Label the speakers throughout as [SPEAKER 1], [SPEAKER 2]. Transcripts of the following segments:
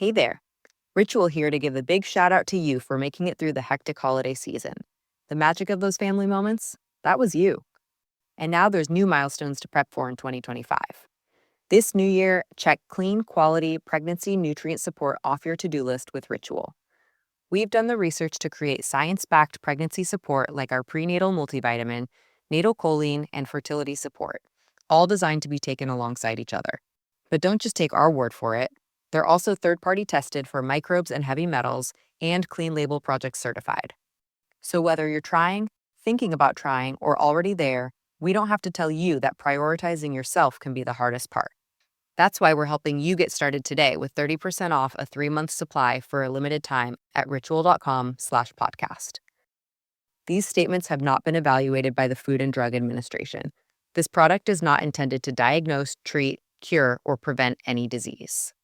[SPEAKER 1] Hey there. Ritual here to give a big shout out to you for making it through the hectic holiday season. The magic of those family moments, that was you. And now there's new milestones to prep for in 2025. This new year, check clean, quality pregnancy nutrient support off your to-do list with Ritual. We've done the research to create science-backed pregnancy support like our prenatal multivitamin, natal choline, and fertility support, all designed to be taken alongside each other. But don't just take our word for it. They're also third-party tested for microbes and heavy metals and Clean Label Project certified. So whether you're trying, thinking about trying, or already there, we don't have to tell you that prioritizing yourself can be the hardest part. That's why we're helping you get started today with 30% off a 3-month supply for a limited time at ritual.com/podcast. These statements have not been evaluated by the Food and Drug Administration. This product is not intended to diagnose, treat, cure, or prevent any disease.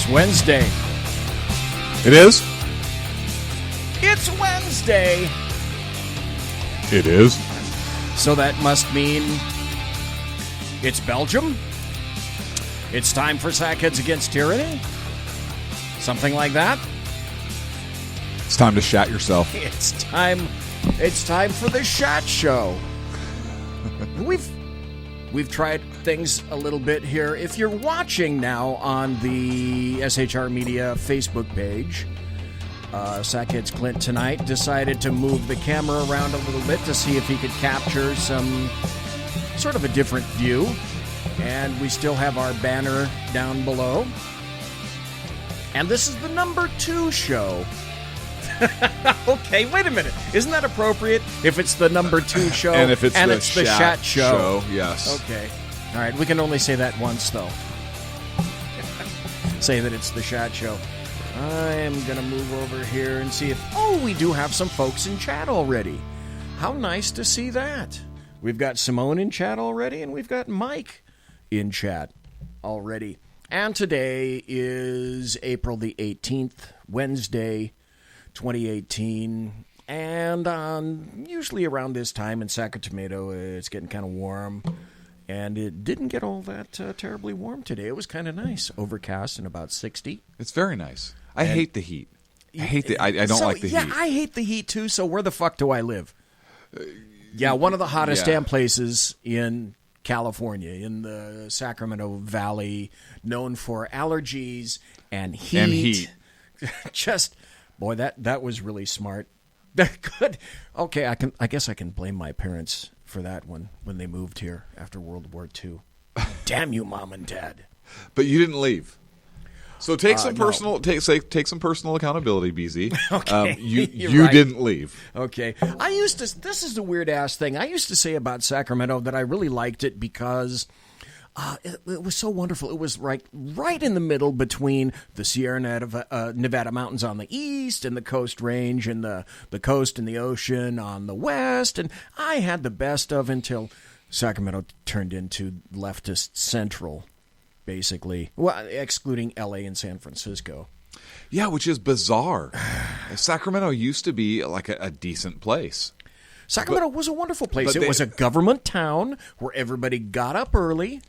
[SPEAKER 2] Wednesday.
[SPEAKER 3] It is?
[SPEAKER 2] It's Wednesday.
[SPEAKER 3] It is.
[SPEAKER 2] So that must mean it's Belgium? It's time for Sackheads Against Tyranny? Something like that?
[SPEAKER 3] It's time to shat yourself.
[SPEAKER 2] It's time for the Shat Show. We've tried things a little bit here. If you're watching now on the SHR Media Facebook page, Sackhead's Clint tonight decided to move the camera around a little bit to see if he could capture some sort of a different view. And we still have our banner down below. And this is the number 2 show. Okay, wait a minute. Isn't that appropriate if it's the number 2 show
[SPEAKER 3] and if it's the
[SPEAKER 2] Shat show?
[SPEAKER 3] Yes.
[SPEAKER 2] Okay. All right, we can only say that once, though. Say that it's the Shat show. I am going to move over here and see if... Oh, we do have some folks in chat already. How nice to see that. We've got Simone in chat already, and we've got Mike in chat already. And today is April the 18th, Wednesday, 2018, and usually around this time in Sacramento, it's getting kind of warm, and it didn't get all that terribly warm today. It was kind of nice, overcast and about 60.
[SPEAKER 3] It's very nice. I hate the heat. I don't like the heat.
[SPEAKER 2] Yeah, I hate the heat too, so where the fuck do I live? Yeah, one of the hottest damn places in California, in the Sacramento Valley, known for allergies and heat. Just... Boy, that was really smart. Good. Okay, I guess I can blame my parents for that one when they moved here after World War II. Damn you, Mom and Dad.
[SPEAKER 3] But you didn't leave. So take some personal take some personal accountability, BZ.
[SPEAKER 2] Okay.
[SPEAKER 3] You
[SPEAKER 2] right.
[SPEAKER 3] didn't leave.
[SPEAKER 2] Okay. This is the weird ass thing. I used to say about Sacramento that I really liked it because it was so wonderful. It was right in the middle between the Sierra Nevada mountains on the east and the Coast Range and the coast and the ocean on the west. And I had the best of until Sacramento turned into leftist central, basically. Well, excluding L.A. and San Francisco.
[SPEAKER 3] Yeah, which is bizarre. Sacramento used to be like a decent place.
[SPEAKER 2] Sacramento was a wonderful place. It was a government town where everybody got up early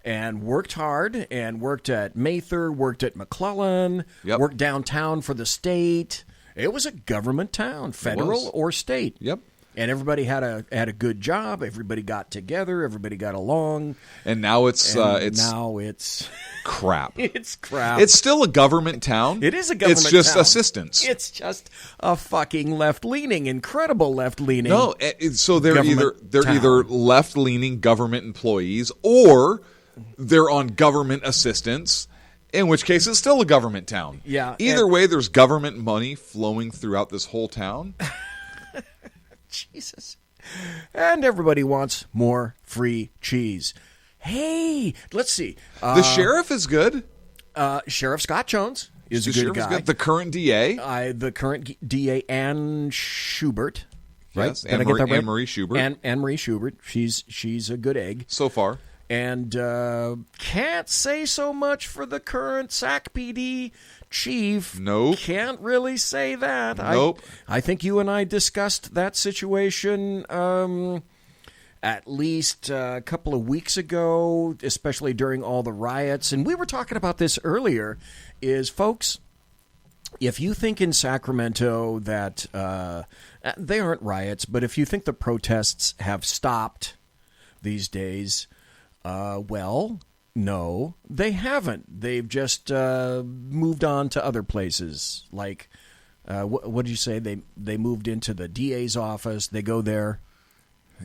[SPEAKER 2] and worked hard and worked at Mather, worked at McClellan, worked downtown for the state. It was a government town, federal or state.
[SPEAKER 3] Yep.
[SPEAKER 2] And everybody had a good job. Everybody got together. Everybody got along.
[SPEAKER 3] And now it's crap.
[SPEAKER 2] It's crap.
[SPEAKER 3] It's still a government town.
[SPEAKER 2] It is a government town.
[SPEAKER 3] It's just assistance.
[SPEAKER 2] It's just a fucking left-leaning, incredible left-leaning.
[SPEAKER 3] No, so they're either left-leaning government employees or they're on government assistance. In which case, it's still a government town.
[SPEAKER 2] Yeah.
[SPEAKER 3] Either way, there's government money flowing throughout this whole town.
[SPEAKER 2] Jesus. And everybody wants more free cheese. Hey, let's see.
[SPEAKER 3] The sheriff is good.
[SPEAKER 2] Sheriff Scott Jones is a good guy.
[SPEAKER 3] Good. The current DA.
[SPEAKER 2] The current DA, Ann Schubert. Right?
[SPEAKER 3] Yes, Anne-Marie Schubert.
[SPEAKER 2] Anne-Marie Schubert. She's a good egg.
[SPEAKER 3] So far.
[SPEAKER 2] And can't say so much for the current SAC PD chief.
[SPEAKER 3] Nope.
[SPEAKER 2] Can't really say that.
[SPEAKER 3] Nope.
[SPEAKER 2] I think you and I discussed that situation at least a couple of weeks ago, especially during all the riots. And we were talking about this earlier, is, folks, if you think in Sacramento that they aren't riots, but if you think the protests have stopped these days, well, no, they haven't. They've just moved on to other places. Like, what did you say? They moved into the DA's office. They go there.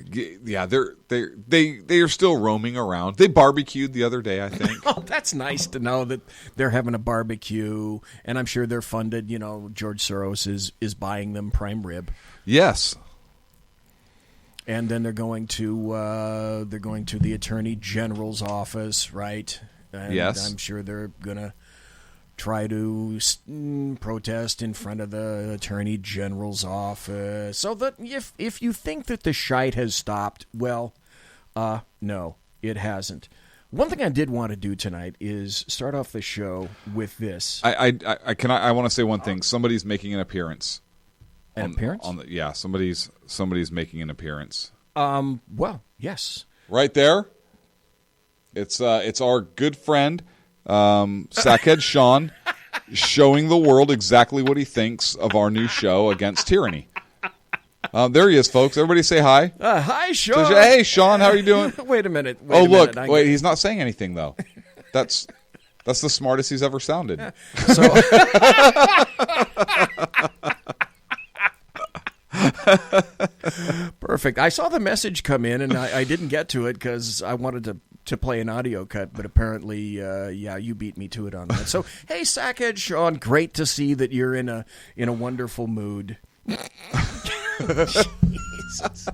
[SPEAKER 3] Yeah, they are still roaming around. They barbecued the other day, I think.
[SPEAKER 2] Oh, that's nice to know that they're having a barbecue, and I'm sure they're funded. George Soros is buying them prime rib.
[SPEAKER 3] Yes.
[SPEAKER 2] And then they're going to the Attorney General's office, right? And
[SPEAKER 3] yes.
[SPEAKER 2] I'm sure they're gonna try to protest in front of the Attorney General's office. So that if you think that the shite has stopped, well, no, it hasn't. One thing I did want to do tonight is start off the show with this.
[SPEAKER 3] I want to say one thing. Somebody's making an appearance.
[SPEAKER 2] An appearance?
[SPEAKER 3] Somebody's making an appearance.
[SPEAKER 2] Well, yes.
[SPEAKER 3] Right there. It's our good friend, Sackhead Sean, showing the world exactly what he thinks of our new show Against Tyranny. There he is, folks. Everybody say hi.
[SPEAKER 2] Hi, Sean.
[SPEAKER 3] So, hey, Sean, how are you doing?
[SPEAKER 2] Wait a minute.
[SPEAKER 3] Look. He's not saying anything, though. That's the smartest he's ever sounded.
[SPEAKER 2] So. Perfect. I saw the message come in, and I didn't get to it because I wanted to play an audio cut, but apparently, you beat me to it on that. So, hey, Sackhead Sean, great to see that you're in a wonderful mood. Jesus.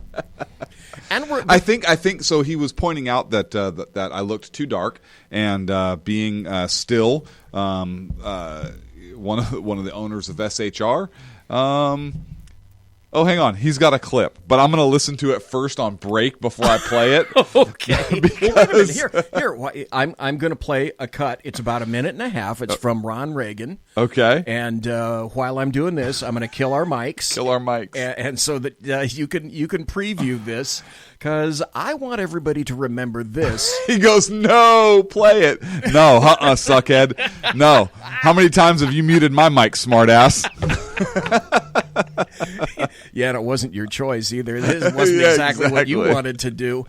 [SPEAKER 2] And I
[SPEAKER 3] think so. He was pointing out that that I looked too dark, and being still one of the owners of SHR. Oh, hang on. He's got a clip, but I'm going to listen to it first on break before I play it.
[SPEAKER 2] Okay. Because... Here. I'm going to play a cut. It's about a minute and a half. It's from Ron Reagan.
[SPEAKER 3] Okay.
[SPEAKER 2] And while I'm doing this, I'm going to kill our mics. And so that you can preview this, because I want everybody to remember this.
[SPEAKER 3] He goes, no, play it. No, suckhead. No. How many times have you muted my mic, smartass?
[SPEAKER 2] Yeah, and it wasn't your choice either. This wasn't exactly what you wanted to do.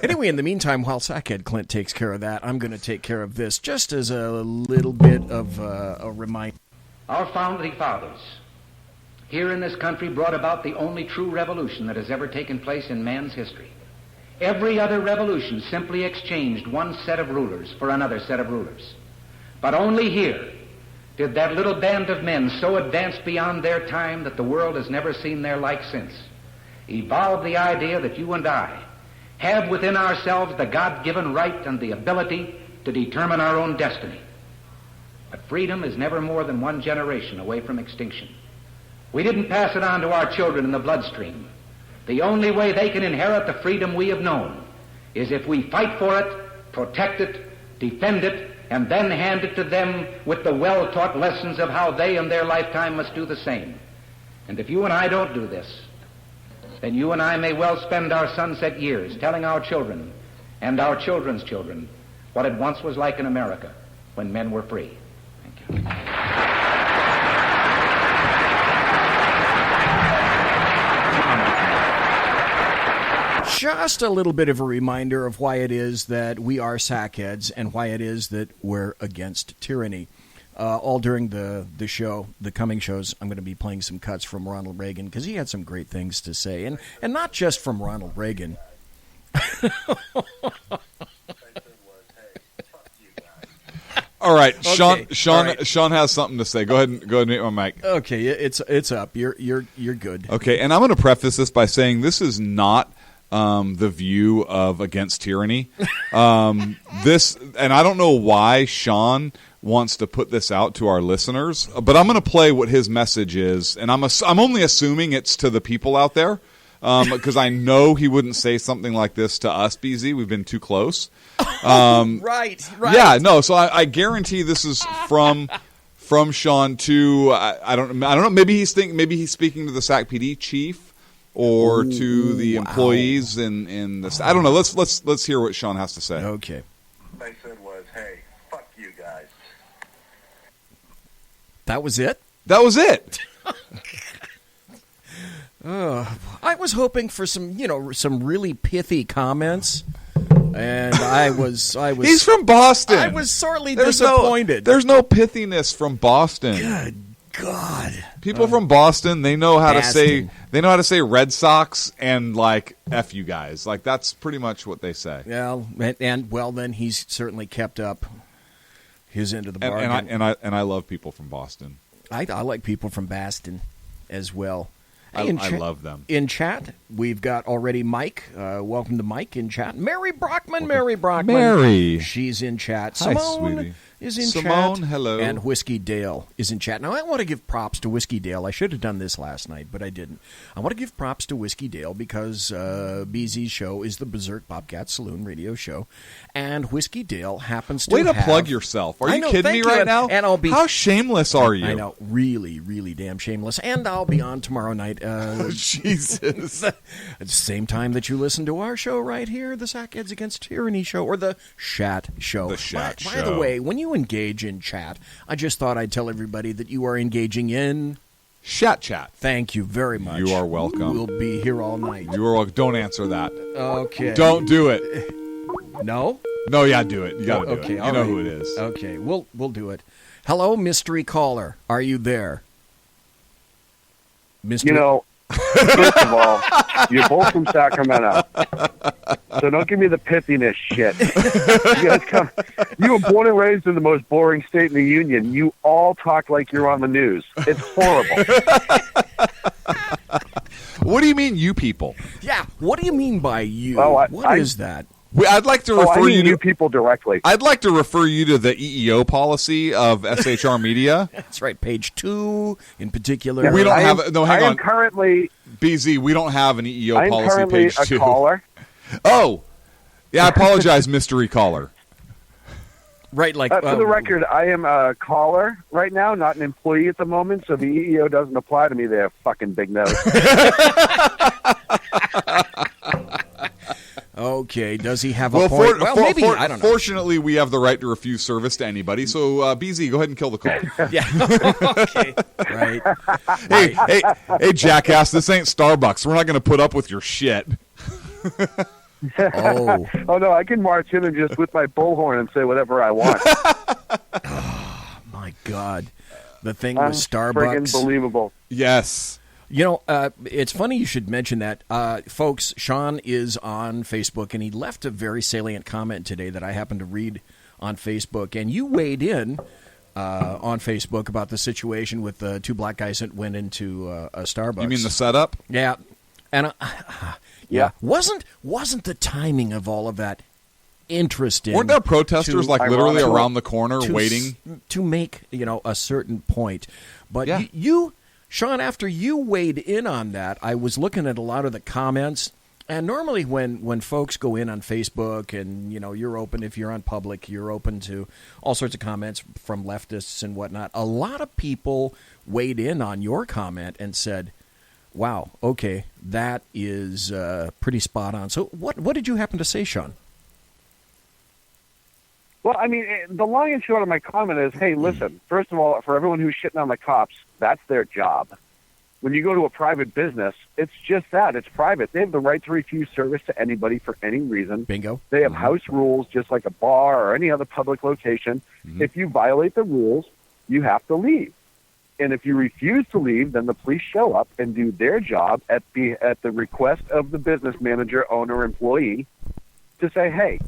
[SPEAKER 2] Anyway, in the meantime, while Sackhead Clint takes care of that, I'm going to take care of this just as a little bit of a reminder.
[SPEAKER 4] Our founding fathers here in this country brought about the only true revolution that has ever taken place in man's history. Every other revolution simply exchanged one set of rulers for another set of rulers. But only here did that little band of men so advanced beyond their time that the world has never seen their like since evolve the idea that you and I have within ourselves the God-given right and the ability to determine our own destiny. But freedom is never more than one generation away from extinction. We didn't pass it on to our children in the bloodstream. The only way they can inherit the freedom we have known is if we fight for it, protect it, defend it, and then hand it to them with the well-taught lessons of how they in their lifetime must do the same. And if you and I don't do this, then you and I may well spend our sunset years telling our children and our children's children what it once was like in America when men were free. Thank you.
[SPEAKER 2] just a little bit of a reminder of why it is that we are sackheads and why it is that we're against tyranny. All during the show, the coming shows, I'm going to be playing some cuts from Ronald Reagan because he had some great things to say. And not just from Ronald Reagan.
[SPEAKER 3] All right,
[SPEAKER 2] Okay.
[SPEAKER 3] Sean,
[SPEAKER 2] All right.
[SPEAKER 3] Sean has something to say. Go ahead and mute my mic.
[SPEAKER 2] Okay, it's up. You're good.
[SPEAKER 3] Okay, and I'm going to preface this by saying this is not the view of Against Tyranny. This, and I don't know why Sean wants to put this out to our listeners, but I'm going to play what his message is, and I'm only assuming it's to the people out there. Because I know he wouldn't say something like this to us, BZ. We've been too close.
[SPEAKER 2] Right.
[SPEAKER 3] Yeah, no. So I guarantee this is from Sean to I don't know. Maybe he's speaking to the SAC PD chief or to the employees in the. I don't know. Let's hear what Sean has to say.
[SPEAKER 2] Okay.
[SPEAKER 5] What I said was, "Hey, fuck you guys."
[SPEAKER 2] That was it?
[SPEAKER 3] That was it.
[SPEAKER 2] I was hoping for some really pithy comments, and I was.
[SPEAKER 3] He's from Boston.
[SPEAKER 2] I was sorely disappointed.
[SPEAKER 3] There's no pithiness from Boston.
[SPEAKER 2] Good God.
[SPEAKER 3] People from Boston, they know how to say
[SPEAKER 2] Boston.
[SPEAKER 3] they know how to say Red Sox and like F you guys. Like that's pretty much what they say.
[SPEAKER 2] Well, and then he's certainly kept up his end of the bargain.
[SPEAKER 3] And I love people from Boston.
[SPEAKER 2] I like people from Boston as well.
[SPEAKER 3] I
[SPEAKER 2] Hey,
[SPEAKER 3] love them.
[SPEAKER 2] In chat, we've got already Mike. Welcome to Mike in chat. Mary Brockman.
[SPEAKER 3] Mary.
[SPEAKER 2] She's in chat.
[SPEAKER 3] Hi,
[SPEAKER 2] Simone
[SPEAKER 3] sweetie.
[SPEAKER 2] is in
[SPEAKER 3] Simone,
[SPEAKER 2] chat.
[SPEAKER 3] hello.
[SPEAKER 2] And Whiskey Dale is in chat. Now, I want to give props to Whiskey Dale. I should have done this last night, but I didn't. I want to give props to Whiskey Dale because BZ's show is the Berserk Bobcat Saloon radio show, and Whiskey Dale happens to
[SPEAKER 3] Way to
[SPEAKER 2] have...
[SPEAKER 3] plug yourself. Are
[SPEAKER 2] I
[SPEAKER 3] you
[SPEAKER 2] know,
[SPEAKER 3] kidding me
[SPEAKER 2] thank you,
[SPEAKER 3] right now?
[SPEAKER 2] And I'll be...
[SPEAKER 3] How shameless are you?
[SPEAKER 2] I know, really, really damn shameless. And I'll be on tomorrow night.
[SPEAKER 3] Jesus.
[SPEAKER 2] At the same time that you listen to our show right here, the Sackheads Against Tyranny show, or the Shat show.
[SPEAKER 3] The Shat
[SPEAKER 2] By
[SPEAKER 3] show.
[SPEAKER 2] the way, when you engage in chat, I just thought I'd tell everybody that you are engaging in...
[SPEAKER 3] Chat.
[SPEAKER 2] Thank you very much.
[SPEAKER 3] You are welcome.
[SPEAKER 2] We'll be here all night.
[SPEAKER 3] You are welcome. Don't answer that.
[SPEAKER 2] Okay.
[SPEAKER 3] Don't do it.
[SPEAKER 2] No?
[SPEAKER 3] No, yeah, do it. You got to do
[SPEAKER 2] Okay,
[SPEAKER 3] it.
[SPEAKER 2] all
[SPEAKER 3] You know
[SPEAKER 2] right.
[SPEAKER 3] who it is.
[SPEAKER 2] Okay, we'll do it. Hello, mystery caller. Are you there? Mystery...
[SPEAKER 5] You know, first of all, you're both from Sacramento, so don't give me the pithiness shit. You were born and raised in the most boring state in the union. You all talk like you're on the news. It's horrible.
[SPEAKER 3] What do you mean, you people?
[SPEAKER 2] Yeah, what do you mean by you?
[SPEAKER 5] Oh,
[SPEAKER 2] What is that?
[SPEAKER 3] I'd like to
[SPEAKER 5] I
[SPEAKER 3] refer
[SPEAKER 5] mean
[SPEAKER 3] you
[SPEAKER 5] you
[SPEAKER 3] to.
[SPEAKER 5] people directly.
[SPEAKER 3] I'd like to refer you to the EEO policy of SHR Media.
[SPEAKER 2] That's right, page 2 in particular.
[SPEAKER 5] Yeah,
[SPEAKER 3] We don't
[SPEAKER 5] I
[SPEAKER 3] have
[SPEAKER 5] am-
[SPEAKER 3] no. Hang
[SPEAKER 5] I am
[SPEAKER 3] on,
[SPEAKER 5] currently.
[SPEAKER 3] BZ. We don't have an EEO
[SPEAKER 5] I'm
[SPEAKER 3] policy
[SPEAKER 5] currently
[SPEAKER 3] page
[SPEAKER 5] a
[SPEAKER 3] 2.
[SPEAKER 5] caller.
[SPEAKER 3] Oh, yeah. I apologize, mystery caller.
[SPEAKER 2] Right, like...
[SPEAKER 5] For the record, I am a caller right now, not an employee at the moment, so the EEO doesn't apply to me there, fucking big nose.
[SPEAKER 2] Okay, does he have a point? Maybe, I don't know.
[SPEAKER 3] Fortunately, we have the right to refuse service to anybody. So, BZ, go ahead and kill the call.
[SPEAKER 2] Yeah, okay, right.
[SPEAKER 3] hey, jackass! This ain't Starbucks. We're not going to put up with your shit.
[SPEAKER 2] Oh.
[SPEAKER 5] Oh, no, I can march in and just with my bullhorn and say whatever I want.
[SPEAKER 2] My God. The thing
[SPEAKER 5] I'm
[SPEAKER 2] with
[SPEAKER 5] friggin'
[SPEAKER 2] Starbucks.
[SPEAKER 5] believable.
[SPEAKER 3] Yes.
[SPEAKER 2] You know, it's funny you should mention that. Folks, Sean is on Facebook, and he left a very salient comment today that I happened to read on Facebook. And you weighed in on Facebook about the situation with the two black guys that went into a Starbucks.
[SPEAKER 3] You mean the setup?
[SPEAKER 2] Yeah. And
[SPEAKER 5] Yeah.
[SPEAKER 2] wasn't the timing of all of that interesting?
[SPEAKER 3] Weren't there protesters
[SPEAKER 2] to-
[SPEAKER 3] like literally
[SPEAKER 5] ironic-
[SPEAKER 3] around the corner
[SPEAKER 2] to
[SPEAKER 3] waiting?
[SPEAKER 2] to make a certain point? But
[SPEAKER 3] Yeah.
[SPEAKER 2] you, Sean, after you weighed in on that, I was looking at a lot of the comments. And normally when folks go in on Facebook and, you're open, if you're on public, you're open to all sorts of comments from leftists and whatnot. A lot of people weighed in on your comment and said, wow, okay, that is pretty spot on. So what did you happen to say, Sean?
[SPEAKER 5] Well, I mean, the long and short of my comment is, hey, listen, first of all, for everyone who's shitting on the cops, that's their job. When you go to a private business, it's just that. It's private. They have the right to refuse service to anybody for any reason.
[SPEAKER 2] Bingo.
[SPEAKER 5] They have house rules just like a bar or any other public location. If you violate the rules, you have to leave. And if you refuse to leave, then the police show up and do their job at the request of the business manager, owner, employee to say, hey,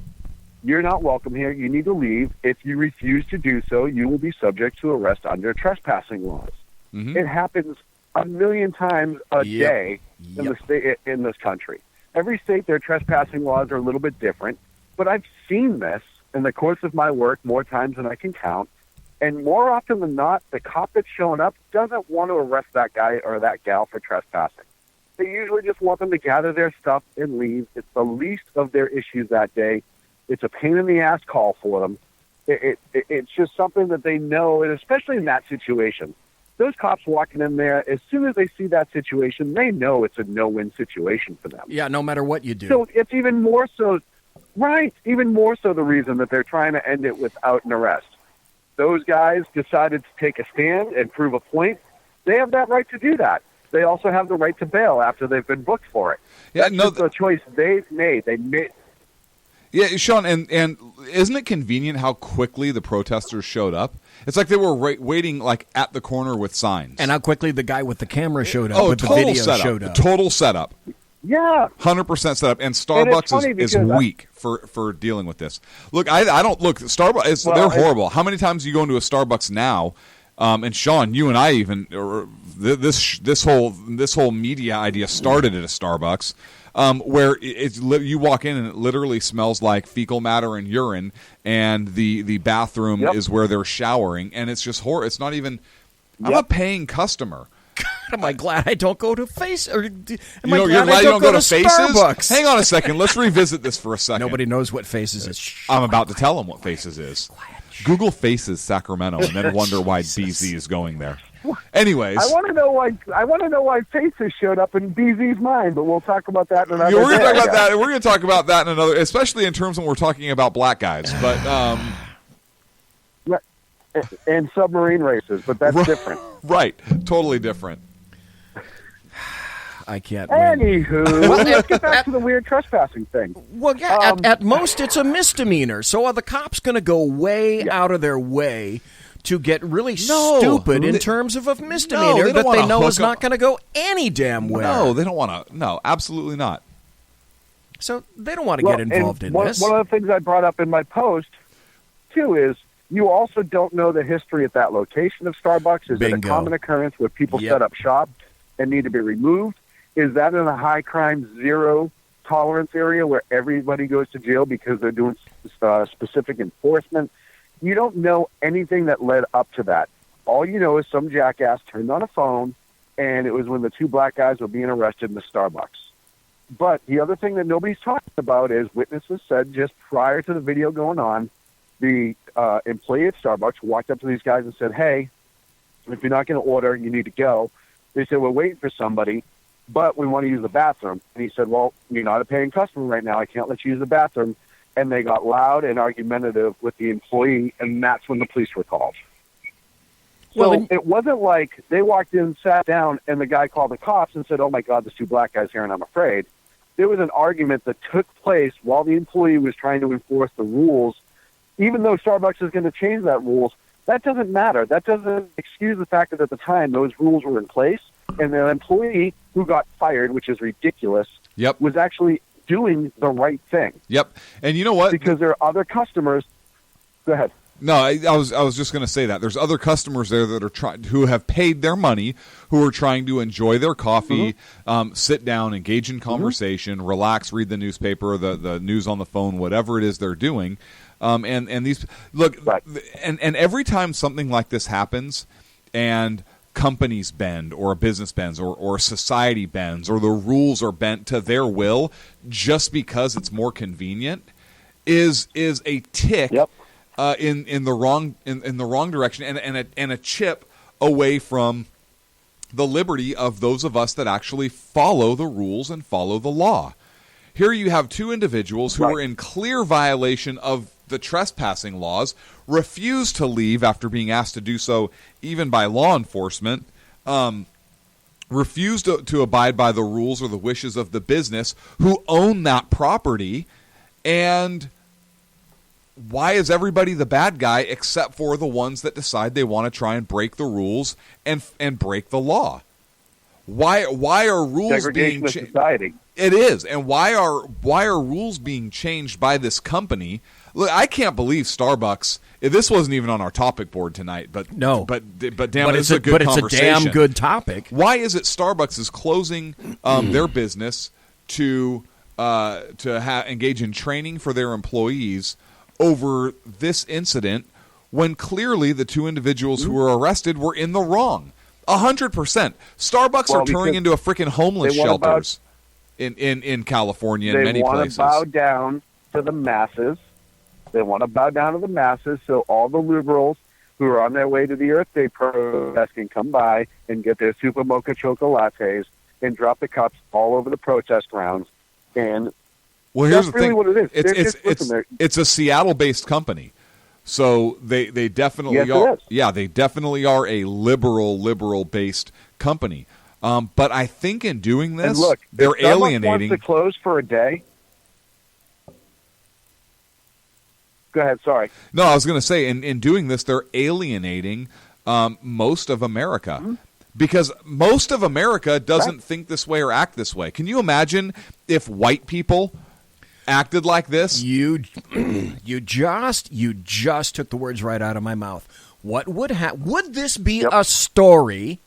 [SPEAKER 5] you're not welcome here. You need to leave. If you refuse to do so, you will be subject to arrest under trespassing laws. It happens a million times a day in the state, in this country. Every state, their trespassing laws are a little bit different, but I've seen this in the course of my work more times than I can count. And more often than not, the cop that's showing up doesn't want to arrest that guy or that gal for trespassing. They usually just want them to gather their stuff and leave. It's the least of their issues that day. It's a pain in the ass call for them. It's just something that they know, and especially in that situation. Those cops walking in there, as soon as they see that situation, they know it's a no-win situation for them.
[SPEAKER 2] Yeah, no matter what you do.
[SPEAKER 5] So it's even more so, right, even more so the reason that they're trying to end it without an arrest. Those guys decided to take a stand and prove a point. They have that right to do that. They also have the right to bail after they've been booked for it. That's just a choice they've made.
[SPEAKER 3] Yeah, Sean, and isn't it convenient how quickly the protesters showed up? It's like they were waiting like at the corner with signs.
[SPEAKER 2] And how quickly the guy with the camera showed up,
[SPEAKER 3] Oh,
[SPEAKER 2] with the
[SPEAKER 3] total
[SPEAKER 2] video
[SPEAKER 3] setup.
[SPEAKER 2] showed up.
[SPEAKER 3] Total setup.
[SPEAKER 5] Yeah.
[SPEAKER 3] 100% setup. And Starbucks is weak for dealing with this. Look, I don't look, Starbucks, they're horrible. How many times do you go into a Starbucks now? And Sean, you and I even, this whole media idea started at a Starbucks. Where you walk in and it literally smells like fecal matter and urine, and the bathroom is where they're showering, and it's just horrible. It's not even. I'm a paying customer.
[SPEAKER 2] God, am I glad I don't go to
[SPEAKER 3] You're glad you don't go to Faces?
[SPEAKER 2] Starbucks?
[SPEAKER 3] Hang on a second. Let's revisit this for a second.
[SPEAKER 2] Nobody knows what Faces is.
[SPEAKER 3] I'm about to tell them what Faces is. Google Faces Sacramento and then wonder why BZ is going there. Anyways,
[SPEAKER 5] I want to know why Faces showed up in BZ's mind, but we'll talk about that in another.
[SPEAKER 3] We're going to talk about that. We're going to talk about that in another, especially in terms when we're talking about black guys. But
[SPEAKER 5] and submarine races, but that's different.
[SPEAKER 3] Right, totally different.
[SPEAKER 2] I can't.
[SPEAKER 5] Anywho, let's get back to the weird trespassing thing.
[SPEAKER 2] Well, yeah, at most it's a misdemeanor. So are the cops going to go way out of their way to get really stupid in terms of a misdemeanor that they know is not going to go any damn where?
[SPEAKER 3] No, they don't want to. No, absolutely not.
[SPEAKER 2] So they don't want to get involved in this.
[SPEAKER 5] One of the things I brought up in my post, too, is you also don't know the history at that location of Starbucks. Is it a common occurrence where people set up shop and need to be removed? Is that in a high-crime, zero-tolerance area where everybody goes to jail because they're doing specific enforcement? You don't know anything that led up to that. All you know is some jackass turned on a phone, and it was when the two black guys were being arrested in the Starbucks. But the other thing that nobody's talking about is witnesses said just prior to the video going on, the employee at Starbucks walked up to these guys and said, hey, if you're not going to order, you need to go. They said, we're waiting for somebody, but we want to use the bathroom. And he said, well, you're not a paying customer right now. I can't let you use the bathroom. And they got loud and argumentative with the employee, and that's when the police were called. So it wasn't like they walked in, sat down, and the guy called the cops and said, oh, my God, there's two black guys here, and I'm afraid. There was an argument that took place while the employee was trying to enforce the rules. Even though Starbucks is going to change that rules, that doesn't matter. That doesn't excuse the fact that at the time those rules were in place, and the employee who got fired, which is ridiculous, was actually doing the right thing.
[SPEAKER 3] Yep. And you know what?
[SPEAKER 5] Because there are other customers. Go ahead.
[SPEAKER 3] No, I was just going to say that. There's other customers there that are who have paid their money, who are trying to enjoy their coffee, sit down, engage in conversation, relax, read the newspaper, the news on the phone, whatever it is they're doing. And these look, and every time something like this happens, and companies bend, or a business bends, or society bends, or the rules are bent to their will just because it's more convenient, is a tick in the wrong direction, and a chip away from the liberty of those of us that actually follow the rules and follow the law. Here you have two individuals who are in clear violation of the trespassing laws, refuse to leave after being asked to do so even by law enforcement, refuse to abide by the rules or the wishes of the business who own that property. And why is everybody the bad guy except for the ones that decide they want to try and break the rules and break the law? Why are rules
[SPEAKER 5] Segregation
[SPEAKER 3] being
[SPEAKER 5] of society?
[SPEAKER 3] It is. And why are rules being changed by this company? Look, I can't believe Starbucks. This wasn't even on our topic board tonight, but
[SPEAKER 2] no,
[SPEAKER 3] but damn, it's a good conversation.
[SPEAKER 2] It's a damn good topic.
[SPEAKER 3] Why is it Starbucks is closing their business to engage in training for their employees over this incident when clearly the two individuals who were arrested were in the wrong? 100%. Starbucks are turning into a freaking homeless shelters in California and many places.
[SPEAKER 5] They want to bow down to the masses. They want to bow down to the masses so all the liberals who are on their way to the Earth Day protest can come by and get their super mocha choco lattes and drop the cups all over the protest grounds. And
[SPEAKER 3] well, here's
[SPEAKER 5] that's
[SPEAKER 3] the
[SPEAKER 5] really
[SPEAKER 3] thing.
[SPEAKER 5] what it is.
[SPEAKER 3] It's a Seattle-based company. So they definitely are. Yeah, they definitely are a liberal-based company. But I think in doing this,
[SPEAKER 5] and look,
[SPEAKER 3] they're
[SPEAKER 5] if Starbucks
[SPEAKER 3] alienating.
[SPEAKER 5] wants to close for a day. Go ahead. Sorry.
[SPEAKER 3] No, I was going to say in doing this, they're alienating most of America. Because most of America doesn't think this way or act this way. Can you imagine if white people acted like this?
[SPEAKER 2] You just took the words right out of my mouth. What would this be a story?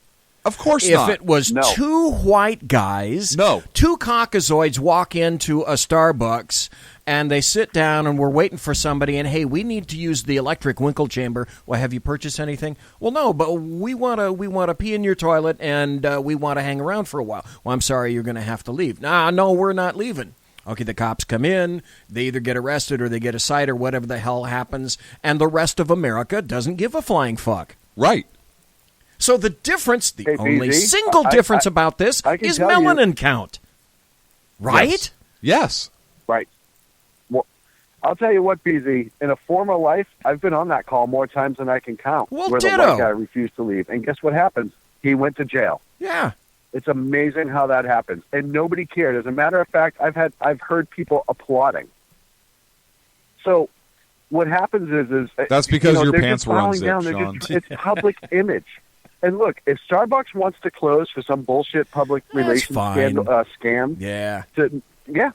[SPEAKER 3] Of course
[SPEAKER 2] if
[SPEAKER 3] not.
[SPEAKER 2] If it was two white guys, two Caucasoids walk into a Starbucks and they sit down and we're waiting for somebody and, hey, we need to use the electric winkle chamber. Well, have you purchased anything? Well, no, but we want to pee in your toilet and we want to hang around for a while. Well, I'm sorry, you're going to have to leave. No, we're not leaving. Okay, the cops come in, they either get arrested or they get a cite or whatever the hell happens, and the rest of America doesn't give a flying fuck.
[SPEAKER 3] Right.
[SPEAKER 2] So the difference, the only single difference about this is melanin count. Right?
[SPEAKER 3] Yes.
[SPEAKER 5] Right. Well, I'll tell you what, BZ, in a former life, I've been on that call more times than I can count.
[SPEAKER 2] Well,
[SPEAKER 5] where
[SPEAKER 2] ditto.
[SPEAKER 5] the white guy refused to leave. And guess what happens? He went to jail.
[SPEAKER 2] Yeah.
[SPEAKER 5] It's amazing how that happens. And nobody cared. As a matter of fact, I've heard people applauding. So what happens is
[SPEAKER 3] that's because your pants were unzipped, Sean.
[SPEAKER 5] It's public image. And look, if Starbucks wants to close for some bullshit public relations scam,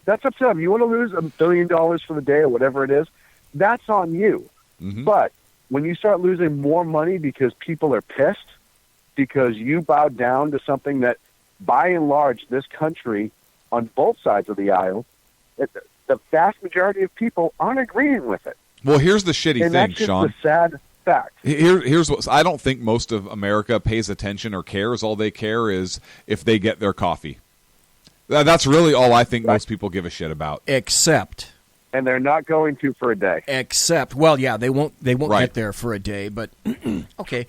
[SPEAKER 5] that's up to them. You want to lose $1 billion for the day or whatever it is, that's on you.
[SPEAKER 3] Mm-hmm.
[SPEAKER 5] But when you start losing more money because people are pissed, because you bowed down to something that, by and large, this country, on both sides of the aisle, the vast majority of people aren't agreeing with it.
[SPEAKER 3] Well, here's the shitty thing,
[SPEAKER 5] that's just
[SPEAKER 3] Sean.
[SPEAKER 5] The sad fact.
[SPEAKER 3] Here's what I don't think most of America pays attention or cares. All they care is if they get their coffee. That's really all I think most people give a shit about.
[SPEAKER 2] Except,
[SPEAKER 5] and they're not going to for a day.
[SPEAKER 2] Except, well, yeah, they won't get there for a day. But okay,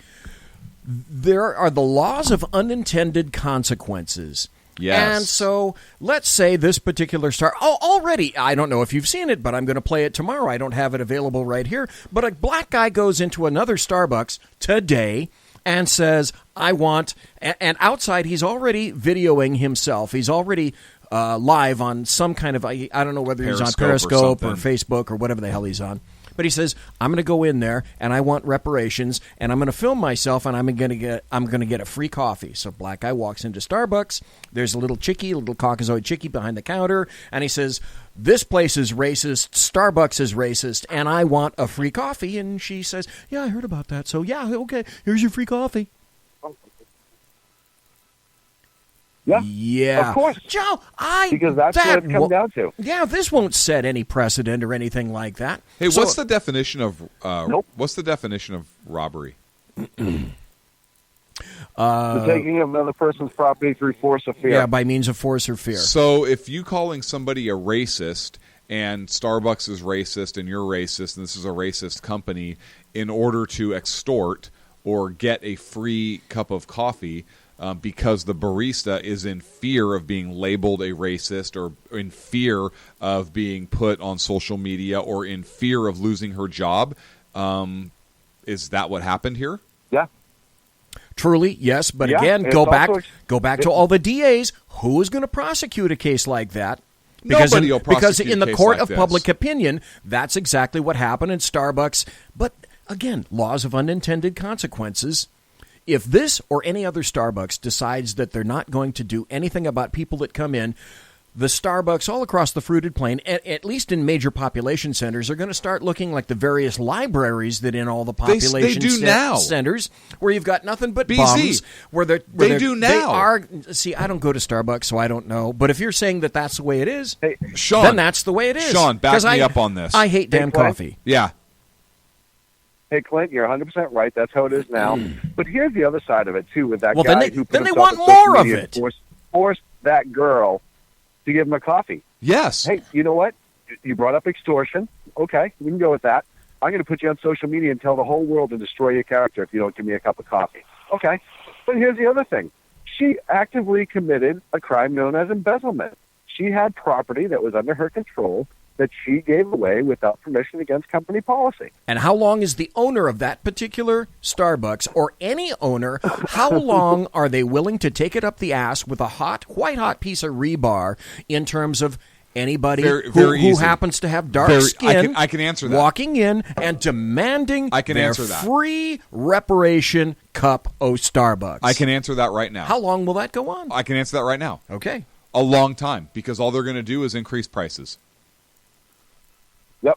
[SPEAKER 2] there are the laws of unintended consequences.
[SPEAKER 3] Yes.
[SPEAKER 2] And so let's say this particular star, already, I don't know if you've seen it, but I'm going to play it tomorrow. I don't have it available right here. But a black guy goes into another Starbucks today and says, I want, and outside he's already videoing himself. He's already live on some kind of, I don't know whether he's on Periscope or Facebook or whatever the hell he's on. But he says, I'm going to go in there and I want reparations and I'm going to film myself and I'm going to get a free coffee. So black guy walks into Starbucks. There's a little Caucasoid chickie behind the counter, and he says, this place is racist, Starbucks is racist, and I want a free coffee. And she says, yeah, I heard about that. So yeah, okay, here's your free coffee.
[SPEAKER 5] Yeah, of course,
[SPEAKER 2] Joe.
[SPEAKER 5] Because that's what it comes down to.
[SPEAKER 2] Yeah, this won't set any precedent or anything like that.
[SPEAKER 3] Hey, what's the definition of What's the definition of robbery?
[SPEAKER 5] The taking of another person's property through force or fear.
[SPEAKER 2] Yeah, by means of force or fear.
[SPEAKER 3] So if you calling somebody a racist and Starbucks is racist and you're racist and this is a racist company, in order to extort or get a free cup of coffee. Because the barista is in fear of being labeled a racist or in fear of being put on social media or in fear of losing her job. Is that what happened here?
[SPEAKER 5] Yeah.
[SPEAKER 2] Truly, yes, but
[SPEAKER 5] Yeah,
[SPEAKER 2] again,
[SPEAKER 5] it's
[SPEAKER 2] go back
[SPEAKER 5] also-
[SPEAKER 2] to all the DAs. Who is going to prosecute a case like that?
[SPEAKER 3] Nobody will
[SPEAKER 2] because
[SPEAKER 3] prosecute
[SPEAKER 2] in
[SPEAKER 3] a
[SPEAKER 2] the
[SPEAKER 3] case
[SPEAKER 2] court
[SPEAKER 3] like
[SPEAKER 2] of
[SPEAKER 3] this.
[SPEAKER 2] public opinion, that's exactly what happened in Starbucks. But again, laws of unintended consequences. If this or any other Starbucks decides that they're not going to do anything about people that come in, the Starbucks all across the fruited plain, at least in major population centers, are going to start looking like the various libraries that in all the population
[SPEAKER 3] do now.
[SPEAKER 2] centers, where you've got nothing but
[SPEAKER 3] BZ.
[SPEAKER 2] bums.
[SPEAKER 3] They do now.
[SPEAKER 2] They are. See, I don't go to Starbucks, so I don't know. But if you're saying that that's the way it is,
[SPEAKER 3] Sean,
[SPEAKER 2] then that's the way it is.
[SPEAKER 3] Sean, back
[SPEAKER 2] 'Cause
[SPEAKER 3] me up on this.
[SPEAKER 2] I hate damn
[SPEAKER 5] Clint.
[SPEAKER 2] coffee.
[SPEAKER 3] Yeah.
[SPEAKER 5] Hey, Clint, you're 100% right. That's how it is now. But here's the other side of it, too, with that
[SPEAKER 2] Well,
[SPEAKER 5] guy
[SPEAKER 2] then
[SPEAKER 5] who put
[SPEAKER 2] they
[SPEAKER 5] himself
[SPEAKER 2] want
[SPEAKER 5] on social
[SPEAKER 2] more of
[SPEAKER 5] media
[SPEAKER 2] it.
[SPEAKER 5] and forced that girl to give him a coffee.
[SPEAKER 3] Yes.
[SPEAKER 5] Hey, you know what? You brought up extortion. Okay, we can go with that. I'm going to put you on social media and tell the whole world to destroy your character if you don't give me a cup of coffee. Okay. But here's the other thing. She actively committed a crime known as embezzlement. She had property that was under her control that she gave away without permission against company policy.
[SPEAKER 2] And how long is the owner of that particular Starbucks, or any owner, how long are they willing to take it up the ass with a white hot piece of rebar in terms of anybody
[SPEAKER 3] Very
[SPEAKER 2] who
[SPEAKER 3] easy.
[SPEAKER 2] happens to have dark skin
[SPEAKER 3] I can answer that.
[SPEAKER 2] walking in and demanding
[SPEAKER 3] I can
[SPEAKER 2] their
[SPEAKER 3] answer that.
[SPEAKER 2] free reparation cup of Starbucks?
[SPEAKER 3] I can answer that right now.
[SPEAKER 2] How long will that go on?
[SPEAKER 3] I can answer that right now.
[SPEAKER 2] Okay.
[SPEAKER 3] A long time, because all they're going to do is increase prices.
[SPEAKER 5] Yep.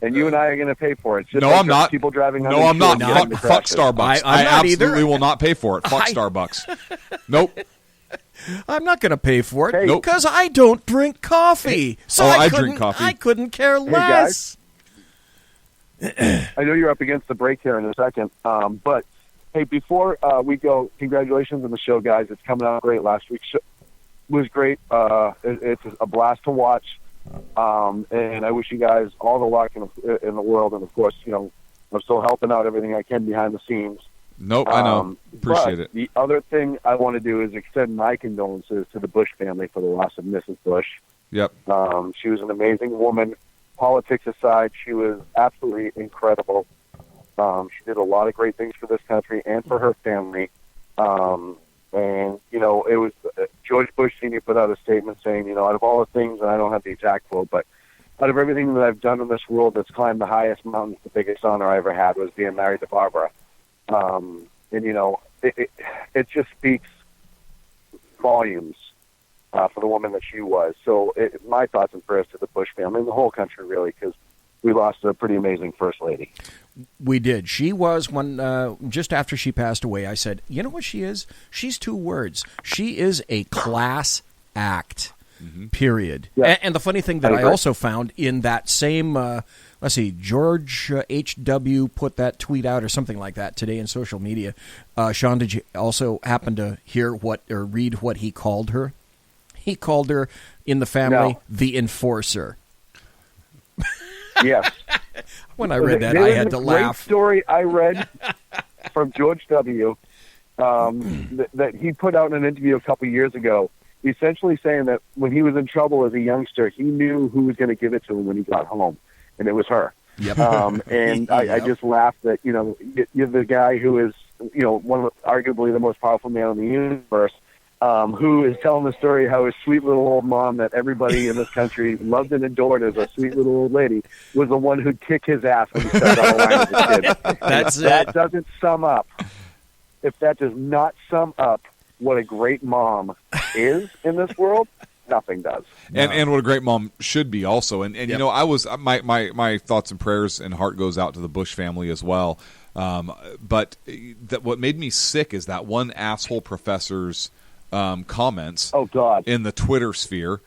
[SPEAKER 5] And you and I are going to pay for it. It's just
[SPEAKER 3] No,
[SPEAKER 5] like
[SPEAKER 3] I'm not.
[SPEAKER 5] People driving
[SPEAKER 3] No, I'm not.
[SPEAKER 5] uninsured getting
[SPEAKER 3] Fuck
[SPEAKER 5] crashes.
[SPEAKER 3] Starbucks.
[SPEAKER 2] I'm
[SPEAKER 3] I
[SPEAKER 2] not either.
[SPEAKER 3] absolutely will not pay for it. Fuck Starbucks. Nope.
[SPEAKER 2] I'm not going to pay for it
[SPEAKER 5] Hey.
[SPEAKER 3] Nope.
[SPEAKER 2] because I don't drink coffee. So
[SPEAKER 3] Oh, I
[SPEAKER 2] couldn't-
[SPEAKER 3] drink coffee.
[SPEAKER 2] I couldn't care
[SPEAKER 5] guys.
[SPEAKER 2] less.
[SPEAKER 5] I know you're up against the break here in a second, but hey, before we go, congratulations on the show, guys. It's coming out great. Last week's show was great. It's a blast to watch, and I wish you guys all the luck in the world. And of course, you know, I'm still helping out everything I can behind the scenes.
[SPEAKER 3] Nope, I know. Appreciate
[SPEAKER 5] but
[SPEAKER 3] it.
[SPEAKER 5] The other thing I want to do is extend my condolences to the Bush family for the loss of Mrs. Bush.
[SPEAKER 3] Yep.
[SPEAKER 5] She was an amazing woman. Politics aside, she was absolutely incredible. She did a lot of great things for this country and for her family. And, you know, it was George Bush Sr. put out a statement saying, you know, out of all the things, and I don't have the exact quote, but out of everything that I've done in this world that's climbed the highest mountains, the biggest honor I ever had was being married to Barbara. And, you know, it just speaks volumes for the woman that she was. So my thoughts and prayers to the Bush family and the whole country, really, because we lost a pretty amazing first lady.
[SPEAKER 2] We did. She was just after she passed away, I said, you know what she is? She's two words. She is a class act, period.
[SPEAKER 5] Yeah.
[SPEAKER 2] And the funny thing that I
[SPEAKER 5] agree.
[SPEAKER 2] also found in that same, let's see, George H.W. put that tweet out or something like that today in social media. Sean, did you also happen to hear or read what he called her? He called her in the family the enforcer.
[SPEAKER 5] Yes.
[SPEAKER 2] When I read that,
[SPEAKER 5] There
[SPEAKER 2] I
[SPEAKER 5] was
[SPEAKER 2] had
[SPEAKER 5] a
[SPEAKER 2] to
[SPEAKER 5] great
[SPEAKER 2] laugh.
[SPEAKER 5] story I read from George W. That he put out in an interview a couple years ago, essentially saying that when he was in trouble as a youngster, he knew who was going to give it to him when he got home, and it was her.
[SPEAKER 2] Yep.
[SPEAKER 5] And I just laughed that, you know, you're the guy who is, you know, arguably the most powerful man in the universe, who is telling the story how his sweet little old mom that everybody in this country loved and adored as a sweet little old lady was the one who'd kick his ass when he stepped on the line as a kid.
[SPEAKER 2] That's
[SPEAKER 5] That doesn't sum up. If that does not sum up what a great mom is in this world, nothing does.
[SPEAKER 3] And what a great mom should be also. And you know, I was my thoughts and prayers and heart goes out to the Bush family as well. But what made me sick is that one asshole professor's comments
[SPEAKER 5] Oh God!
[SPEAKER 3] in the Twitter sphere,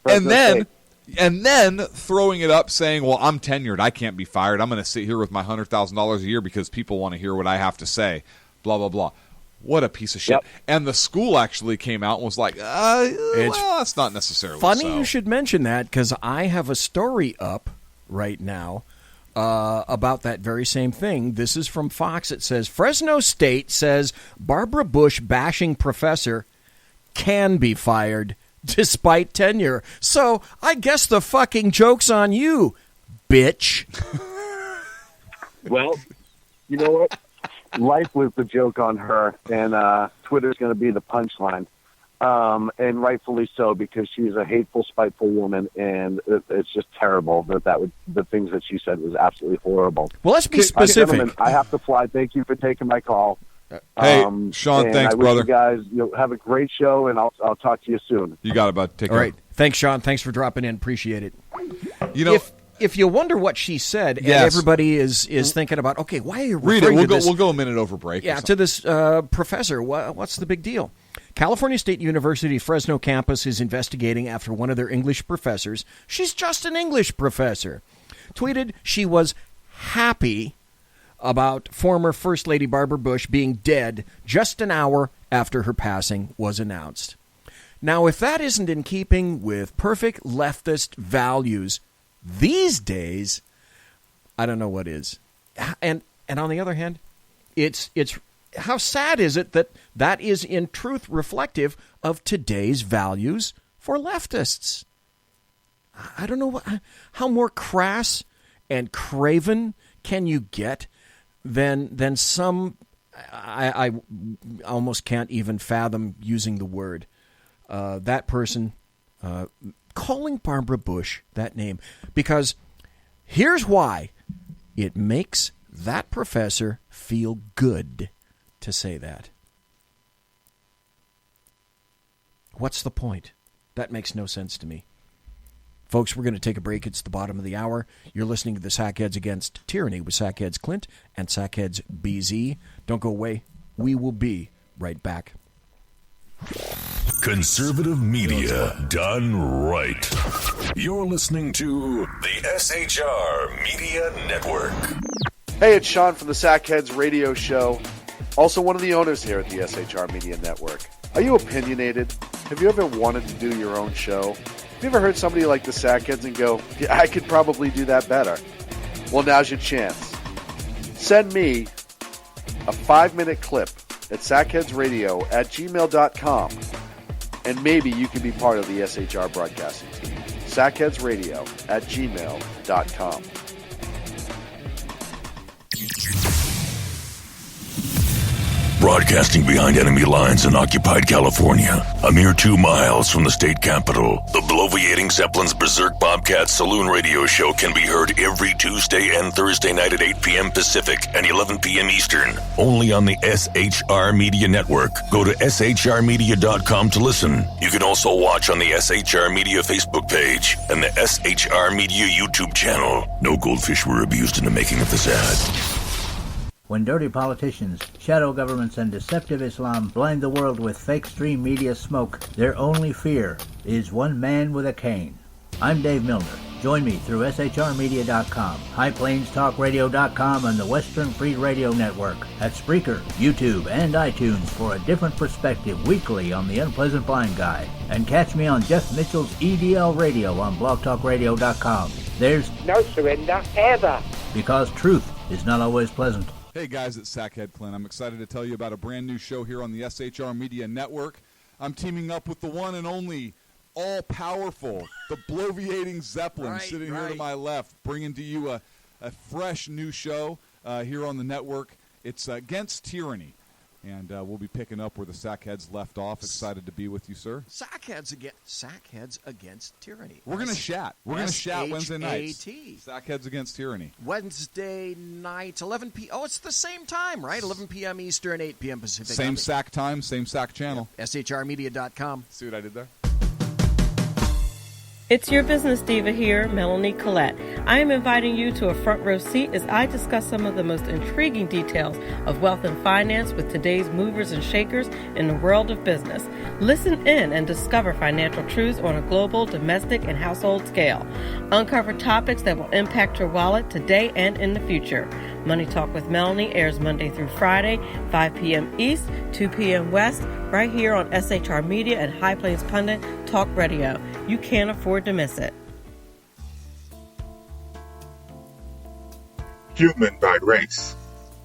[SPEAKER 3] and then throwing it up saying, well, I'm tenured, I can't be fired, I'm going to sit here with my $100,000 a year because people want to hear what I have to say, blah blah blah. What a piece of shit.
[SPEAKER 5] Yep.
[SPEAKER 3] And the school actually came out and was like, well, that's not necessarily
[SPEAKER 2] Funny
[SPEAKER 3] so.
[SPEAKER 2] you should mention that, because I have a story up right now about that very same thing. This is from Fox. It says, Fresno State says Barbara Bush bashing professor can be fired despite tenure. So I guess the fucking joke's on you, bitch.
[SPEAKER 5] Well, you know what? life was the joke on her, and Twitter's going to be the punchline. And rightfully so, because she's a hateful, spiteful woman, and it's just terrible the things that she said was absolutely horrible.
[SPEAKER 2] Well, let's be specific.
[SPEAKER 5] Gentlemen, I have to fly. Thank you for taking my call.
[SPEAKER 3] Hey, Sean, thanks,
[SPEAKER 5] I wish
[SPEAKER 3] brother.
[SPEAKER 5] You guys have a great show, and I'll talk to you soon.
[SPEAKER 3] You got it, bud. Take care.
[SPEAKER 2] All right. Thanks, Sean. Thanks for dropping in. Appreciate it.
[SPEAKER 3] You know,
[SPEAKER 2] if you wonder what she said,
[SPEAKER 3] Yes.
[SPEAKER 2] and everybody is thinking about, okay, why are you
[SPEAKER 3] read it.
[SPEAKER 2] referring to this?
[SPEAKER 3] We'll go a minute over break.
[SPEAKER 2] Yeah, to this professor. What's the big deal? California State University Fresno campus is investigating after one of their English professors, she's just an English professor, tweeted she was happy about former First Lady Barbara Bush being dead just an hour after her passing was announced. Now, if that isn't in keeping with perfect leftist values these days, I don't know what is. And on the other hand, it's how sad is it that is in truth reflective of today's values for leftists? I don't know how more crass and craven can you get than some. I almost can't even fathom using the word. That person calling Barbara Bush that name, because here's why: it makes that professor feel good to say that. What's the point? That makes no sense to me. Folks, we're going to take a break. It's the bottom of the hour. You're listening to the Sackheads Against Tyranny with Sackheads Clint and Sackheads BZ. Don't go away. We will be right back.
[SPEAKER 6] Conservative media done right. You're listening to the SHR Media Network.
[SPEAKER 7] Hey, it's Sean from the Sackheads Radio Show. Also one of the owners here at the SHR Media Network. Are you opinionated? Have you ever wanted to do your own show? Have you ever heard somebody like the Sackheads and go, yeah, I could probably do that better? Well, now's your chance. Send me a 5-minute clip at sackheadsradio@gmail.com, and maybe you can be part of the SHR broadcasting team. sackheadsradio@gmail.com.
[SPEAKER 6] Broadcasting behind enemy lines in occupied California, a mere 2 miles from the state capital, the bloviating Zeppelin's Berserk Bobcat Saloon Radio Show can be heard every Tuesday and Thursday night at 8 p.m. Pacific and 11 p.m. Eastern, only on the SHR Media Network. Go to shrmedia.com to listen. You can also watch on the SHR Media Facebook page and the SHR Media YouTube channel. No goldfish were abused in the making of this ad.
[SPEAKER 8] When dirty politicians, shadow governments, and deceptive Islam blind the world with fake stream media smoke, their only fear is one man with a cane. I'm Dave Milner. Join me through shrmedia.com, highplanestalkradio.com, and the Western Free Radio Network at Spreaker, YouTube, and iTunes for a different perspective weekly on the Unpleasant Blind Guy. And catch me on Jeff Mitchell's EDL Radio on blogtalkradio.com. There's
[SPEAKER 9] no surrender ever.
[SPEAKER 8] Because truth is not always pleasant.
[SPEAKER 3] Hey guys, it's Sackhead Clint. I'm excited to tell you about a brand new show here on the SHR Media Network. I'm teaming up with the one and only all-powerful, the bloviating Zeppelin, sitting here to my left, bringing to you a fresh new show here on the network. It's Against Tyranny. And we'll be picking up where the Sackheads left off. Excited to be with you, sir.
[SPEAKER 2] Sackheads Against Tyranny.
[SPEAKER 3] We're going to chat. We're going to chat Wednesday nights.
[SPEAKER 2] S-H-A-T.
[SPEAKER 3] Sackheads Against Tyranny.
[SPEAKER 2] Wednesday night, 11 p.m. Oh, it's the same time, right? 11 p.m. Eastern, 8 p.m. Pacific.
[SPEAKER 3] Same sack time, same sack channel.
[SPEAKER 2] Yeah. SHRmedia.com.
[SPEAKER 3] See what I did there?
[SPEAKER 10] It's your business diva here, Melanie Collette. I am inviting you to a front row seat as I discuss some of the most intriguing details of wealth and finance with today's movers and shakers in the world of business. Listen in and discover financial truths on a global, domestic, and household scale. Uncover topics that will impact your wallet today and in the future. Money Talk with Melanie airs Monday through Friday, 5 p.m. East, 2 p.m. West, right here on SHR Media and High Plains Pundit Talk Radio. You can't afford to miss it.
[SPEAKER 11] Human by race,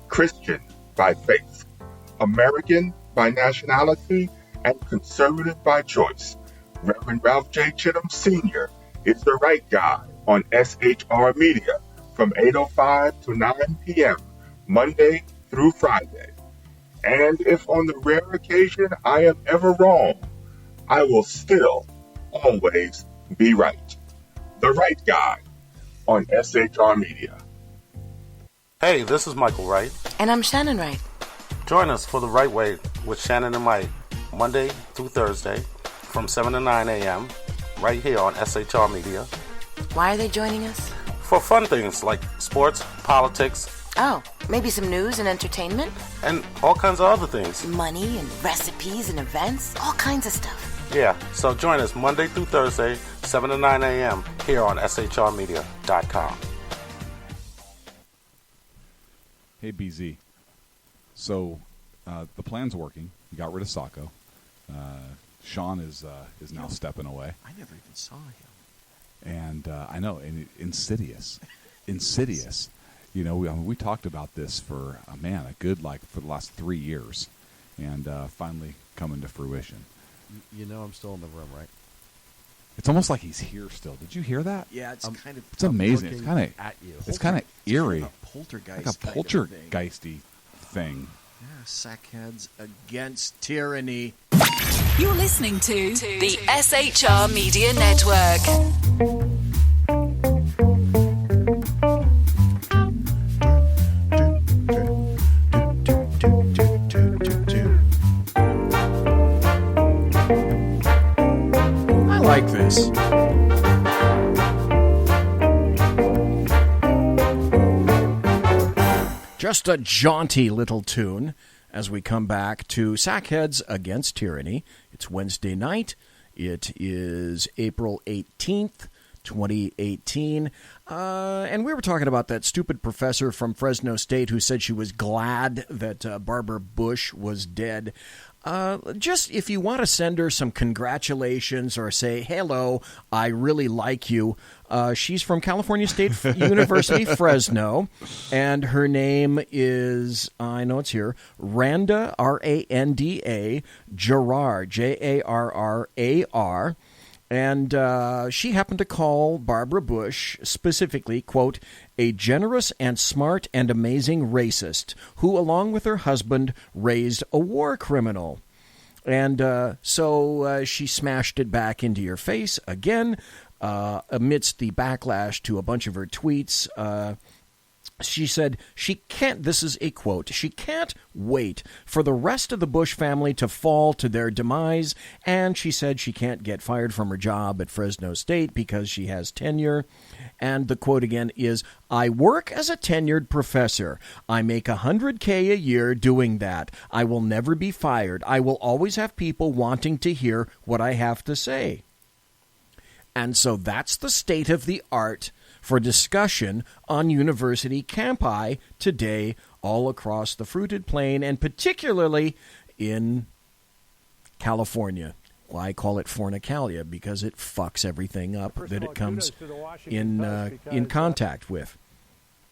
[SPEAKER 11] Christian by faith, American by nationality, and conservative by choice. Reverend Ralph J. Chittum Sr. is the right guy on SHR Media from 8:05 to 9 p.m. Monday through Friday. And if on the rare occasion I am ever wrong, I will still always be right. The Right Guy on SHR Media.
[SPEAKER 12] Hey, this is Michael Wright.
[SPEAKER 13] And I'm Shannon Wright.
[SPEAKER 12] Join us for The Right Way with Shannon and Mike, Monday through Thursday from 7 to 9 a.m. right here on SHR Media.
[SPEAKER 13] Why are they joining us?
[SPEAKER 12] For fun things like sports, politics.
[SPEAKER 13] Oh, maybe some news and entertainment?
[SPEAKER 12] And all kinds of other things.
[SPEAKER 13] Money and recipes and events, all kinds of stuff.
[SPEAKER 12] Yeah, so join us Monday through Thursday, 7 to 9 a.m. here on shrmedia.com.
[SPEAKER 3] Hey, BZ. So the plan's working. You got rid of Sacco. Sean is now stepping away.
[SPEAKER 2] I never even saw him.
[SPEAKER 3] And I know, and insidious. You know, we talked about this for for the last 3 years, and finally coming to fruition.
[SPEAKER 2] You know, I'm still in the room, right?
[SPEAKER 3] It's almost like he's here still. Did you hear that?
[SPEAKER 2] Yeah, it's kind of.
[SPEAKER 3] It's amazing. It's kind of
[SPEAKER 2] at you.
[SPEAKER 3] It's kind of eerie.
[SPEAKER 2] Like a poltergeist.
[SPEAKER 3] Like a poltergeisty thing.
[SPEAKER 2] Yeah, sackheads against tyranny.
[SPEAKER 14] You're listening to the SHR Media Network.
[SPEAKER 2] I like this. Just a jaunty little tune as we come back to Sackheads Against Tyranny. It's Wednesday night. It is April 18th, 2018. And we were talking about that stupid professor from Fresno State who said she was glad that Barbara Bush was dead. Just if you want to send her some congratulations or say, hello, I really like you. She's from California State University, Fresno, and her name is, I know it's here, Randa, R-A-N-D-A, Jarrar, J-A-R-R-A-R. And she happened to call Barbara Bush specifically, quote, a generous and smart and amazing racist who, along with her husband, raised a war criminal. And so she smashed it back into your face again amidst the backlash to a bunch of her tweets. She said she can't, this is a quote, she can't wait for the rest of the Bush family to fall to their demise, and she said she can't get fired from her job at Fresno State because she has tenure. And the quote again is, I work as a tenured professor. I make $100K a year doing that. I will never be fired. I will always have people wanting to hear what I have to say. And so that's the state of the art for discussion on university campi today all across the fruited plain, and particularly in California. Well, I call it fornicalia because it fucks everything up that it comes in contact with.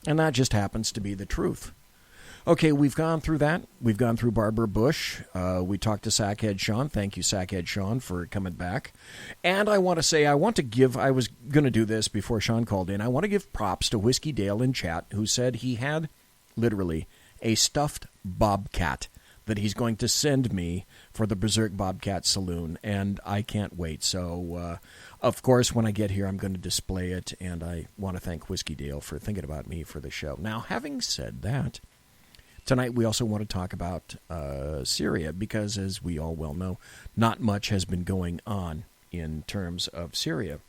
[SPEAKER 2] And that just happens to be the truth. Okay, we've gone through that. We've gone through Barbara Bush. We talked to Sackhead Sean. Thank you, Sackhead Sean, for coming back. And I want to say, I was going to do this before Sean called in. I want to give props to Whiskey Dale in chat, who said he had, literally, a stuffed bobcat that he's going to send me for the Berserk Bobcat Saloon, and I can't wait. So, of course, when I get here, I'm going to display it, and I want to thank Whiskey Dale for thinking about me for the show. Now, having said that, tonight, we also want to talk about Syria because, as we all well know, not much has been going on in terms of Syria.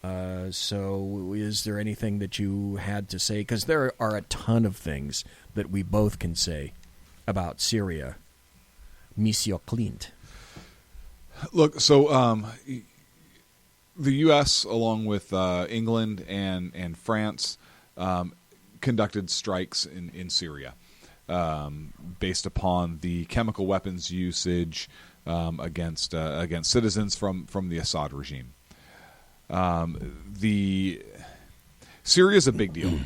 [SPEAKER 2] So is there anything that you had to say? Because there are a ton of things that we both can say about Syria. Monsieur Clint.
[SPEAKER 3] Look, so the U.S., along with England and France, conducted strikes in Syria. Based upon the chemical weapons usage against citizens from the Assad regime. Syria is a big deal,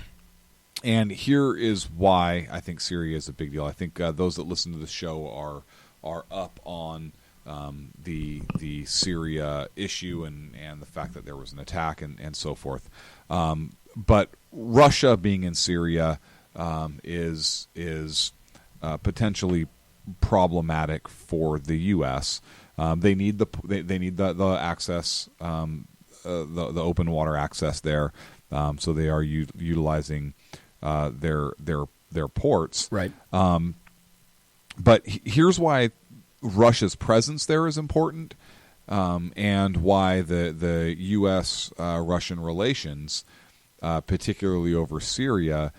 [SPEAKER 3] and here is why I think Syria is a big deal. I think those that listen to the show are up on the Syria issue and the fact that there was an attack and so forth. But Russia being in Syria is potentially problematic for the U.S. They need the access, the open water access there, so they are utilizing their ports.
[SPEAKER 2] Right.
[SPEAKER 3] But here's why Russia's presence there is important, and why the U.S. Russian relations, particularly over Syria,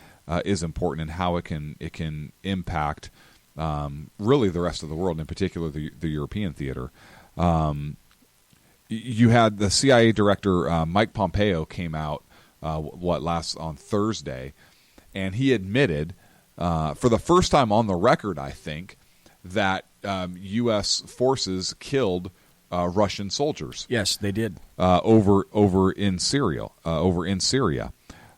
[SPEAKER 3] is important, and how it can impact really the rest of the world, in particular the European theater. You had the CIA director Mike Pompeo came out on Thursday, and he admitted for the first time on the record, I think, that U.S. forces killed Russian soldiers.
[SPEAKER 2] Yes, they did.
[SPEAKER 3] Over in Syria,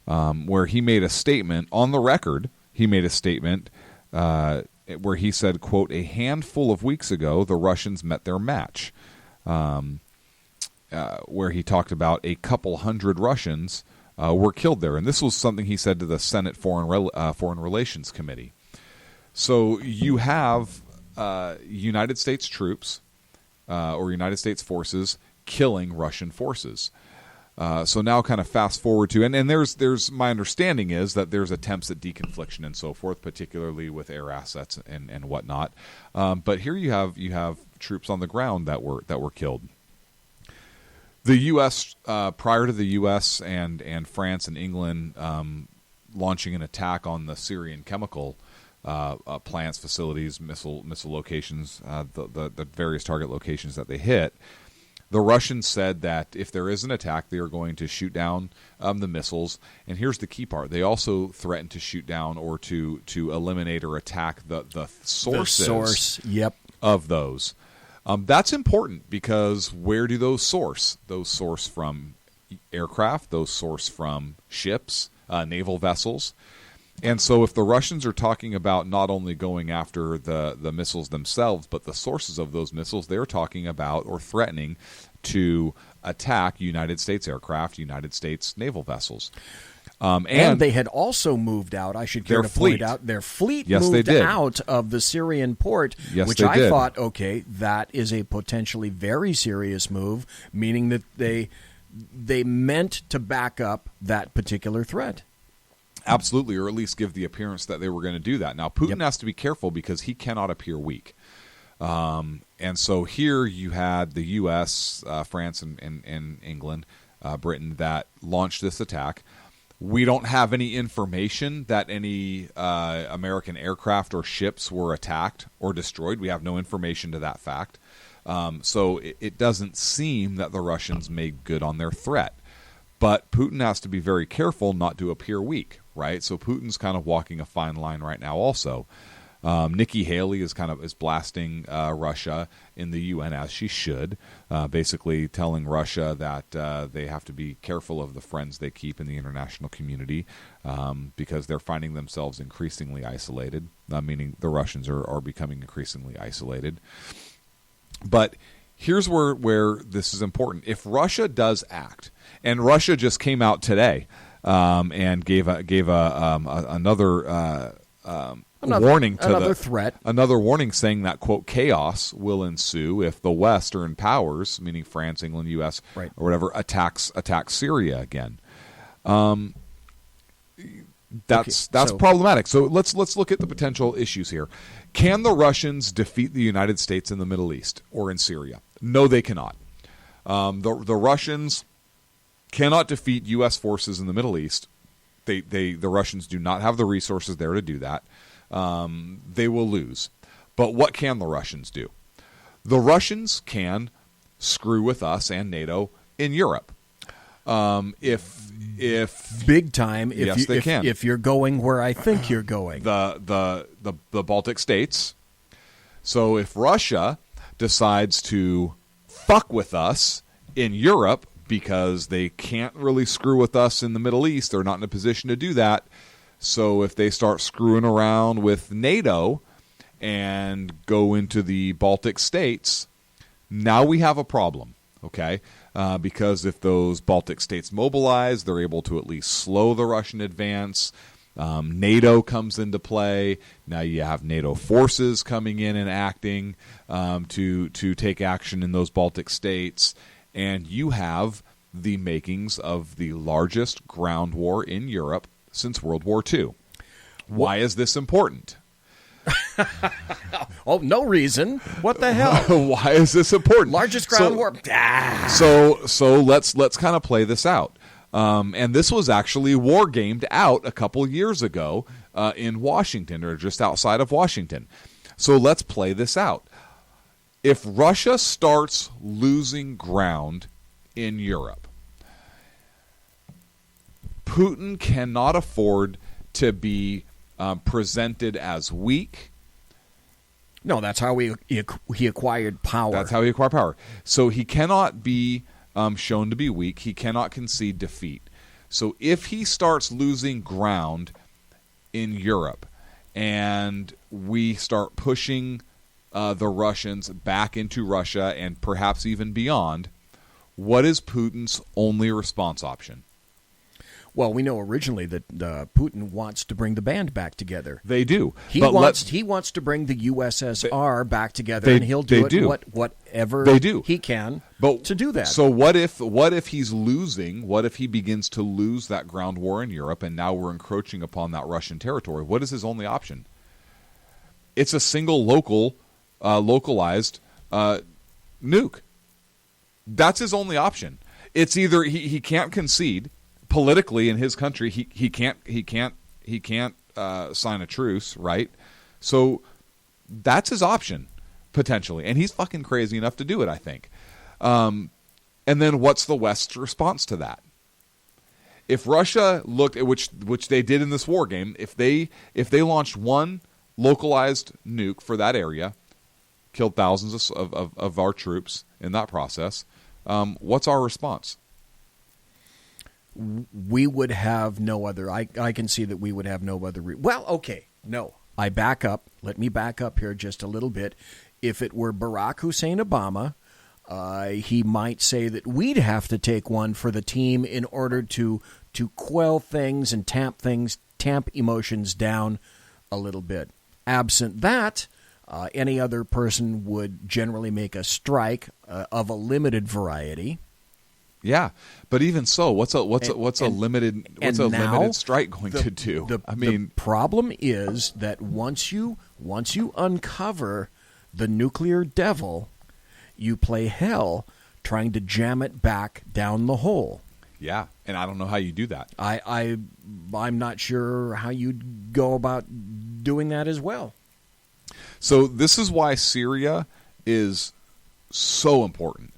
[SPEAKER 3] where he made a statement on the record. He made a statement where he said, quote, "A handful of weeks ago, the Russians met their match," where he talked about a couple hundred Russians were killed there. And this was something he said to the Senate Foreign Relations Committee. So you have United States troops or United States forces killing Russian forces. So now kind of fast forward to, and there's my understanding is that there's attempts at deconfliction and so forth, particularly with air assets and whatnot. But here you have troops on the ground that were killed. The U.S. Prior to the U.S. and France and England launching an attack on the Syrian chemical plants, facilities, missile locations, the various target locations that they hit, the Russians said that if there is an attack, they are going to shoot down the missiles. And here's the key part: they also threatened to shoot down or to eliminate or attack the sources of those. That's important because where do those source? Those source from aircraft. Those source from ships, naval vessels. And so if the Russians are talking about not only going after the missiles themselves, but the sources of those missiles, they're talking about or threatening to attack United States aircraft, United States naval vessels.
[SPEAKER 2] And they had also moved out, I should care to point out, their fleet moved out of the Syrian port, which I thought, okay, that is a potentially very serious move, meaning that they meant to back up that particular threat.
[SPEAKER 3] Absolutely, or at least give the appearance that they were going to do that. Now, Putin has to be careful because he cannot appear weak. And so here you had the U.S., France, and England, Britain, that launched this attack. We don't have any information that any American aircraft or ships were attacked or destroyed. We have no information to that fact. So it doesn't seem that the Russians made good on their threat. But Putin has to be very careful not to appear weak, right? So Putin's kind of walking a fine line right now also. Nikki Haley is blasting Russia in the UN, as she should, basically telling Russia that they have to be careful of the friends they keep in the international community because they're finding themselves increasingly isolated, meaning the Russians are becoming increasingly isolated. But here's where this is important. If Russia does act, and Russia just came out today and gave another warning to
[SPEAKER 2] another threat.
[SPEAKER 3] Another warning saying that, quote, chaos will ensue if the Western powers, meaning France, England, U.S., or whatever, attacks Syria again. That's problematic. So let's look at the potential issues here. Can the Russians defeat the United States in the Middle East or in Syria? No, they cannot. The Russians cannot defeat U.S. forces in the Middle East. The Russians do not have the resources there to do that. They will lose. But what can the Russians do? The Russians can screw with us and NATO in Europe. If
[SPEAKER 2] big time,
[SPEAKER 3] they can.
[SPEAKER 2] If you're going where I think you're going,
[SPEAKER 3] the Baltic states. So if Russia decides to fuck with us in Europe because they can't really screw with us in the Middle East, they're not in a position to do that. So if they start screwing around with NATO and go into the Baltic states, now we have a problem, okay? Because if those Baltic states mobilize, they're able to at least slow the Russian advance. NATO comes into play. Now you have NATO forces coming in and acting to take action in those Baltic states. And you have the makings of the largest ground war in Europe since World War II. Why is this important?
[SPEAKER 2] Oh, no reason. What the hell?
[SPEAKER 3] Why is this important?
[SPEAKER 2] Largest ground war.
[SPEAKER 3] So let's kind of play this out. And this was actually war gamed out a couple years ago in Washington, or just outside of Washington. So let's play this out. If Russia starts losing ground in Europe, Putin cannot afford to be presented as weak.
[SPEAKER 2] No, that's how he acquired power.
[SPEAKER 3] That's how he acquired power. So he cannot be shown to be weak. He cannot concede defeat. So if he starts losing ground in Europe and we start pushing the Russians back into Russia and perhaps even beyond, what is Putin's only response option?
[SPEAKER 2] Well, we know originally that Putin wants to bring the band back together.
[SPEAKER 3] They do.
[SPEAKER 2] He wants to bring the USSR back together, and he'll do whatever he can to do that.
[SPEAKER 3] So what if he's losing? What if he begins to lose that ground war in Europe, and now we're encroaching upon that Russian territory? What is his only option? It's a single localized nuke. That's his only option. It's either he can't concede. Politically, in his country, he can't sign a truce, right? So that's his option potentially, and he's fucking crazy enough to do it, I think. And then what's the West's response to that? If Russia looked at which they did in this war game, if they launched one localized nuke for that area, killed thousands of our troops in that process, what's our response?
[SPEAKER 2] We would have no other. I can see that we would have no other. Well, okay, no. I back up. Let me back up here just a little bit. If it were Barack Hussein Obama, he might say that we'd have to take one for the team in order to quell things and tamp emotions down a little bit. Absent that, any other person would generally make a strike of a limited variety.
[SPEAKER 3] Yeah, but even so, what's a limited strike going to do?
[SPEAKER 2] The problem is that once you uncover the nuclear devil, you play hell trying to jam it back down the hole.
[SPEAKER 3] Yeah, and I don't know how you do that.
[SPEAKER 2] I'm not sure how you'd go about doing that as well.
[SPEAKER 3] So this is why Syria is so important.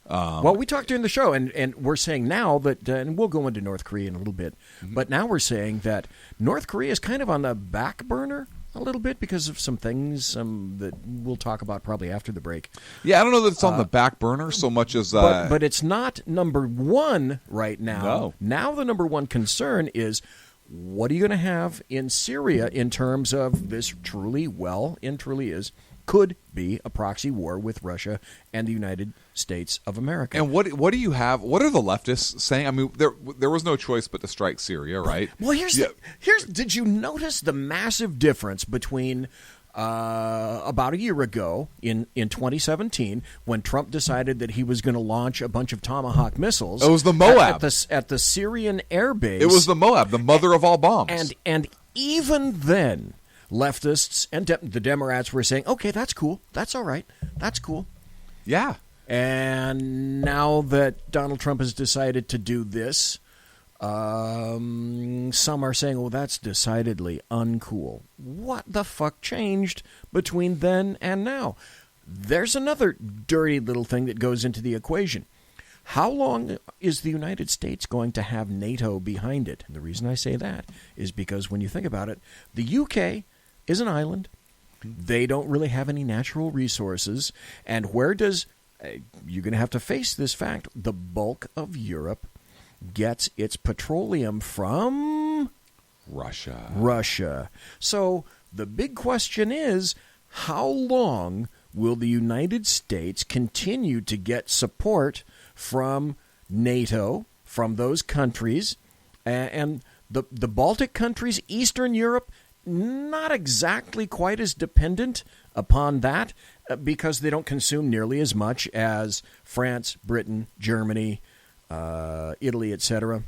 [SPEAKER 2] Well, we talked during the show, and we're saying now that, and we'll go into North Korea in a little bit, but now we're saying that North Korea is kind of on the back burner a little bit because of some things that we'll talk about probably after the break.
[SPEAKER 3] Yeah, I don't know that it's on the back burner so much as...
[SPEAKER 2] But it's not number one right now.
[SPEAKER 3] No.
[SPEAKER 2] Now the number one concern is, what are you going to have in Syria in terms of this truly is... could be a proxy war with Russia and the United States of America.
[SPEAKER 3] And what do you have? What are the leftists saying? I mean, there was no choice but to strike Syria, right?
[SPEAKER 2] Well, did you notice the massive difference between about a year ago in 2017 when Trump decided that he was going to launch a bunch of Tomahawk missiles?
[SPEAKER 3] It was the Moab
[SPEAKER 2] at the Syrian air base.
[SPEAKER 3] It was the Moab, the mother of all bombs.
[SPEAKER 2] And even then, leftists and the Democrats were saying, okay, that's cool. That's all right. That's cool.
[SPEAKER 3] Yeah.
[SPEAKER 2] And now that Donald Trump has decided to do this, some are saying, well, that's decidedly uncool. What the fuck changed between then and now? There's another dirty little thing that goes into the equation. How long is the United States going to have NATO behind it? And the reason I say that is because when you think about it, the UK is an island. They don't really have any natural resources. And where does, you're going to have to face this fact, the bulk of Europe gets its petroleum from Russia. So the big question is, how long will the United States continue to get support from NATO, from those countries? And The Baltic countries, Eastern Europe, not exactly quite as dependent upon that because they don't consume nearly as much as France, Britain, Germany, Italy, etc.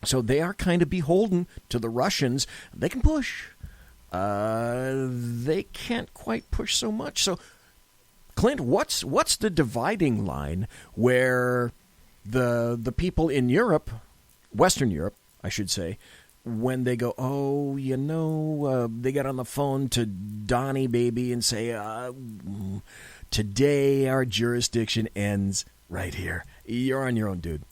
[SPEAKER 2] So they are kind of beholden to the Russians. They can push. They can't quite push so much. So, Clint, what's the dividing line where the people in Europe, Western Europe, I should say, when they go, they get on the phone to Donnie Baby and say, today our jurisdiction ends right here. You're on your own, dude.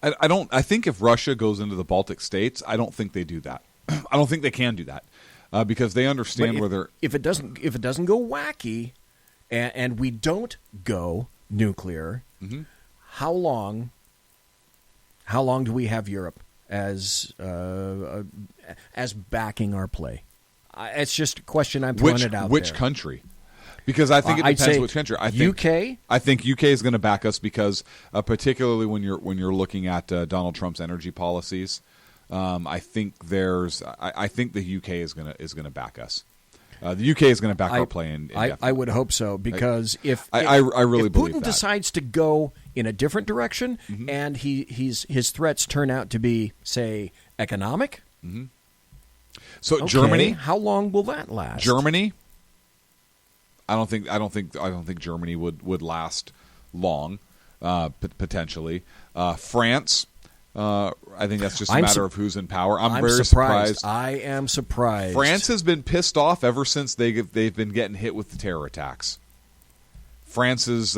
[SPEAKER 3] I think if Russia goes into the Baltic states, I don't think they do that. I don't think they can do that because they understand where they're.
[SPEAKER 2] If it doesn't go wacky, and we don't go nuclear, how long do we have Europe as backing our play? It's just a question I'm throwing it out there.
[SPEAKER 3] Which country? Because I think it depends which country. I think
[SPEAKER 2] UK.
[SPEAKER 3] I think UK is going to back us because, particularly when you're looking at Donald Trump's energy policies, I think the UK is going to back us. The UK is going to back our play.
[SPEAKER 2] I would hope so because if
[SPEAKER 3] I really
[SPEAKER 2] if
[SPEAKER 3] believe
[SPEAKER 2] Putin
[SPEAKER 3] that.
[SPEAKER 2] decides to go in a different direction and his threats turn out to be, say, economic.
[SPEAKER 3] So
[SPEAKER 2] okay,
[SPEAKER 3] Germany,
[SPEAKER 2] how long will that last?
[SPEAKER 3] Germany. I don't think Germany would last long, potentially. France. I think that's just a matter of who's in power. I'm very surprised.
[SPEAKER 2] I am surprised.
[SPEAKER 3] France has been pissed off ever since they've been getting hit with the terror attacks. France has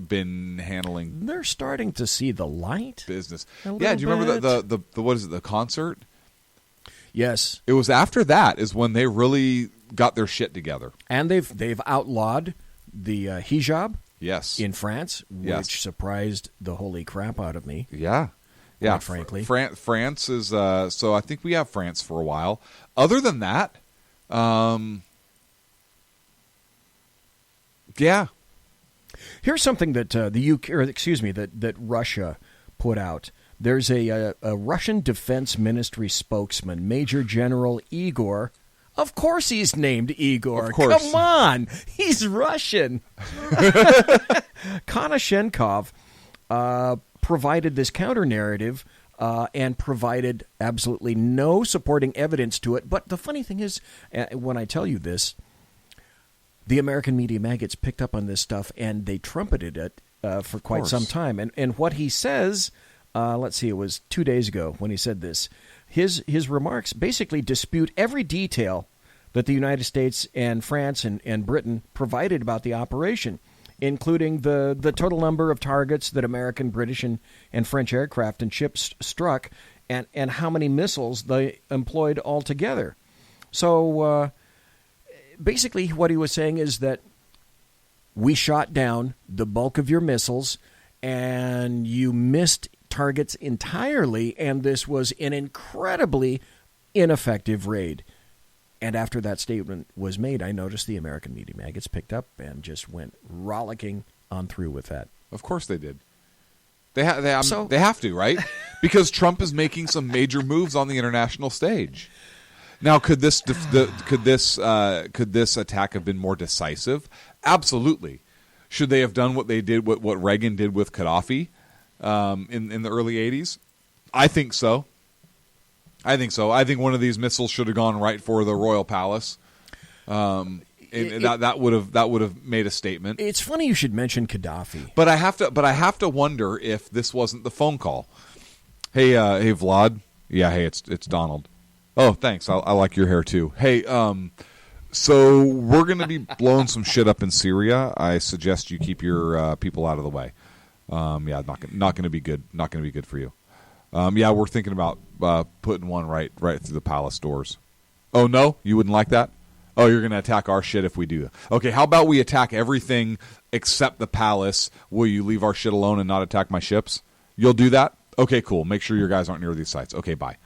[SPEAKER 3] been handling.
[SPEAKER 2] They're starting to see the light.
[SPEAKER 3] Business. Yeah. Do you remember the what is it? The concert.
[SPEAKER 2] Yes.
[SPEAKER 3] It was after that is when they really got their shit together.
[SPEAKER 2] And they've outlawed the hijab.
[SPEAKER 3] Yes.
[SPEAKER 2] In France, which surprised the holy crap out of me.
[SPEAKER 3] Yeah.
[SPEAKER 2] Quite frankly.
[SPEAKER 3] France is so I think we have France for a while. Other than that, yeah.
[SPEAKER 2] Here's something that that Russia put out. There's a Russian Defense Ministry spokesman, Major General Igor. Of course he's named Igor.
[SPEAKER 3] Of course.
[SPEAKER 2] Come on. He's Russian. Konashenkov provided this counter-narrative and provided absolutely no supporting evidence to it. But the funny thing is, when I tell you this, the American media maggots picked up on this stuff and they trumpeted it for quite some time. And what he says, let's see, it was 2 days ago when he said this. His remarks basically dispute every detail that the United States and France and Britain provided about the operation, including the total number of targets that American, British, and French aircraft and ships struck, and how many missiles they employed altogether. So basically what he was saying is that we shot down the bulk of your missiles, and you missed targets entirely, and this was an incredibly ineffective raid. And after that statement was made, I noticed the American media maggots picked up and just went rollicking on through with that.
[SPEAKER 3] Of course they did. They have to, right? Because Trump is making some major moves on the international stage. Now, could this attack have been more decisive? Absolutely. Should they have done what they did, what Reagan did with Gaddafi? In the early 80s? I think so. I think one of these missiles should have gone right for the Royal Palace. That would have made a statement.
[SPEAKER 2] It's funny you should mention Gaddafi.
[SPEAKER 3] But I have to wonder if this wasn't the phone call. Hey Vlad. Yeah, hey, it's Donald. Oh, thanks. I like your hair too. Hey, so we're going to be blowing some shit up in Syria. I suggest you keep your people out of the way. Yeah, not going to be good. Not going to be good for you. Yeah, we're thinking about putting one right through the palace doors. Oh no, you wouldn't like that? Oh, you're going to attack our shit if we do. Okay, how about we attack everything except the palace? Will you leave our shit alone and not attack my ships? You'll do that? Okay, cool. Make sure your guys aren't near these sites. Okay, bye.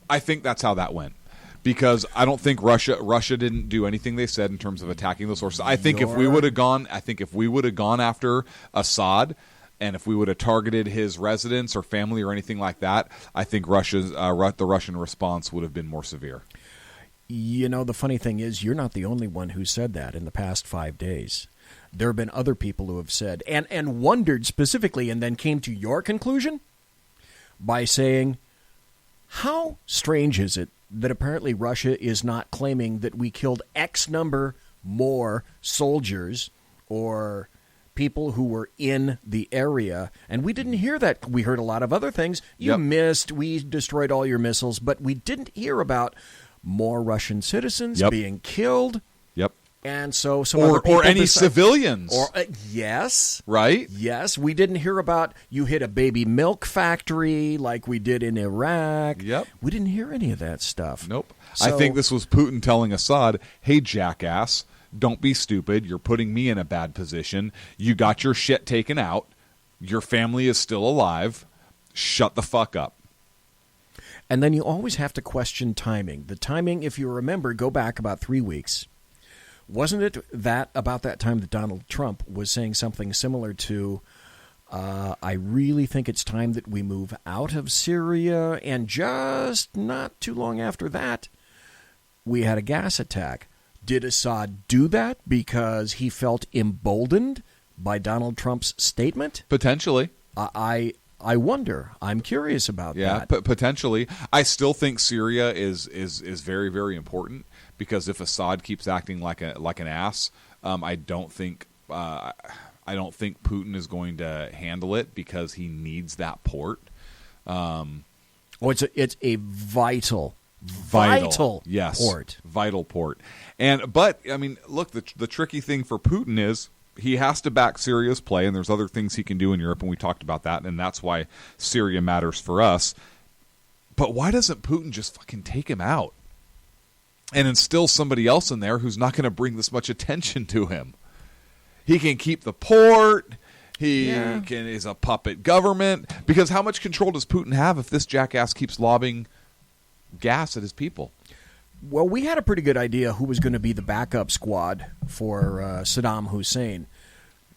[SPEAKER 3] I think that's how that went. Because I don't think Russia didn't do anything they said in terms of attacking those sources. I think if we would have gone after Assad, And if we would have targeted his residence or family or anything like that, I think the Russian response would have been more severe.
[SPEAKER 2] You know, the funny thing is, you're not the only one who said that in the past 5 days. There have been other people who have said, and wondered specifically, and then came to your conclusion by saying, how strange is it that apparently Russia is not claiming that we killed X number more soldiers or people who were in the area, and we didn't hear that. We heard a lot of other things. You missed, we destroyed all your missiles, but we didn't hear about more Russian citizens being killed.
[SPEAKER 3] Yep.
[SPEAKER 2] And so some other people
[SPEAKER 3] or any civilians.
[SPEAKER 2] Or yes.
[SPEAKER 3] Right?
[SPEAKER 2] Yes, we didn't hear about you hit a baby milk factory like we did in Iraq.
[SPEAKER 3] Yep.
[SPEAKER 2] We didn't hear any of that stuff.
[SPEAKER 3] Nope.
[SPEAKER 2] So,
[SPEAKER 3] I think this was Putin telling Assad, hey, jackass, don't be stupid. You're putting me in a bad position. You got your shit taken out. Your family is still alive. Shut the fuck up.
[SPEAKER 2] And then you always have to question timing. The timing, if you remember, go back about 3 weeks. Wasn't it that about that time that Donald Trump was saying something similar to, I really think it's time that we move out of Syria, and just not too long after that, we had a gas attack. Did Assad do that because he felt emboldened by Donald Trump's statement?
[SPEAKER 3] Potentially.
[SPEAKER 2] I wonder. I'm curious about that.
[SPEAKER 3] Yeah, potentially. I still think Syria is very, very important, because if Assad keeps acting like an ass, I don't think Putin is going to handle it, because he needs that port.
[SPEAKER 2] It's a vital
[SPEAKER 3] yes,
[SPEAKER 2] port.
[SPEAKER 3] Vital port. But I mean, look, the tricky thing for Putin is he has to back Syria's play, and there's other things he can do in Europe, and we talked about that, and that's why Syria matters for us. But why doesn't Putin just fucking take him out and instill somebody else in there who's not going to bring this much attention to him? He can keep the port. He is a puppet government. Because how much control does Putin have if this jackass keeps lobbing gas at his people?
[SPEAKER 2] Well, we had a pretty good idea who was going to be the backup squad for Saddam Hussein.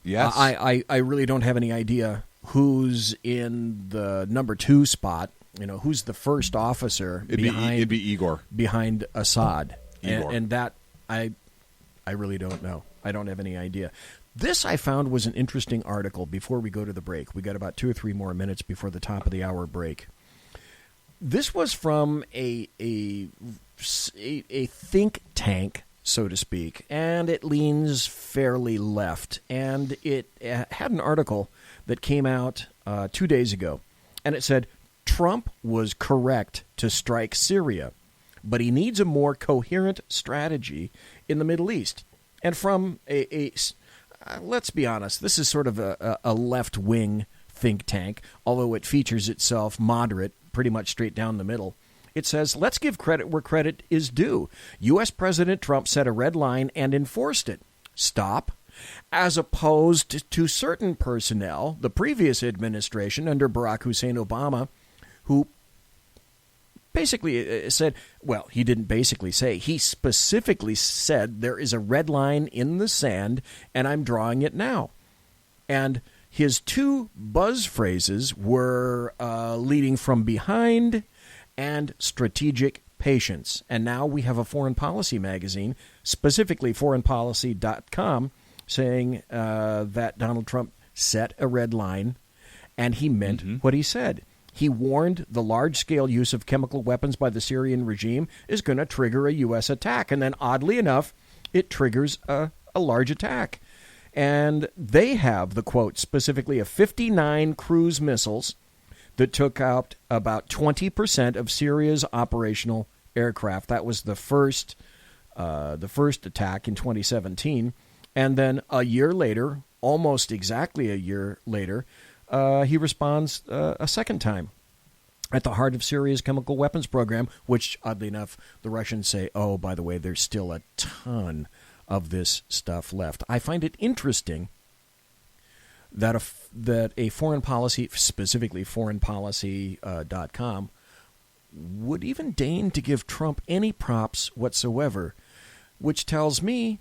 [SPEAKER 3] Yes.
[SPEAKER 2] I really don't have any idea who's in the number 2 spot. You know, who's the first officer
[SPEAKER 3] it'd be Igor.
[SPEAKER 2] Behind Assad.
[SPEAKER 3] Igor.
[SPEAKER 2] And that, I really don't know. I don't have any idea. This I found was an interesting article before we go to the break. We got about 2 or 3 more minutes before the top of the hour break. This was from a think tank, so to speak, and it leans fairly left. And it had an article that came out 2 days ago, and it said, Trump was correct to strike Syria, but he needs a more coherent strategy in the Middle East. And from let's be honest, this is sort of a left-wing think tank, although it features itself moderate, pretty much straight down the middle. It says, let's give credit where credit is due. U.S. President Trump set a red line and enforced it. Stop. As opposed to certain personnel, the previous administration under Barack Hussein Obama, who basically said, well, he didn't basically say, he specifically said there is a red line in the sand and I'm drawing it now. And his 2 buzz phrases were leading from behind and strategic patience. And now we have a foreign policy magazine, specifically foreignpolicy.com, saying that Donald Trump set a red line and he meant what he said. He warned the large-scale use of chemical weapons by the Syrian regime is going to trigger a U.S. attack. And then, oddly enough, it triggers a large attack. And they have the quote specifically of 59 cruise missiles that took out about 20% of Syria's operational aircraft. That was the first attack in 2017. And then a year later, almost exactly a year later, he responds a second time at the heart of Syria's chemical weapons program, which, oddly enough, the Russians say, oh, by the way, there's still a ton of this stuff left. I find it interesting that a foreign policy, specifically foreignpolicy.com, would even deign to give Trump any props whatsoever, which tells me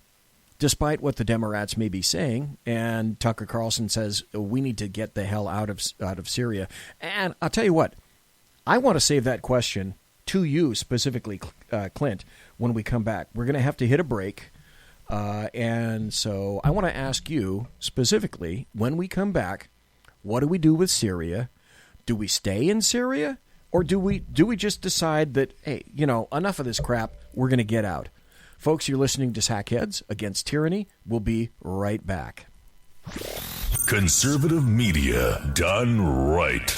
[SPEAKER 2] despite what the Democrats may be saying. And Tucker Carlson says we need to get the hell out of Syria. And I'll tell you what, I want to save that question to you specifically, Clint, when we come back. We're going to have to hit a break. And so I want to ask you specifically, when we come back, what do we do with Syria? Do we stay in Syria? Or do we just decide that, hey, enough of this crap, we're going to get out? Folks, you're listening to Sackheads Against Tyranny. We'll be right back.
[SPEAKER 6] Conservative media done right.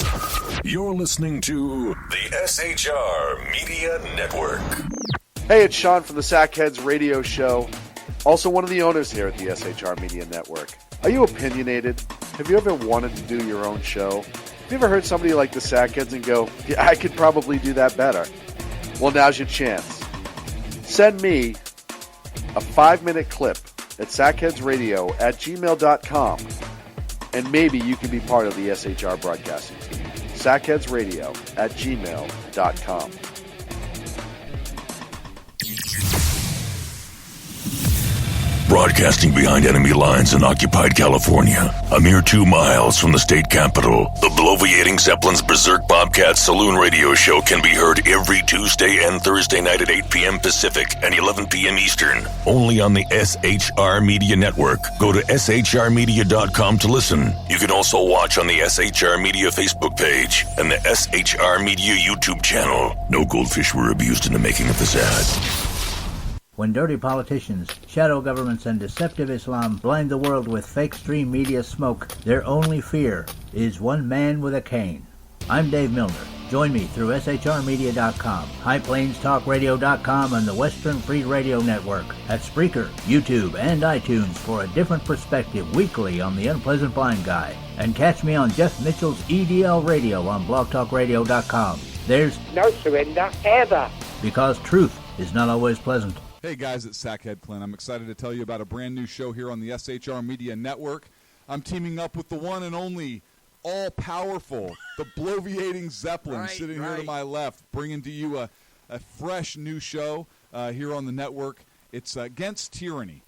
[SPEAKER 6] You're listening to the SHR Media Network.
[SPEAKER 7] Hey, it's Sean from the Sackheads Radio Show, also one of the owners here at the SHR Media Network. Are you opinionated? Have you ever wanted to do your own show? Have you ever heard somebody like the Sackheads and go, yeah, I could probably do that better? Well, now's your chance. Send me a 5-minute clip at sackheadsradio@gmail.com, and maybe you can be part of the SHR broadcasting team. sackheadsradio@gmail.com.
[SPEAKER 6] Broadcasting behind enemy lines in occupied California, a mere 2 miles from the state capital, the bloviating Zeppelin's Berserk Bobcat Saloon Radio Show can be heard every Tuesday and Thursday night at 8 p.m. Pacific and 11 p.m. Eastern, only on the SHR Media Network. Go to shrmedia.com to listen. You can also watch on the SHR Media Facebook page and the SHR Media YouTube channel. No goldfish were abused in the making of this ad.
[SPEAKER 8] When dirty politicians, shadow governments, and deceptive Islam blind the world with fake stream media smoke, their only fear is one man with a cane. I'm Dave Milner. Join me through shrmedia.com, highplainstalkradio.com, and the Western Free Radio Network at Spreaker, YouTube, and iTunes for a different perspective weekly on the Unpleasant Blind Guy. And catch me on Jeff Mitchell's EDL Radio on blogtalkradio.com. There's
[SPEAKER 9] no surrender ever.
[SPEAKER 8] Because truth is not always pleasant.
[SPEAKER 3] Hey guys, it's Sackhead Clint. I'm excited to tell you about a brand new show here on the SHR Media Network. I'm teaming up with the one and only all-powerful, the bloviating Zeppelin, sitting here to my left, bringing to you a fresh new show here on the network. It's Against Tyranny,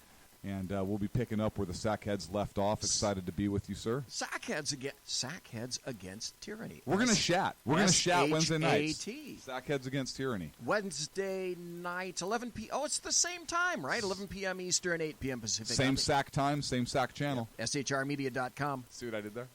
[SPEAKER 3] and we'll be picking up where the Sackheads left off. Excited to be with you, sir.
[SPEAKER 2] Sackheads Against Tyranny.
[SPEAKER 3] We're going to chat. We're going to chat Wednesday nights.
[SPEAKER 2] SHAT.
[SPEAKER 3] Sackheads Against Tyranny.
[SPEAKER 2] Wednesday night, 11 p.m. Oh, it's the same time, right? 11 p.m. Eastern, 8 p.m. Pacific.
[SPEAKER 3] Same SAC time, same SAC channel.
[SPEAKER 2] Yeah. SHRmedia.com.
[SPEAKER 3] See what I did there?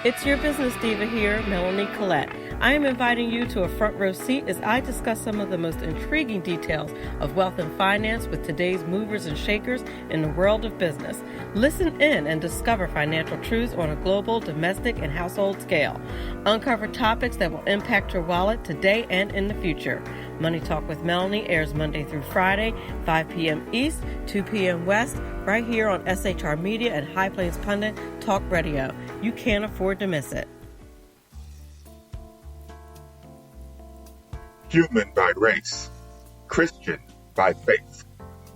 [SPEAKER 10] It's your business diva here, Melanie Collette. I am inviting you to a front row seat as I discuss some of the most intriguing details of wealth and finance with today's movers and shakers in the world of business. Listen in and discover financial truths on a global, domestic, and household scale. Uncover topics that will impact your wallet today and in the future. Money Talk with Melanie airs Monday through Friday, 5 p.m. East, 2 p.m. West, right here on SHR Media and High Plains Pundit Talk Radio. You can't afford to miss it.
[SPEAKER 11] Human by race, Christian by faith,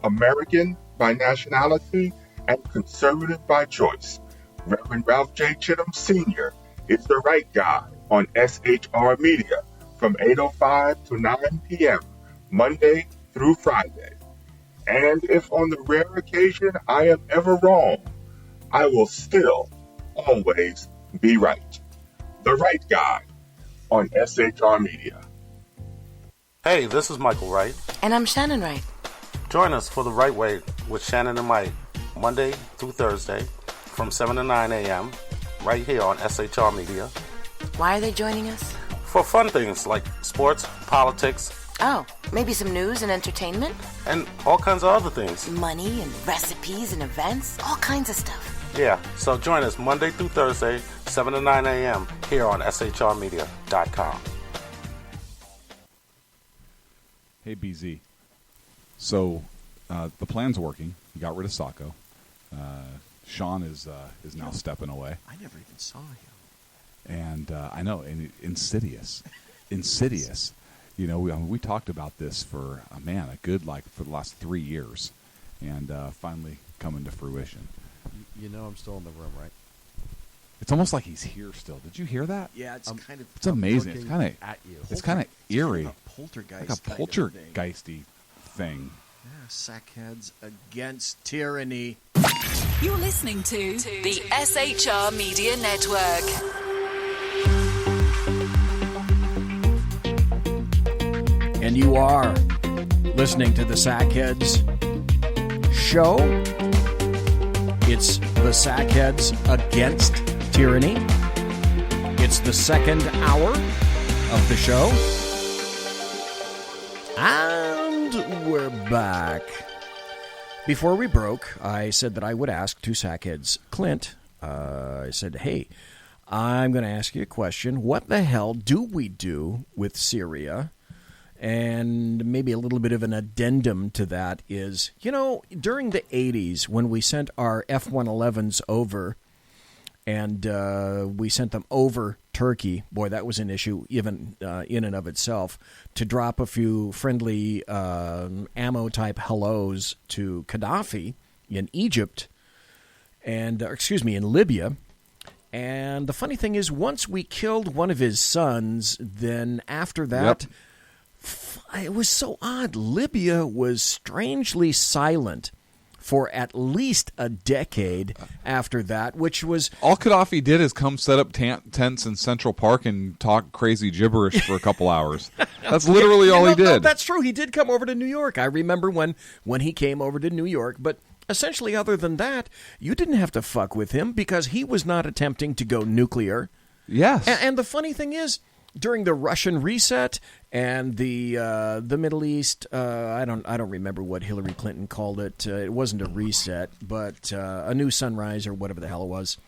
[SPEAKER 11] American by nationality, and conservative by choice. Reverend Ralph J. Chittum Sr. is the right guy on SHR Media from 8:05 to 9 p.m. Monday through Friday. And if on the rare occasion I am ever wrong, I will still always be right. The right guy on SHR Media.
[SPEAKER 12] Hey, this is Michael Wright.
[SPEAKER 13] And I'm Shannon Wright.
[SPEAKER 12] Join us for The Right Way with Shannon and Mike, Monday through Thursday from 7 to 9 a.m. right here on SHR Media.
[SPEAKER 13] Why are they joining us?
[SPEAKER 12] For fun things like sports, politics.
[SPEAKER 13] Oh, maybe some news and entertainment?
[SPEAKER 12] And all kinds of other things.
[SPEAKER 13] Money and recipes and events, all kinds of stuff.
[SPEAKER 12] Yeah, so join us Monday through Thursday, 7 to 9 a.m. here on shrmedia.com.
[SPEAKER 3] Hey, BZ. So the plan's working. You got rid of Sacco. Sean is now stepping away.
[SPEAKER 2] I never even saw him.
[SPEAKER 3] And I know, and insidious. You know, we talked about this for for the last 3 years, and finally coming to fruition.
[SPEAKER 15] You know, I'm still in the room, right?
[SPEAKER 3] It's almost like he's here still. Did you hear that?
[SPEAKER 2] Yeah, it's kind of.
[SPEAKER 3] It's amazing. It's kind of
[SPEAKER 15] at you.
[SPEAKER 3] It's kind of eerie.
[SPEAKER 2] Like a poltergeist.
[SPEAKER 3] Like a poltergeisty thing.
[SPEAKER 2] Sackheads against tyranny.
[SPEAKER 14] You're listening to the SHR Media Network.
[SPEAKER 2] And you are listening to the Sackheads show. It's the Sackheads against tyranny. It's the second hour of the show. And we're back. Before we broke, I said that I would ask two Sackheads. Clint, I said, hey, I'm going to ask you a question. What the hell do we do with Syria? And maybe a little bit of an addendum to that is, during the 80s when we sent our F-111s over, and we sent them over Turkey. Boy, that was an issue even in and of itself. To drop a few friendly ammo-type hellos to Gaddafi in Egypt, and in Libya. And the funny thing is, once we killed one of his sons, then after that, it was so odd. Libya was strangely silent for at least a decade after that, which was...
[SPEAKER 3] All Gaddafi did is come set up tents in Central Park and talk crazy gibberish for a couple hours. That's literally all he did.
[SPEAKER 2] No, that's true. He did come over to New York. I remember when he came over to New York. But essentially, other than that, you didn't have to fuck with him because he was not attempting to go nuclear.
[SPEAKER 3] Yes.
[SPEAKER 2] And the funny thing is, during the Russian reset and the Middle East, I don't remember what Hillary Clinton called it. It wasn't a reset, but a new sunrise or whatever the hell it was.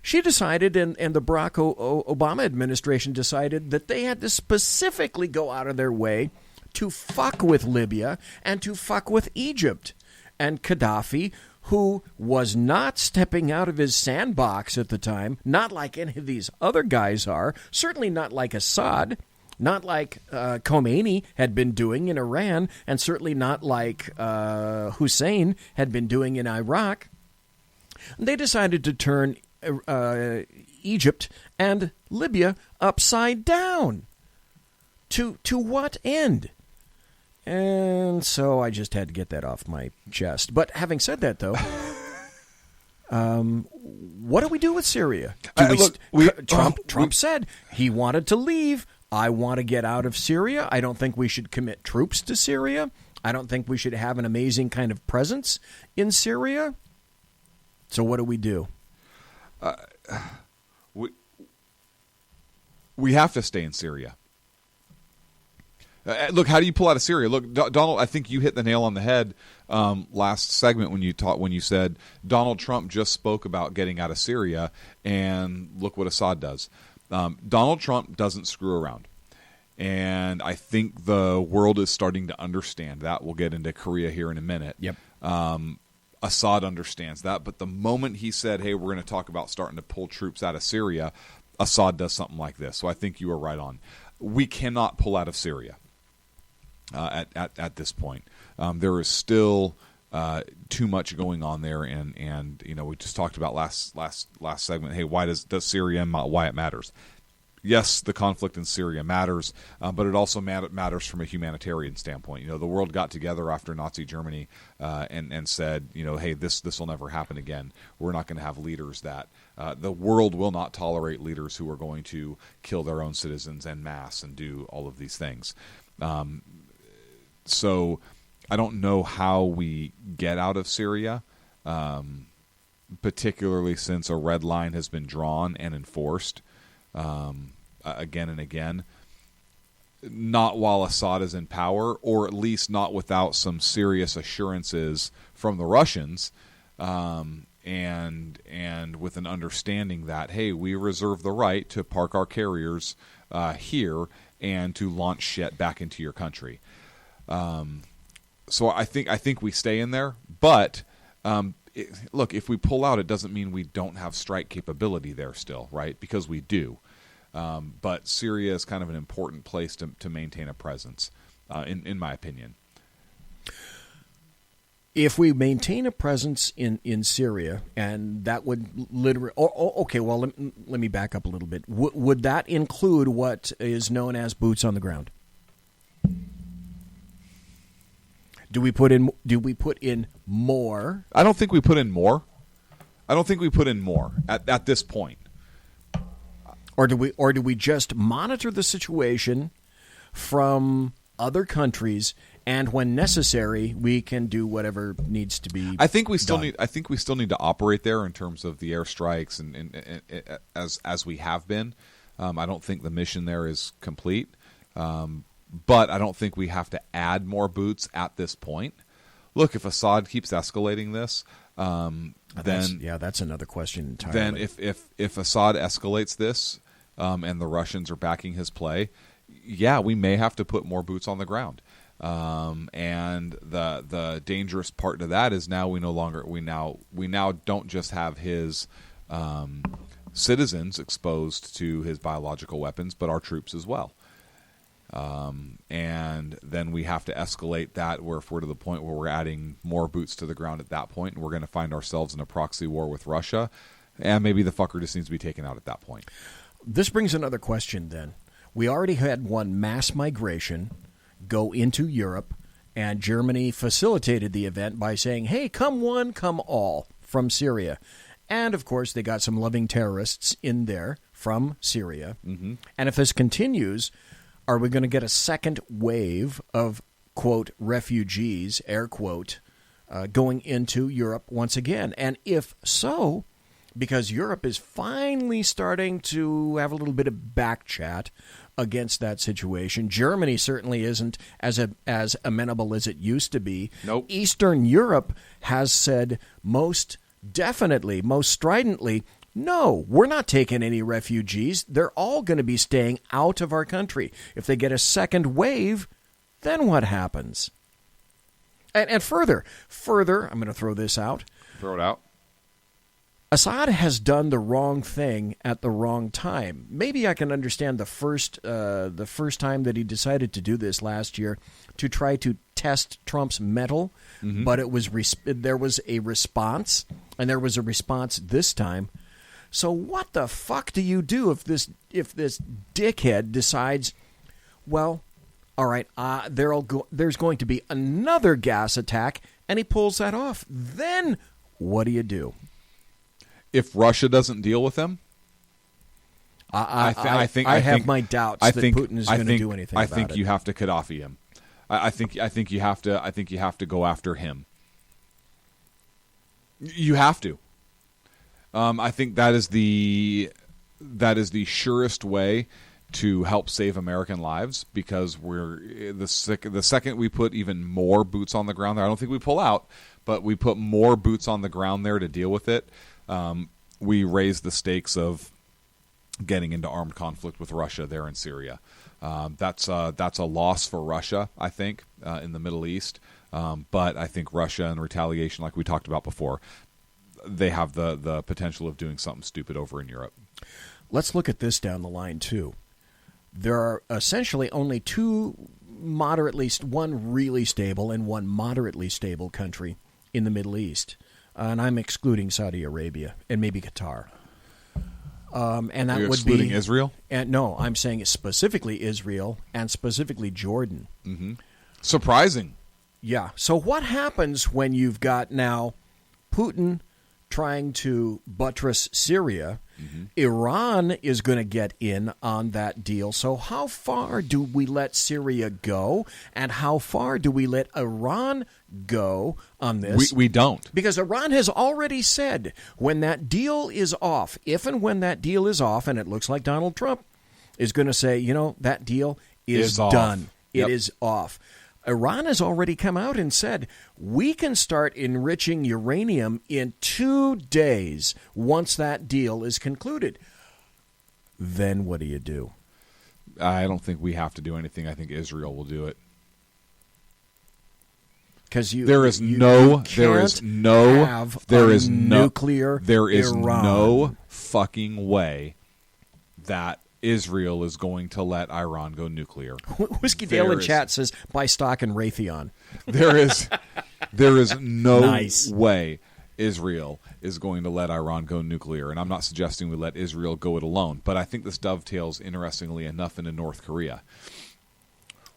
[SPEAKER 2] She decided, and the Barack Obama administration decided that they had to specifically go out of their way to fuck with Libya and to fuck with Egypt. And Gaddafi, who was not stepping out of his sandbox at the time, not like any of these other guys are, certainly not like Assad, not like Khomeini had been doing in Iran, and certainly not like Hussein had been doing in Iraq. They decided to turn Egypt and Libya upside down. To what end? And so I just had to get that off my chest. But having said that, though, what do we do with Syria? Trump said he wanted to leave. I want to get out of Syria. I don't think we should commit troops to Syria. I don't think we should have an amazing kind of presence in Syria. So what do we do?
[SPEAKER 3] We have to stay in Syria. Look, how do you pull out of Syria? Look, Donald, I think you hit the nail on the head last segment when you said Donald Trump just spoke about getting out of Syria, and look what Assad does. Donald Trump doesn't screw around, and I think the world is starting to understand that. We'll get into Korea here in a minute.
[SPEAKER 2] Yep.
[SPEAKER 3] Assad understands that, but the moment he said, "Hey, we're going to talk about starting to pull troops out of Syria," Assad does something like this. So I think you were right on. We cannot pull out of Syria. At this point, there is still too much going on there, and we just talked about last segment. Hey, why does Syria why it matters? Yes, the conflict in Syria matters, but it also matters from a humanitarian standpoint. The world got together after Nazi Germany and said, hey, this will never happen again. We're not going to have leaders that the world will not tolerate leaders who are going to kill their own citizens en masse and do all of these things. So I don't know how we get out of Syria, particularly since a red line has been drawn and enforced again and again. Not while Assad is in power, or at least not without some serious assurances from the Russians, and with an understanding that, hey, we reserve the right to park our carriers here and to launch shit back into your country. So I think we stay in there, but look, if we pull out, it doesn't mean we don't have strike capability there still, right? Because we do. But Syria is kind of an important place to maintain a presence, in my opinion.
[SPEAKER 2] If we maintain a presence in Syria, and that would literally... okay, well, let me back up a little bit. Would that include what is known as boots on the ground? Do we put in more?
[SPEAKER 3] I don't think we put in more. At this point.
[SPEAKER 2] Or do we just monitor the situation from other countries, and when necessary, we can do whatever needs to be.
[SPEAKER 3] I think we still
[SPEAKER 2] done.
[SPEAKER 3] need to operate there in terms of the airstrikes and as we have been. I don't think the mission there is complete, but I don't think we have to add more boots at this point. Look, if Assad keeps escalating this, then
[SPEAKER 2] that's another question entirely.
[SPEAKER 3] Then if Assad escalates this, and the Russians are backing his play, we may have to put more boots on the ground. And the dangerous part to that is now we now don't just have his citizens exposed to his biological weapons, but our troops as well. And then we have to escalate that where if we're to the point where we're adding more boots to the ground at that point, and we're going to find ourselves in a proxy war with Russia, and maybe the fucker just needs to be taken out at that point.
[SPEAKER 2] This brings another question then. We already had one mass migration go into Europe, and Germany facilitated the event by saying, hey, come one, come all from Syria. And, of course, they got some loving terrorists in there from Syria. Mm-hmm. And if this continues, are we going to get a second wave of, quote, refugees, air quote, going into Europe once again? And if so, because Europe is finally starting to have a little bit of back chat against that situation. Germany certainly isn't as amenable as it used to be.
[SPEAKER 3] Nope.
[SPEAKER 2] Eastern Europe has said most definitely, most stridently, no, we're not taking any refugees. They're all going to be staying out of our country. If they get a second wave, then what happens? And further, I'm going to throw this out.
[SPEAKER 3] Throw it out.
[SPEAKER 2] Assad has done the wrong thing at the wrong time. Maybe I can understand the first time that he decided to do this last year to try to test Trump's mettle, but there was a response, and there was a response this time. So what the fuck do you do if this dickhead decides, well, all right, there's going to be another gas attack, and he pulls that off? Then what do you do?
[SPEAKER 3] If Russia doesn't deal with them, I have
[SPEAKER 2] my doubts that Putin is going to do anything about it.
[SPEAKER 3] I think you have to Gaddafi him. I think you have to go after him. You have to. I think that is the surest way to help save American lives, because we're the second we put even more boots on the ground there. I don't think we pull out, but we put more boots on the ground there to deal with it. We raise the stakes of getting into armed conflict with Russia there in Syria. That's a loss for Russia, I think, in the Middle East. But I think Russia, in retaliation, like we talked about before, they have the potential of doing something stupid over in Europe.
[SPEAKER 2] Let's look at this down the line, too. There are essentially only one really stable and one moderately stable country in the Middle East. And I'm excluding Saudi Arabia and maybe Qatar. And that
[SPEAKER 3] You're
[SPEAKER 2] would
[SPEAKER 3] excluding
[SPEAKER 2] be
[SPEAKER 3] Israel?
[SPEAKER 2] And no, I'm saying specifically Israel and specifically Jordan.
[SPEAKER 3] Mm-hmm. Surprising.
[SPEAKER 2] Yeah. So what happens when you've got now Putin trying to buttress Syria? Mm-hmm. Iran is going to get in on that deal. So how far do we let Syria go, and how far do we let Iran go on this?
[SPEAKER 3] We don't.
[SPEAKER 2] Because Iran has already said when that deal is off, if and when that deal is off, and it looks like Donald Trump is going to say, that deal is done. It is off. Iran has already come out and said, we can start enriching uranium in 2 days once that deal is concluded. Then what do you do?
[SPEAKER 3] I don't think we have to do anything. I think Israel will do it.
[SPEAKER 2] Because
[SPEAKER 3] there is no fucking way that Israel is going to let Iran go nuclear.
[SPEAKER 2] Whiskey Dale in chat says, buy stock in Raytheon.
[SPEAKER 3] There is no way Israel is going to let Iran go nuclear. And I'm not suggesting we let Israel go it alone. But I think this dovetails, interestingly enough, into North Korea.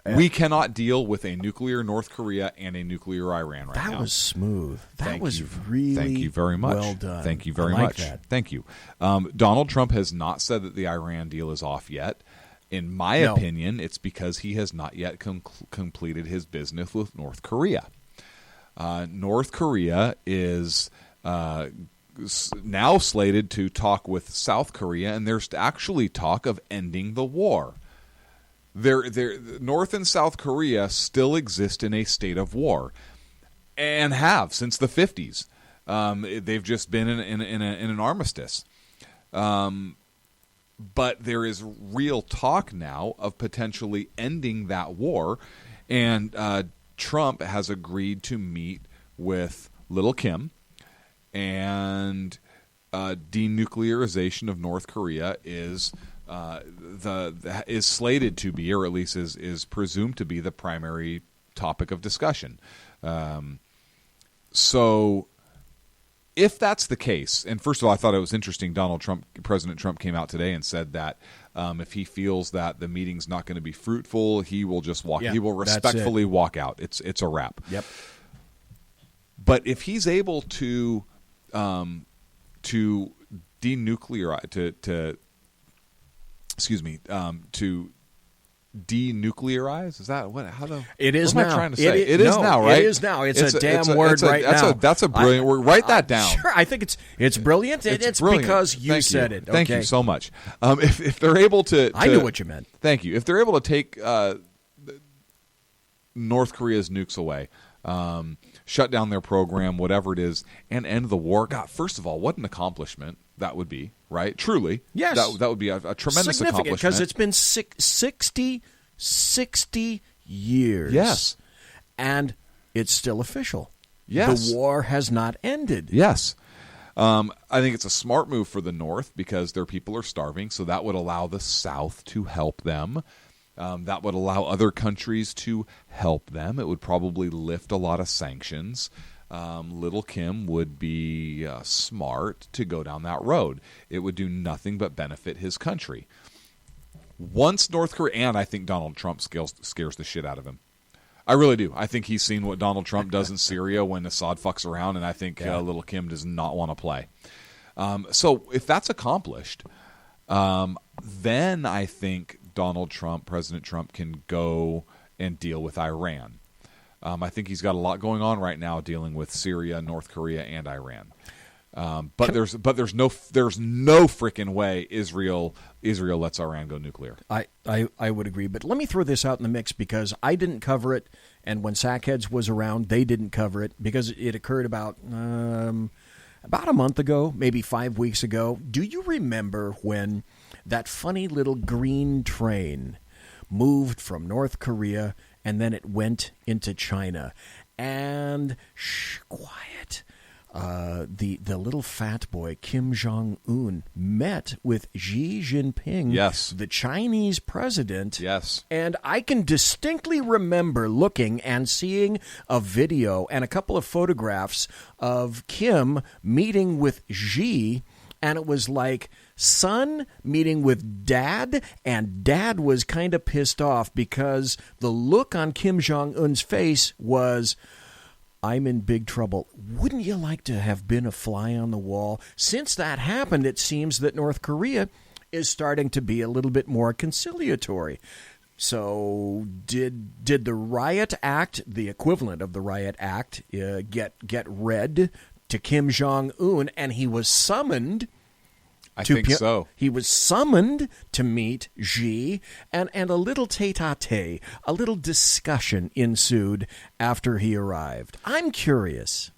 [SPEAKER 3] We cannot deal with a nuclear North Korea and a nuclear Iran right now.
[SPEAKER 2] That was smooth.
[SPEAKER 3] Thank
[SPEAKER 2] was
[SPEAKER 3] you.
[SPEAKER 2] really
[SPEAKER 3] Thank you very much.
[SPEAKER 2] well done.
[SPEAKER 3] Thank you very
[SPEAKER 2] I like
[SPEAKER 3] much.
[SPEAKER 2] that.
[SPEAKER 3] Thank you. Donald Trump has not said that the Iran deal is off yet. In my opinion, it's because he has not yet completed his business with North Korea. North Korea is now slated to talk with South Korea, and there's actually talk of ending the war. North and South Korea still exist in a state of war, and have since the 50s. They've just been in an armistice. But there is real talk now of potentially ending that war, and Trump has agreed to meet with Little Kim, and denuclearization of North Korea is slated to be, or at least is presumed to be, the primary topic of discussion. So if that's the case, and first of all, I thought it was interesting, President Trump came out today and said that if he feels that the meeting's not going to be fruitful, he will just walk.
[SPEAKER 2] Yeah,
[SPEAKER 3] he will respectfully walk out. It's a wrap.
[SPEAKER 2] Yep.
[SPEAKER 3] But if he's able to denuclearize, to denuclearize, is that what? How do?
[SPEAKER 2] It is
[SPEAKER 3] what
[SPEAKER 2] now.
[SPEAKER 3] Am I trying to say? It is now, right?
[SPEAKER 2] It is now. It's a damn word right now.
[SPEAKER 3] That's a brilliant word. Write that down.
[SPEAKER 2] Sure, I think it's brilliant. It's brilliant. Because you said it. Okay.
[SPEAKER 3] Thank you so much. If they're able to,
[SPEAKER 2] I knew what you meant.
[SPEAKER 3] Thank you. If they're able to take North Korea's nukes away, shut down their program, whatever it is, and end the war. God, first of all, what an accomplishment that would be, right? Truly.
[SPEAKER 2] Yes.
[SPEAKER 3] That would be a tremendous accomplishment.
[SPEAKER 2] Because it's been 60 years.
[SPEAKER 3] Yes.
[SPEAKER 2] And it's still official.
[SPEAKER 3] Yes.
[SPEAKER 2] The war has not ended.
[SPEAKER 3] Yes. I think it's a smart move for the North because their people are starving, so that would allow the South to help them. That would allow other countries to help them. It would probably lift a lot of sanctions. Little Kim would be smart to go down that road. It would do nothing but benefit his country. Once North Korea, and I think Donald Trump scares the shit out of him. I really do. I think he's seen what Donald Trump does in Syria when Assad fucks around, and I think Little Kim does not want to play. So if that's accomplished, then I think President Trump can go and deal with Iran. I think he's got a lot going on right now dealing with Syria, North Korea, and Iran. But there's no freaking way Israel lets Iran go nuclear.
[SPEAKER 2] I would agree, but let me throw this out in the mix because I didn't cover it, and when Sackheads was around, they didn't cover it because it occurred about a month ago, maybe 5 weeks ago. Do you remember when that funny little green train moved from North Korea and then it went into China? And quiet. The little fat boy Kim Jong-un met with Xi Jinping,
[SPEAKER 3] yes,
[SPEAKER 2] the Chinese president.
[SPEAKER 3] Yes.
[SPEAKER 2] And I can distinctly remember looking and seeing a video and a couple of photographs of Kim meeting with Xi, and it was like son meeting with dad, and dad was kind of pissed off because the look on Kim Jong-un's face was, I'm in big trouble. Wouldn't you like to have been a fly on the wall? Since that happened, it seems that North Korea is starting to be a little bit more conciliatory. So did the riot act, the equivalent of the riot act, get read to Kim Jong-un, and he was summoned?
[SPEAKER 3] I think so.
[SPEAKER 2] He was summoned to meet Xi, and a little tete-a-tete, a little discussion ensued after he arrived. I'm curious.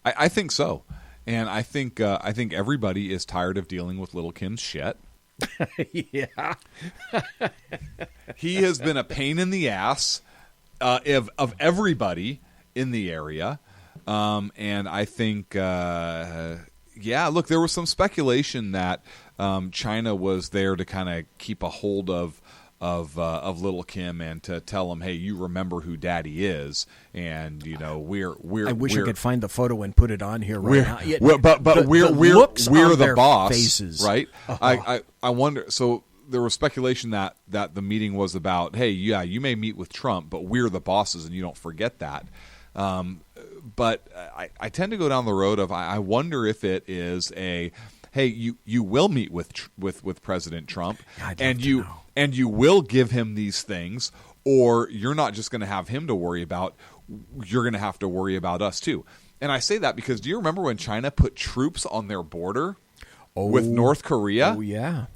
[SPEAKER 3] I think so, and I think everybody is tired of dealing with Little Kim's shit.
[SPEAKER 2] Yeah.
[SPEAKER 3] He has been a pain in the ass of everybody in the area, and I think. Yeah, look, there was some speculation that China was there to kind of keep a hold of Little Kim and to tell him, hey, you remember who Daddy is, and we're.
[SPEAKER 2] I wish I could find the photo and put it on here right now.
[SPEAKER 3] But we're the boss,
[SPEAKER 2] faces.
[SPEAKER 3] right? I wonder. So there was speculation that the meeting was about, hey, yeah, you may meet with Trump, but we're the bosses, and you don't forget that. But I tend to go down the road of I wonder if it is a, hey, you will meet with President Trump, and you will give him these things, or you're not just going to have him to worry about. You're going to have to worry about us too. And I say that because do you remember when China put troops on their border with North Korea?
[SPEAKER 2] Oh, yeah.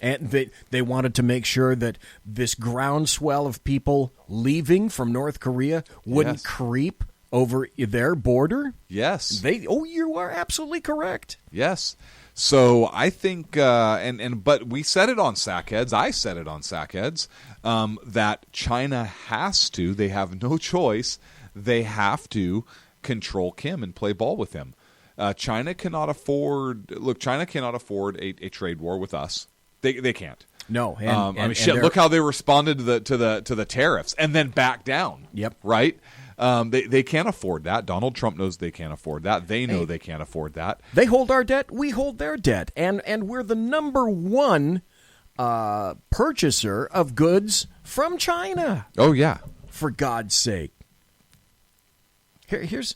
[SPEAKER 2] And they wanted to make sure that this groundswell of people leaving from North Korea wouldn't creep over their border?
[SPEAKER 3] Yes.
[SPEAKER 2] You are absolutely correct.
[SPEAKER 3] Yes. So I think, but we said it on Sackheads, I said it on Sackheads, that China has to, they have no choice, they have to control Kim and play ball with him. China cannot afford a trade war with us. They can't.
[SPEAKER 2] No.
[SPEAKER 3] Look how they responded to the tariffs and then back down.
[SPEAKER 2] Yep.
[SPEAKER 3] Right? They can't afford that. Donald Trump knows they can't afford that. They know they can't afford that.
[SPEAKER 2] They hold our debt. We hold their debt. And we're the number one purchaser of goods from China.
[SPEAKER 3] Oh, yeah.
[SPEAKER 2] For God's sake. Here's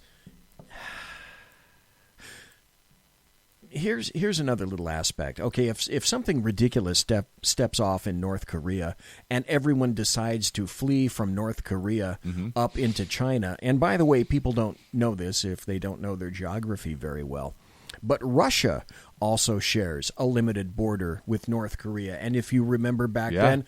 [SPEAKER 2] another little aspect. Okay, if something ridiculous steps off in North Korea and everyone decides to flee from North Korea up into China, and by the way, people don't know this if they don't know their geography very well, but Russia also shares a limited border with North Korea. And if you remember back then,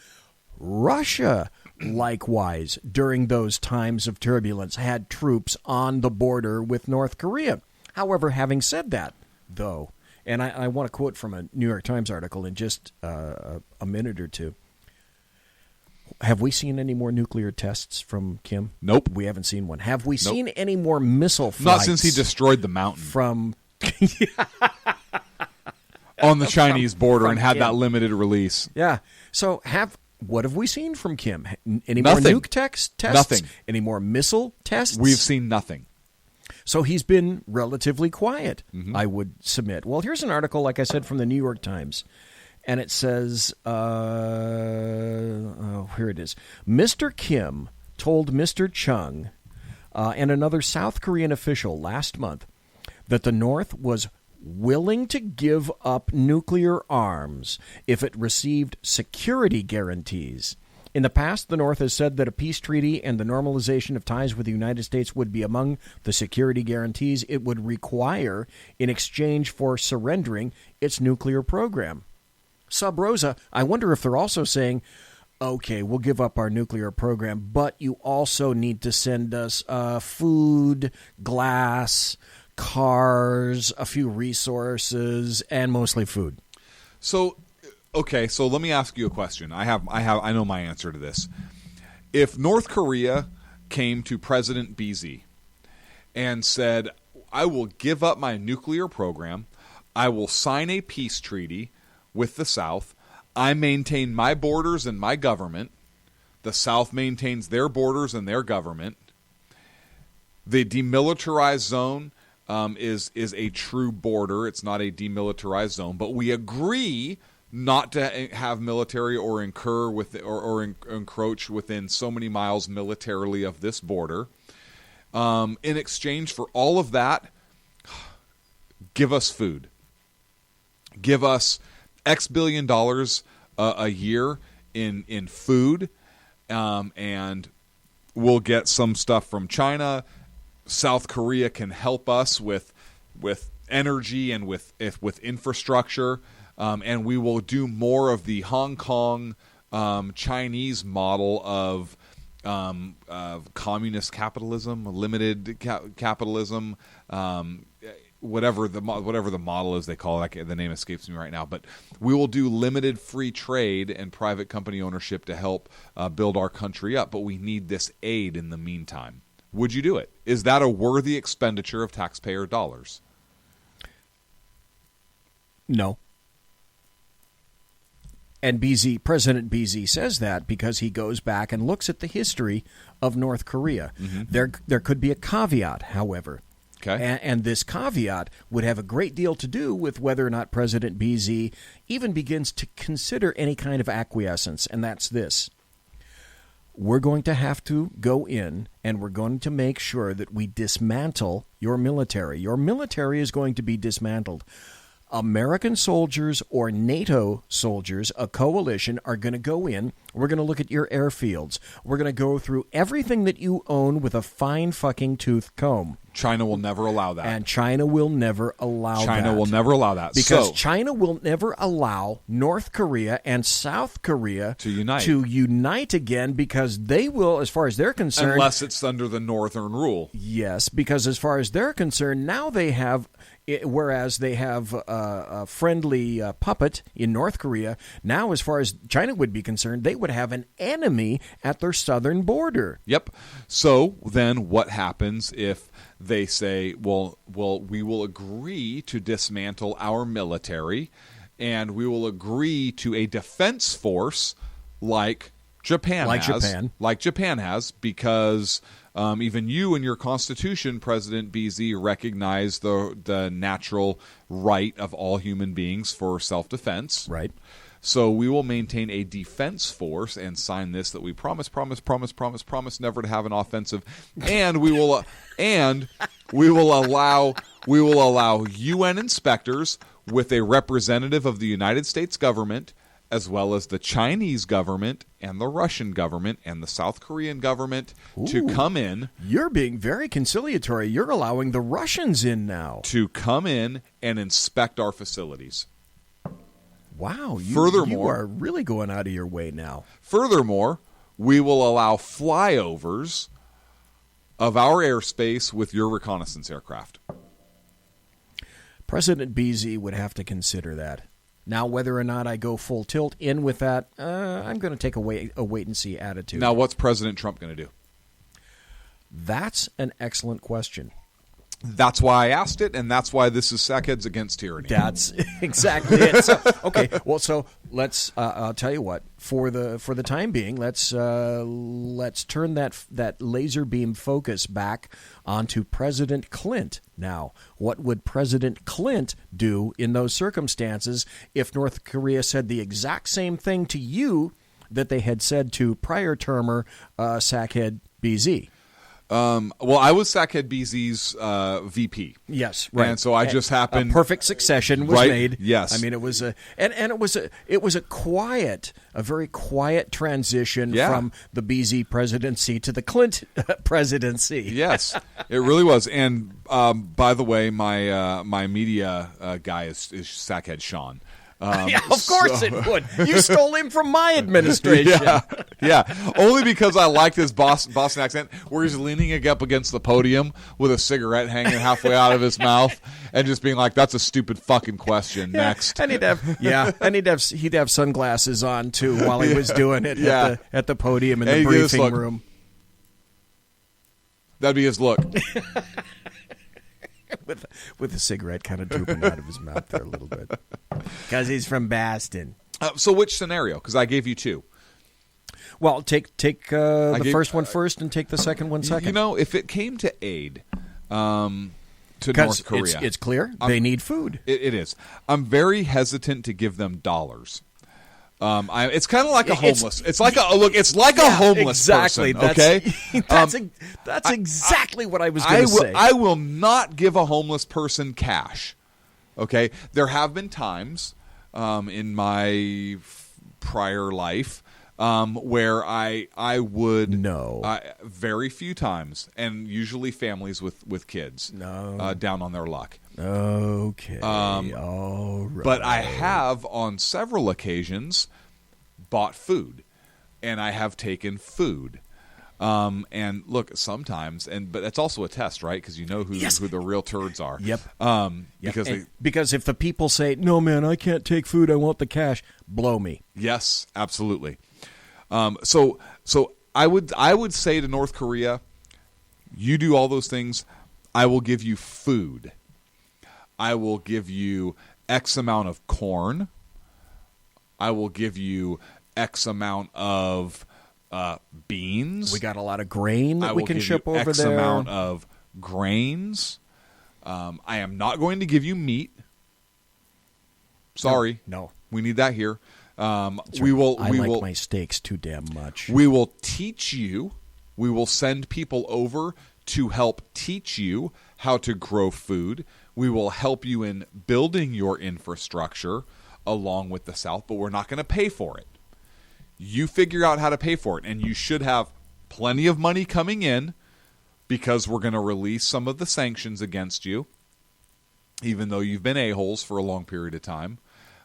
[SPEAKER 2] Russia likewise, during those times of turbulence, had troops on the border with North Korea. However, having said that, though, and I want to quote from a New York Times article in just a minute or two. Have we seen any more nuclear tests from Kim?
[SPEAKER 3] Nope.
[SPEAKER 2] We haven't seen one. Have we seen any more missile flights?
[SPEAKER 3] Not since he destroyed the mountain.
[SPEAKER 2] From
[SPEAKER 3] on the Chinese border and had that limited release.
[SPEAKER 2] Yeah. So what have we seen from Kim? Any
[SPEAKER 3] Nothing.
[SPEAKER 2] more nuke tests?
[SPEAKER 3] Nothing.
[SPEAKER 2] Any more missile tests?
[SPEAKER 3] We've seen nothing.
[SPEAKER 2] So he's been relatively quiet, I would submit. Well, here's an article, like I said, from the New York Times. And it says, here it is. Mr. Kim told Mr. Chung and another South Korean official last month that the North was willing to give up nuclear arms if it received security guarantees. In the past, the North has said that a peace treaty and the normalization of ties with the United States would be among the security guarantees it would require in exchange for surrendering its nuclear program. Sub Rosa, I wonder if they're also saying, okay, we'll give up our nuclear program, but you also need to send us food, glass, cars, a few resources, and mostly food.
[SPEAKER 3] So, okay, so let me ask you a question. I know my answer to this. If North Korea came to President BZ and said, I will give up my nuclear program, I will sign a peace treaty with the South, I maintain my borders and my government, the South maintains their borders and their government, the demilitarized zone is a true border, it's not a demilitarized zone, but we agree not to have military or incur with or encroach within so many miles militarily of this border. In exchange for all of that, give us food. Give us X billion dollars a year in food, and we'll get some stuff from China. South Korea can help us with energy and with infrastructure. And we will do more of the Hong Kong Chinese model of communist capitalism, limited capitalism, whatever the model is they call it. The name escapes me right now. But we will do limited free trade and private company ownership to help build our country up. But we need this aid in the meantime. Would you do it? Is that a worthy expenditure of taxpayer dollars?
[SPEAKER 2] No. And President BZ says that because he goes back and looks at the history of North Korea. There could be a caveat, however. Okay. And this caveat would have a great deal to do with whether or not President BZ even begins to consider any kind of acquiescence, and that's this. We're going to have to go in and we're going to make sure that we dismantle your military. Your military is going to be dismantled. American soldiers or NATO soldiers, a coalition, are going to go in. We're going to look at your airfields. We're going to go through everything that you own with a fine fucking tooth comb.
[SPEAKER 3] China will never allow that.
[SPEAKER 2] And China will never allow that.
[SPEAKER 3] China will never allow that.
[SPEAKER 2] Because China will never allow North Korea and South Korea
[SPEAKER 3] to unite
[SPEAKER 2] again, because they will, as far as they're concerned...
[SPEAKER 3] Unless it's under the Northern rule.
[SPEAKER 2] Yes, because as far as they're concerned, now they have... Whereas they have a friendly puppet in North Korea, now as far as China would be concerned, they would have an enemy at their southern border.
[SPEAKER 3] Yep. So then what happens if they say, well, we will agree to dismantle our military and we will agree to a defense force like Japan has, because even you in your Constitution, President BZ, recognize the natural right of all human beings for self-defense.
[SPEAKER 2] Right.
[SPEAKER 3] So we will maintain a defense force and sign this that we promise never to have an offensive, and we will allow UN inspectors with a representative of the United States government, as well as the Chinese government and the Russian government and the South Korean government to come in.
[SPEAKER 2] You're being very conciliatory. You're allowing the Russians in now.
[SPEAKER 3] To come in and inspect our facilities.
[SPEAKER 2] Wow.
[SPEAKER 3] Furthermore,
[SPEAKER 2] you are really going out of your way now.
[SPEAKER 3] Furthermore, we will allow flyovers of our airspace with your reconnaissance aircraft.
[SPEAKER 2] President BZ would have to consider that. Now, whether or not I go full tilt in with that, I'm going to take a wait-and-see attitude.
[SPEAKER 3] Now, what's President Trump going to do?
[SPEAKER 2] That's an excellent question.
[SPEAKER 3] That's why I asked it, and that's why this is Sackheads Against Tyranny.
[SPEAKER 2] That's exactly it. So, okay, well, so let's. I'll tell you what. For the time being, let's turn that laser beam focus back onto President Clint. Now, what would President Clint do in those circumstances if North Korea said the exact same thing to you that they had said to prior termer Sackhead BZ?
[SPEAKER 3] Well, I was Sackhead BZ's VP.
[SPEAKER 2] Yes, right.
[SPEAKER 3] And so I just happened.
[SPEAKER 2] A perfect succession was made.
[SPEAKER 3] Yes,
[SPEAKER 2] I mean it was a very quiet transition from the BZ presidency to the Clint presidency.
[SPEAKER 3] Yes, it really was. And by the way, my media guy is Sackhead Sean.
[SPEAKER 2] Yeah, of course it would. You stole him from my administration.
[SPEAKER 3] Yeah. Only because I liked his Boston accent, where he's leaning up against the podium with a cigarette hanging halfway out of his mouth, and just being like, "That's a stupid fucking question." Next,
[SPEAKER 2] and he'd have sunglasses on too while he was doing it at the podium in the briefing room.
[SPEAKER 3] That'd be his look.
[SPEAKER 2] With a cigarette kind of drooping out of his mouth there a little bit. Because he's from Boston.
[SPEAKER 3] So which scenario? Because I gave you two.
[SPEAKER 2] Well, take the first one first and take the second one second.
[SPEAKER 3] You know, if it came to aid to North Korea.
[SPEAKER 2] It's clear they need food.
[SPEAKER 3] It is. I'm very hesitant to give them dollars. It's kind of like a homeless. It's like a homeless person. Okay,
[SPEAKER 2] that's exactly what I was going to say.
[SPEAKER 3] I will not give a homeless person cash. Okay, there have been times in my prior life where I would very few times, and usually families with kids down on their luck.
[SPEAKER 2] Okay. All right.
[SPEAKER 3] But I have on several occasions bought food, and I have taken food. And look, sometimes, but that's also a test, right? Because you know who the real turds are.
[SPEAKER 2] Yep. Because if the people say, "No, man, I can't take food. I want the cash," blow me.
[SPEAKER 3] Yes, absolutely. So I would say to North Korea, you do all those things, I will give you food. I will give you X amount of corn. I will give you X amount of beans.
[SPEAKER 2] We got a lot of grain that we can ship over
[SPEAKER 3] X
[SPEAKER 2] there.
[SPEAKER 3] Amount of grains. I am not going to give you meat. Sorry.
[SPEAKER 2] No.
[SPEAKER 3] We need that here.
[SPEAKER 2] I like my steaks too damn much.
[SPEAKER 3] We will teach you. We will send people over to help teach you how to grow food. We will help you in building your infrastructure along with the South, but we're not going to pay for it. You figure out how to pay for it, and you should have plenty of money coming in because we're going to release some of the sanctions against you, even though you've been a-holes for a long period of time.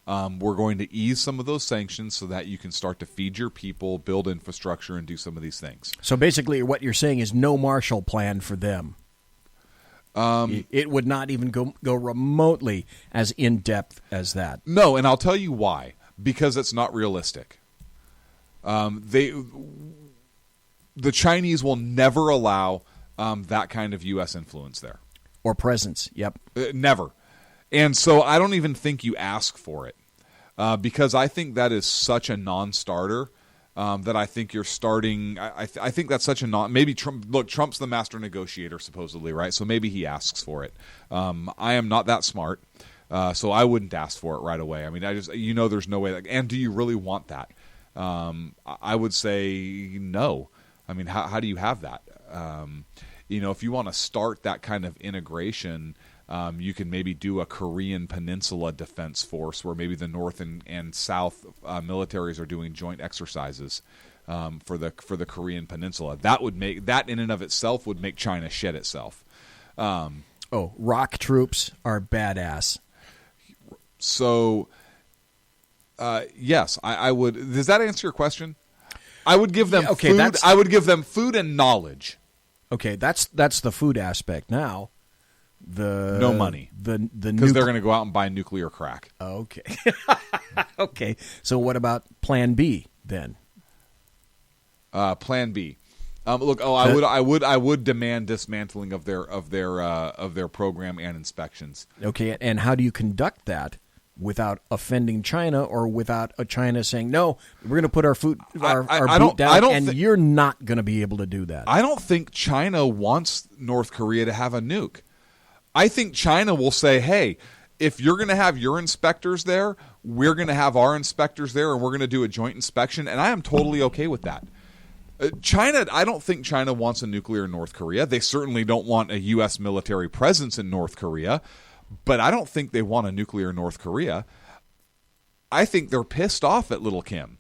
[SPEAKER 3] We're going to ease some of those sanctions so that you can start to feed your people, build infrastructure, and do some of these things.
[SPEAKER 2] So basically what you're saying is no Marshall Plan for them. It would not even go remotely as in-depth as that.
[SPEAKER 3] No, and I'll tell you why. Because it's not realistic. The Chinese will never allow that kind of U.S. influence there.
[SPEAKER 2] Or presence, yep.
[SPEAKER 3] Never. And so I don't even think you ask for it. Because I think that is such a non-starter that I think you're starting. I think that's such a maybe Trump. Look, Trump's the master negotiator supposedly, right? So maybe he asks for it. I am not that smart, so I wouldn't ask for it right away. I mean, there's no way. And do you really want that? I would say no. I mean, how do you have that? If you want to start that kind of integration. You can maybe do a Korean Peninsula defense force where maybe the North and South militaries are doing joint exercises for the Korean Peninsula. That in and of itself would make China shit itself.
[SPEAKER 2] ROK troops are badass.
[SPEAKER 3] So, yes, I would. Does that answer your question? I would give them food. I would give them food and knowledge.
[SPEAKER 2] Okay, that's the food aspect now.
[SPEAKER 3] No money.
[SPEAKER 2] Because
[SPEAKER 3] they're going to go out and buy nuclear crack.
[SPEAKER 2] Okay. Okay. So what about Plan B then?
[SPEAKER 3] Plan B. Look, I would demand dismantling of their program and inspections.
[SPEAKER 2] Okay, and how do you conduct that without offending China or without China saying no? We're going to put our boot down, and you're not going to be able to do that.
[SPEAKER 3] I don't think China wants North Korea to have a nuke. I think China will say, hey, if you're going to have your inspectors there, we're going to have our inspectors there, and we're going to do a joint inspection, and I am totally okay with that. I don't think China wants a nuclear North Korea. They certainly don't want a U.S. military presence in North Korea, but I don't think they want a nuclear North Korea. I think they're pissed off at little Kim.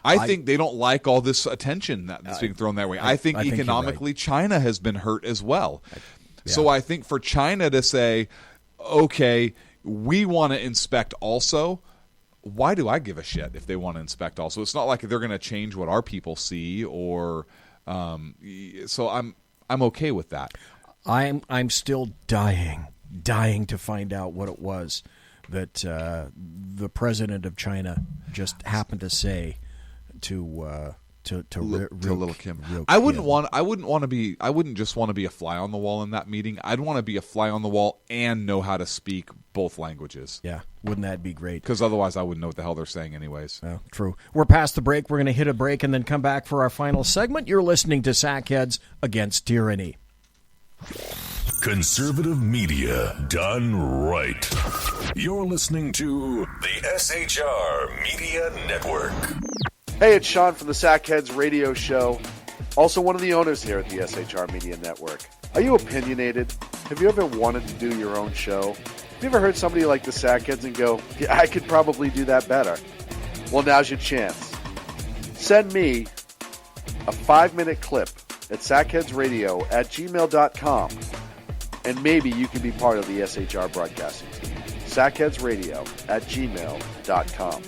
[SPEAKER 3] I think they don't like all this attention that's being thrown that way. I think economically China has been hurt as well. Yeah. So I think for China to say, okay, we want to inspect also, why do I give a shit if they want to inspect also? It's not like they're going to change what our people see or so I'm okay with that.
[SPEAKER 2] I'm still dying to find out what it was that the president of China just happened to say to little Kim.
[SPEAKER 3] I wouldn't just want to be a fly on the wall in that meeting. I'd want to be a fly on the wall and know how to speak both languages.
[SPEAKER 2] Yeah, wouldn't that be great?
[SPEAKER 3] Because otherwise I wouldn't know what the hell they're saying anyways.
[SPEAKER 2] Oh, true. We're past the break. We're going to hit a break and then come back for our final segment. You're listening to Sackheads Against Tyranny.
[SPEAKER 6] Conservative media done right. You're listening to the SHR Media Network.
[SPEAKER 7] Hey, it's Sean from the Sackheads Radio Show, also one of the owners here at the SHR Media Network. Are you opinionated? Have you ever wanted to do your own show? Have you ever heard somebody like the Sackheads and go, yeah, I could probably do that better? Well, now's your chance. Send me a 5-minute clip at sackheadsradio@gmail.com, and maybe you can be part of the SHR broadcasting team. sackheadsradio@gmail.com.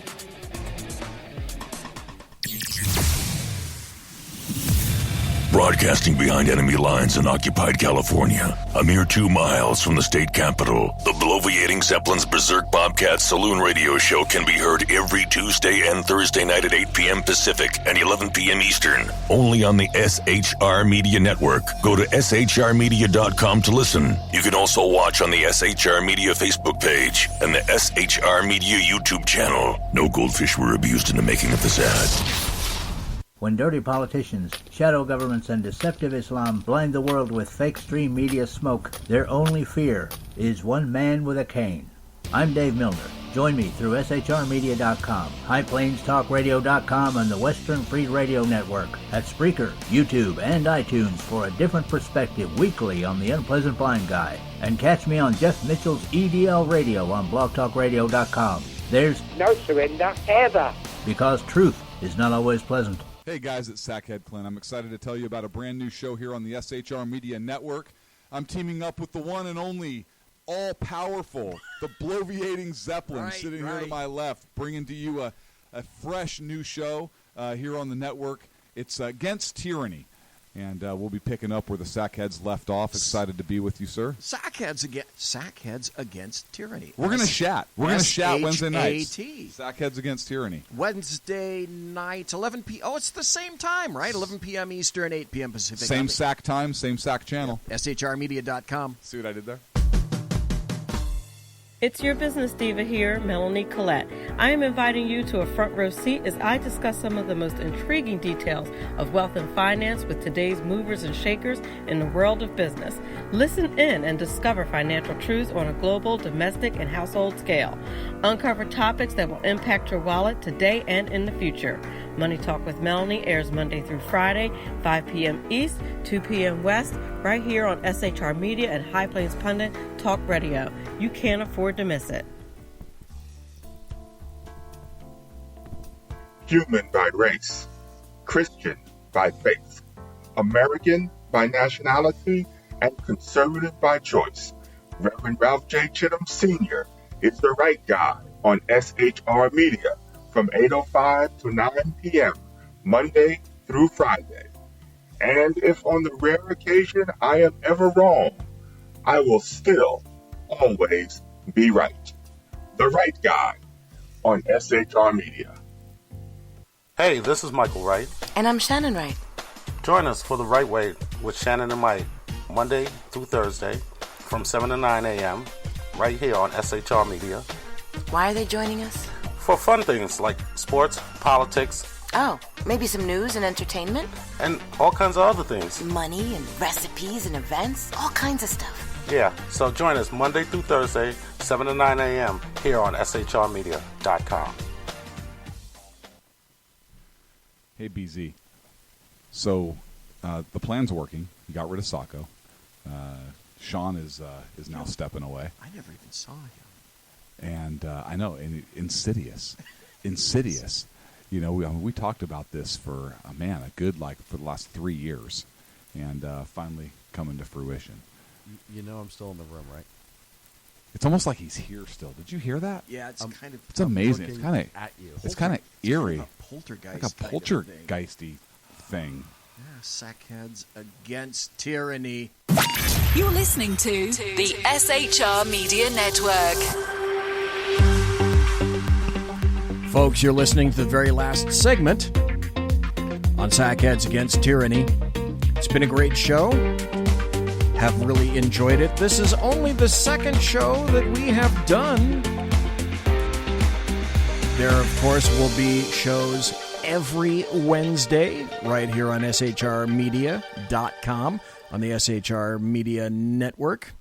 [SPEAKER 6] Broadcasting behind enemy lines in occupied California, a mere 2 miles from the state capitol, the bloviating Zeppelin's Berserk Bobcat Saloon Radio Show can be heard every Tuesday and Thursday night at 8 p.m. Pacific and 11 p.m. Eastern, only on the SHR Media Network. Go to shrmedia.com to listen. You can also watch on the SHR Media Facebook page and the SHR Media YouTube channel. No goldfish were abused in the making of this ad.
[SPEAKER 8] When dirty politicians, shadow governments, and deceptive Islam blind the world with fake stream media smoke, their only fear is one man with a cane. I'm Dave Milner. Join me through shrmedia.com, highplains.talkradio.com, and the Western Free Radio Network at Spreaker, YouTube, and iTunes for a different perspective weekly on the Unpleasant Blind Guy. And catch me on Jeff Mitchell's EDL Radio on blogtalkradio.com. There's
[SPEAKER 9] no surrender ever.
[SPEAKER 8] Because truth is not always pleasant.
[SPEAKER 3] Hey guys, it's Sackhead Clint. I'm excited to tell you about a brand new show here on the SHR Media Network. I'm teaming up with the one and only all-powerful, the bloviating Zeppelin, sitting here to my left, bringing to you a fresh new show here on the network. It's Against Tyranny, and we'll be picking up where the Sackheads left off. Excited to be with you, sir.
[SPEAKER 2] Sackheads Against Tyranny.
[SPEAKER 3] We're going to chat. We're going to chat Wednesday nights.
[SPEAKER 2] SHAT.
[SPEAKER 3] Sackheads Against Tyranny.
[SPEAKER 2] Wednesday nights, 11 p.m. Oh, it's the same time, right? 11 p.m. Eastern, 8 p.m. Pacific.
[SPEAKER 3] Same SAC time, same SAC channel.
[SPEAKER 2] SHRmedia.com.
[SPEAKER 3] See what I did there?
[SPEAKER 10] It's your business diva here, Melanie Collette. I am inviting you to a front row seat as I discuss some of the most intriguing details of wealth and finance with today's movers and shakers in the world of business. Listen in and discover financial truths on a global, domestic, and household scale. Uncover topics that will impact your wallet today and in the future. Money Talk with Melanie airs Monday through Friday, 5 p.m. East, 2 p.m. West, right here on SHR Media and High Plains Pundit Talk Radio. You can't afford to miss it.
[SPEAKER 11] Human by race, Christian by faith, American by nationality, and conservative by choice. Reverend Ralph J. Chittum Sr. is the right guy on SHR Media from 8:05 to 9 p.m. Monday through Friday. And if on the rare occasion I am ever wrong, I will still always be right. The right guy on SHR Media.
[SPEAKER 12] Hey, this is Michael Wright.
[SPEAKER 13] And I'm Shannon Wright.
[SPEAKER 12] Join us for The Right Way with Shannon and Mike, Monday through Thursday from 7 to 9 a.m. right here on SHR Media.
[SPEAKER 13] Why are they joining us?
[SPEAKER 12] For fun things like sports, politics.
[SPEAKER 13] Oh, maybe some news and entertainment?
[SPEAKER 12] And all kinds of other things.
[SPEAKER 13] Money and recipes and events, all kinds of stuff.
[SPEAKER 12] Yeah, so join us Monday through Thursday, 7 to 9 a.m. here on shrmedia.com.
[SPEAKER 3] Hey, BZ. So the plan's working. You got rid of Sacco. Sean is now stepping away.
[SPEAKER 2] I never even saw him.
[SPEAKER 3] And I know, and insidious. You know, we talked about this for for the last 3 years, and finally coming to fruition.
[SPEAKER 15] You know I'm still in the room, right?
[SPEAKER 3] It's almost like he's here still. Did you hear that?
[SPEAKER 2] Yeah, it's kind of.
[SPEAKER 3] It's amazing. It's kind of
[SPEAKER 15] at you.
[SPEAKER 3] It's kind of eerie.
[SPEAKER 2] Kind of a poltergeist.
[SPEAKER 3] Like a poltergeisty thing.
[SPEAKER 2] Yeah, Sackheads Against Tyranny.
[SPEAKER 14] You're listening to the SHR Media Network.
[SPEAKER 2] Folks, you're listening to the very last segment on Sackheads Against Tyranny. It's been a great show. Have really enjoyed it. This is only the second show that we have done. There, of course, will be shows every Wednesday right here on shrmedia.com on the SHR Media Network.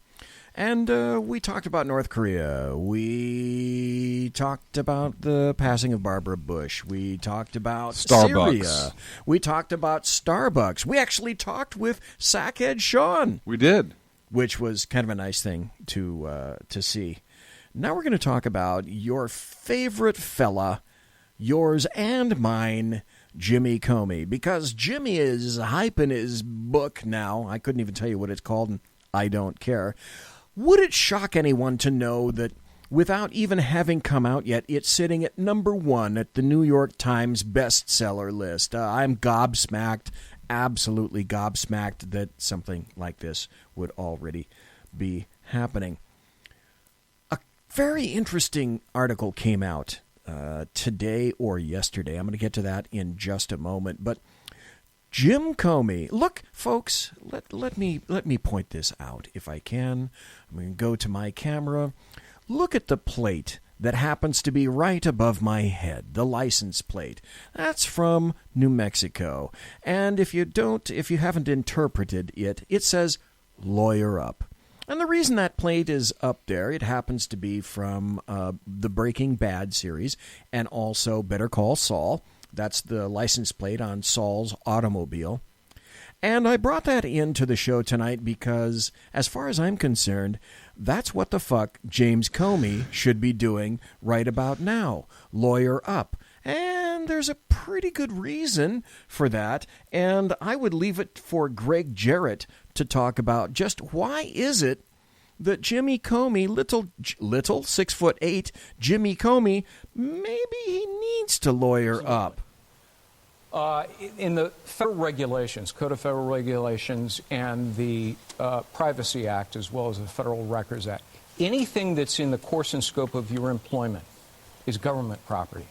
[SPEAKER 2] And we talked about North Korea. We talked about the passing of Barbara Bush. We talked about
[SPEAKER 3] Starbucks.
[SPEAKER 2] Syria. We talked about Starbucks. We actually talked with Sackhead Sean.
[SPEAKER 3] We did.
[SPEAKER 2] Which was kind of a nice thing to see. Now we're going to talk about your favorite fella, yours and mine, Jimmy Comey. Because Jimmy is hyping his book now. I couldn't even tell you what it's called, and I don't care. Would it shock anyone to know that without even having come out yet, it's sitting at number 1 at the New York Times bestseller list? I'm gobsmacked, absolutely gobsmacked that something like this would already be happening. A very interesting article came out today or yesterday. I'm going to get to that in just a moment, but Jim Comey. Look, folks, let me point this out if I can. I'm going to go to my camera. Look at the plate that happens to be right above my head, the license plate. That's from New Mexico. And if you haven't interpreted it, it says lawyer up. And the reason that plate is up there, it happens to be from the Breaking Bad series and also Better Call Saul. That's the license plate on Saul's automobile. And I brought that into the show tonight because, as far as I'm concerned, that's what the fuck James Comey should be doing right about now. Lawyer up. And there's a pretty good reason for that. And I would leave it for Greg Jarrett to talk about just why is it that Jimmy Comey, little 6'8" Jimmy Comey, maybe he needs to lawyer up.
[SPEAKER 16] In the federal regulations, Code of Federal Regulations, and the Privacy Act, as well as the Federal Records Act, anything that's in the course and scope of your employment is government property.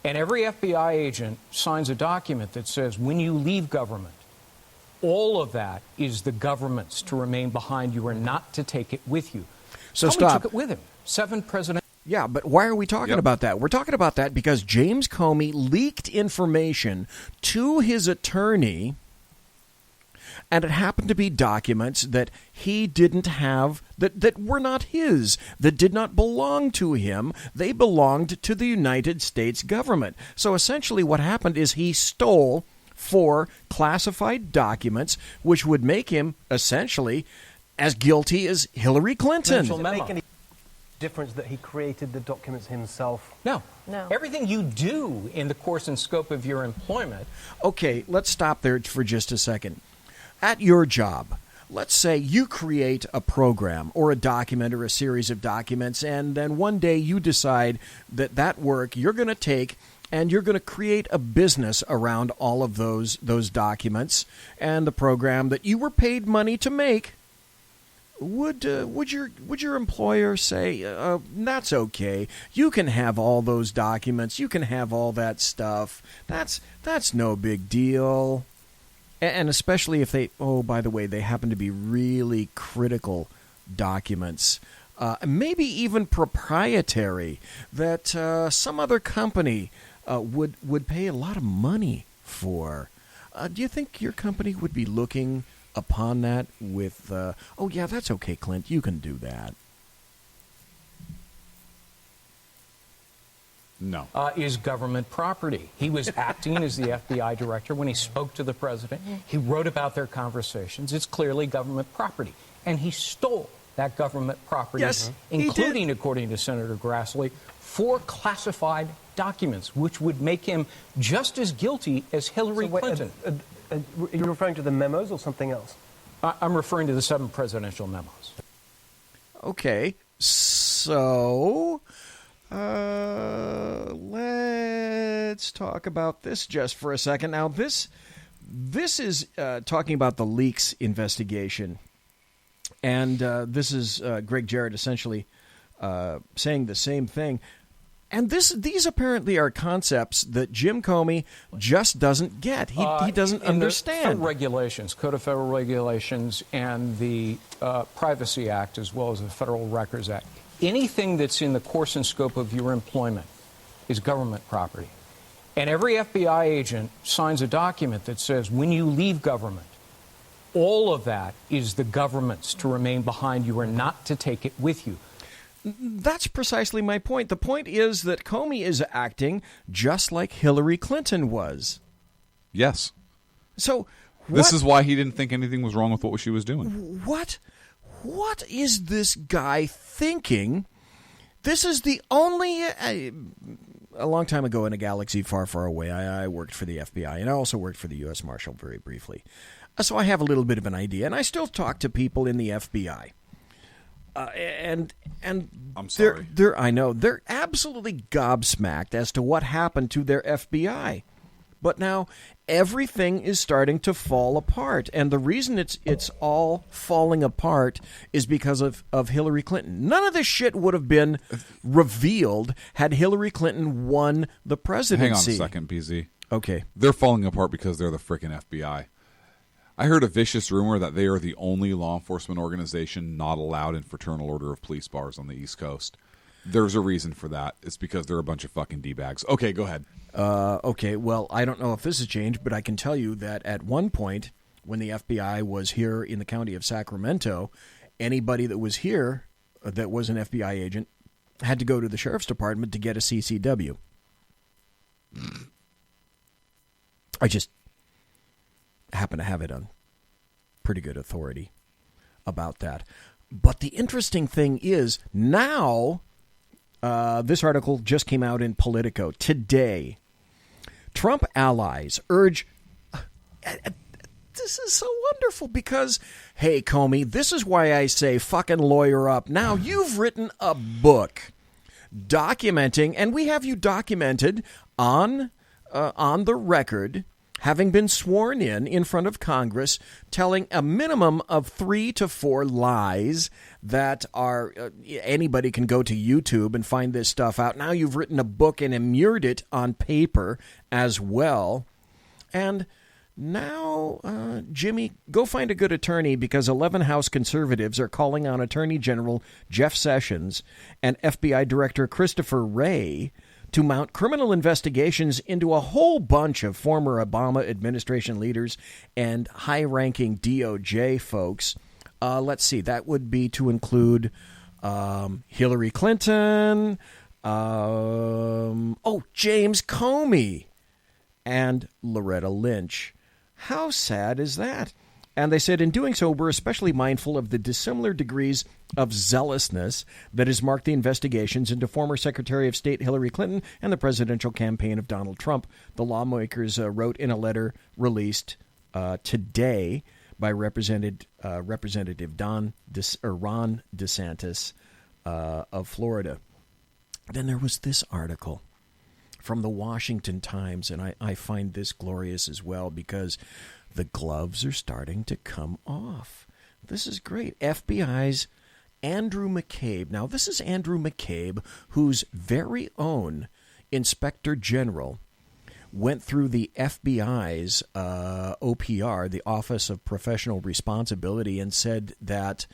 [SPEAKER 16] And every FBI agent signs a document that says when you leave government, all of that is the government's to remain behind you or not to take it with you.
[SPEAKER 2] So
[SPEAKER 16] Comey
[SPEAKER 2] stop.
[SPEAKER 16] took it with him. 7 presidents.
[SPEAKER 2] Yeah, but why are we talking about that? We're talking about that because James Comey leaked information to his attorney, and it happened to be documents that he didn't have, that were not his, that did not belong to him. They belonged to the United States government. So essentially what happened is he stole 4 classified documents, which would make him essentially as guilty as Hillary Clinton.
[SPEAKER 17] Does it make any difference that he created the documents himself?
[SPEAKER 16] No. Everything you do in the course and scope of your employment.
[SPEAKER 2] Okay, let's stop there for just a second. At your job, let's say you create a program or a document or a series of documents, and then one day you decide that work you're going to take and you're going to create a business around all of those documents and the program that you were paid money to make. Would your employer say, that's okay, you can have all those documents, you can have all that stuff, that's no big deal? And especially if they, by the way, they happen to be really critical documents, maybe even proprietary, that some other company would pay a lot of money for. Do you think your company would be looking upon that with, yeah, that's okay, Clint, you can do that?
[SPEAKER 3] No.
[SPEAKER 16] Is government property. He was acting as the FBI director when he spoke to the president. He wrote about their conversations. It's clearly government property. And he stole that government property,
[SPEAKER 2] yes,
[SPEAKER 16] including, according to Senator Grassley, 4 classified documents, which would make him just as guilty as Hillary Clinton.
[SPEAKER 17] You're referring to the memos or something else?
[SPEAKER 16] I'm referring to the 7 presidential memos.
[SPEAKER 2] Okay, so let's talk about this just for a second. Now, this is talking about the leaks investigation, and this is Greg Jarrett essentially saying the same thing. And these apparently are concepts that Jim Comey just doesn't get. He doesn't understand.
[SPEAKER 16] In the federal regulations, Code of Federal Regulations, and the Privacy Act, as well as the Federal Records Act, anything that's in the course and scope of your employment is government property. And every FBI agent signs a document that says when you leave government, all of that is the government's to remain behind you or not to take it with you.
[SPEAKER 2] That's precisely my point. The point is that Comey is acting just like Hillary Clinton was.
[SPEAKER 3] Yes.
[SPEAKER 2] So
[SPEAKER 3] this is why he didn't think anything was wrong with what she was doing.
[SPEAKER 2] What is this guy thinking? This is the only... a long time ago in a galaxy far, far away, I worked for the FBI, and I also worked for the U.S. Marshal very briefly. So I have a little bit of an idea, and I still talk to people in the FBI. And
[SPEAKER 3] I'm sorry.
[SPEAKER 2] I know they're absolutely gobsmacked as to what happened to their FBI. But now everything is starting to fall apart, and the reason it's all falling apart is because of Hillary Clinton. None of this shit would have been revealed had Hillary Clinton won the presidency.
[SPEAKER 3] Hang on a second, BZ.
[SPEAKER 2] Okay.
[SPEAKER 3] They're falling apart because they're the frickin' FBI. I heard a vicious rumor that they are the only law enforcement organization not allowed in Fraternal Order of Police bars on the East Coast. There's a reason for that. It's because they're a bunch of fucking D-bags. Okay, go ahead.
[SPEAKER 2] Okay, well, I don't know if this has changed, but I can tell you that at one point, when the FBI was here in the county of Sacramento, anybody that was here that was an FBI agent had to go to the sheriff's department to get a CCW. I just happen to have it on pretty good authority about that. But the interesting thing is now, this article just came out in Politico today. Trump allies urge... This is so wonderful because, hey, Comey, this is why I say fucking lawyer up. Now, you've written a book documenting, and we have you documented on the record, having been sworn in front of Congress, telling a minimum of 3 to 4 lies that are, anybody can go to YouTube and find this stuff out. Now you've written a book and immured it on paper as well. And now, Jimmy, go find a good attorney because 11 House conservatives are calling on Attorney General Jeff Sessions and FBI Director Christopher Wray to mount criminal investigations into a whole bunch of former Obama administration leaders and high-ranking DOJ folks. Let's see, that would be to include Hillary Clinton, James Comey, and Loretta Lynch. How sad is that? And they said, in doing so, we're especially mindful of the dissimilar degrees of zealousness that has marked the investigations into former Secretary of State Hillary Clinton and the presidential campaign of Donald Trump. The lawmakers wrote in a letter released today by Representative Ron DeSantis of Florida. Then there was this article from the Washington Times, and I find this glorious as well because the gloves are starting to come off. This is great. FBI's Andrew McCabe. Now, this is Andrew McCabe, whose very own Inspector General went through the FBI's OPR, the Office of Professional Responsibility, and said that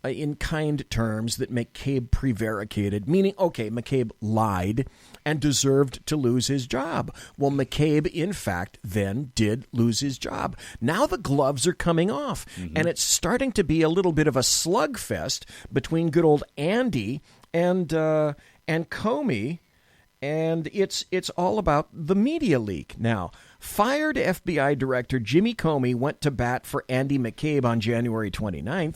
[SPEAKER 2] in kind terms that McCabe prevaricated, meaning, okay, McCabe lied and deserved to lose his job. Well, McCabe, in fact, then did lose his job. Now the gloves are coming off, and it's starting to be a little bit of a slugfest between good old Andy and Comey, and it's all about the media leak. Now, fired FBI Director Jimmy Comey went to bat for Andy McCabe on January 29th,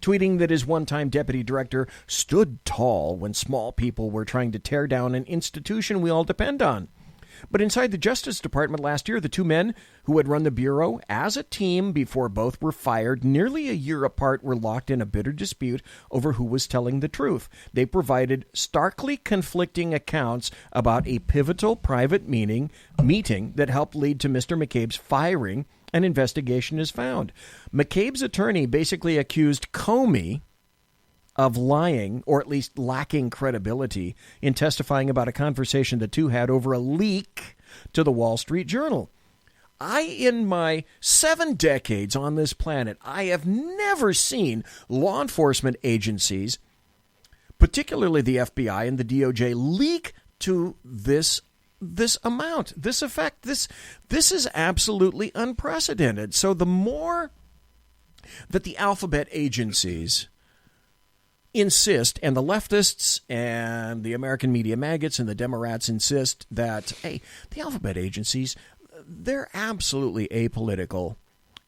[SPEAKER 2] tweeting that his one-time deputy director stood tall when small people were trying to tear down an institution we all depend on. But inside the Justice Department last year, the two men who had run the Bureau as a team before both were fired nearly a year apart were locked in a bitter dispute over who was telling the truth. They provided starkly conflicting accounts about a pivotal private meeting that helped lead to Mr. McCabe's firing. An investigation is found. McCabe's attorney basically accused Comey of lying, or at least lacking credibility, in testifying about a conversation the two had over a leak to the Wall Street Journal. In my 7 decades on this planet, I have never seen law enforcement agencies, particularly the FBI and the DOJ, leak to this amount, this effect. This is absolutely unprecedented. So the more that the alphabet agencies insist, and the leftists and the American media maggots and the Democrats insist that, hey, the alphabet agencies, they're absolutely apolitical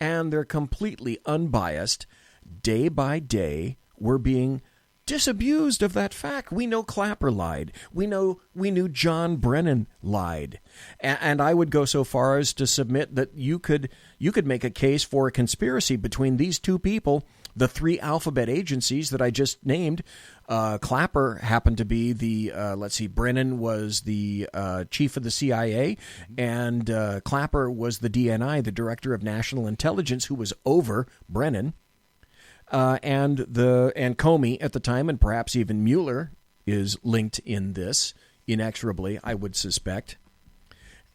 [SPEAKER 2] and they're completely unbiased. Day by day, we're being disabused of that fact. We know Clapper lied. We knew John Brennan lied. And I would go so far as to submit that you could make a case for a conspiracy between these two people, the 3 alphabet agencies that I just named. Clapper happened to be Brennan was the chief of the CIA, and Clapper was the DNI, the Director of National Intelligence, who was over Brennan. And Comey at the time, and perhaps even Mueller is linked in this inexorably, I would suspect.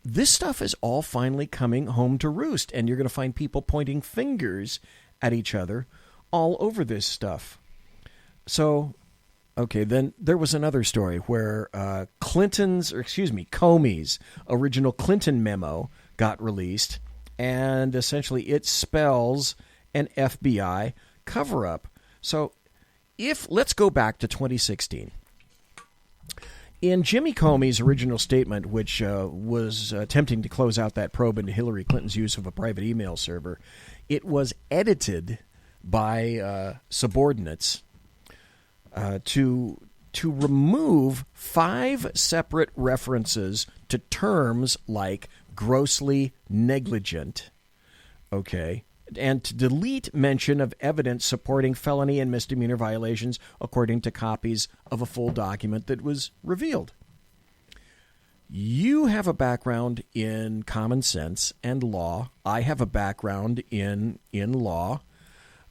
[SPEAKER 2] This stuff is all finally coming home to roost, and you're going to find people pointing fingers at each other all over this stuff. So Okay, then there was another story where Comey's original Clinton memo got released, and essentially it spells an FBI cover-up. So let's go back to 2016. In Jimmy Comey's original statement, which was attempting to close out that probe into Hillary Clinton's use of a private email server, it was edited by subordinates to remove 5 separate references to terms like grossly negligent, okay, and to delete mention of evidence supporting felony and misdemeanor violations according to copies of a full document that was revealed. You have a background in common sense and law. I have a background in law.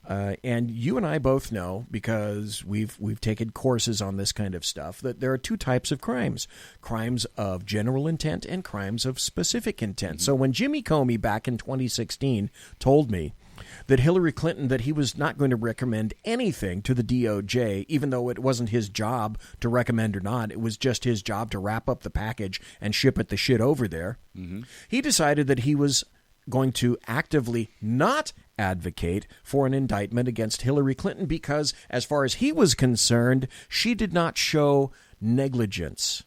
[SPEAKER 2] And you and I both know, because we've taken courses on this kind of stuff, that there are 2 types of crimes: crimes of general intent and crimes of specific intent. Mm-hmm. So when Jimmy Comey back in 2016 told me that Hillary Clinton, that he was not going to recommend anything to the DOJ, even though it wasn't his job to recommend or not, it was just his job to wrap up the package and ship it the shit over there, he decided that he was going to actively not advocate for an indictment against Hillary Clinton because, as far as he was concerned, she did not show negligence.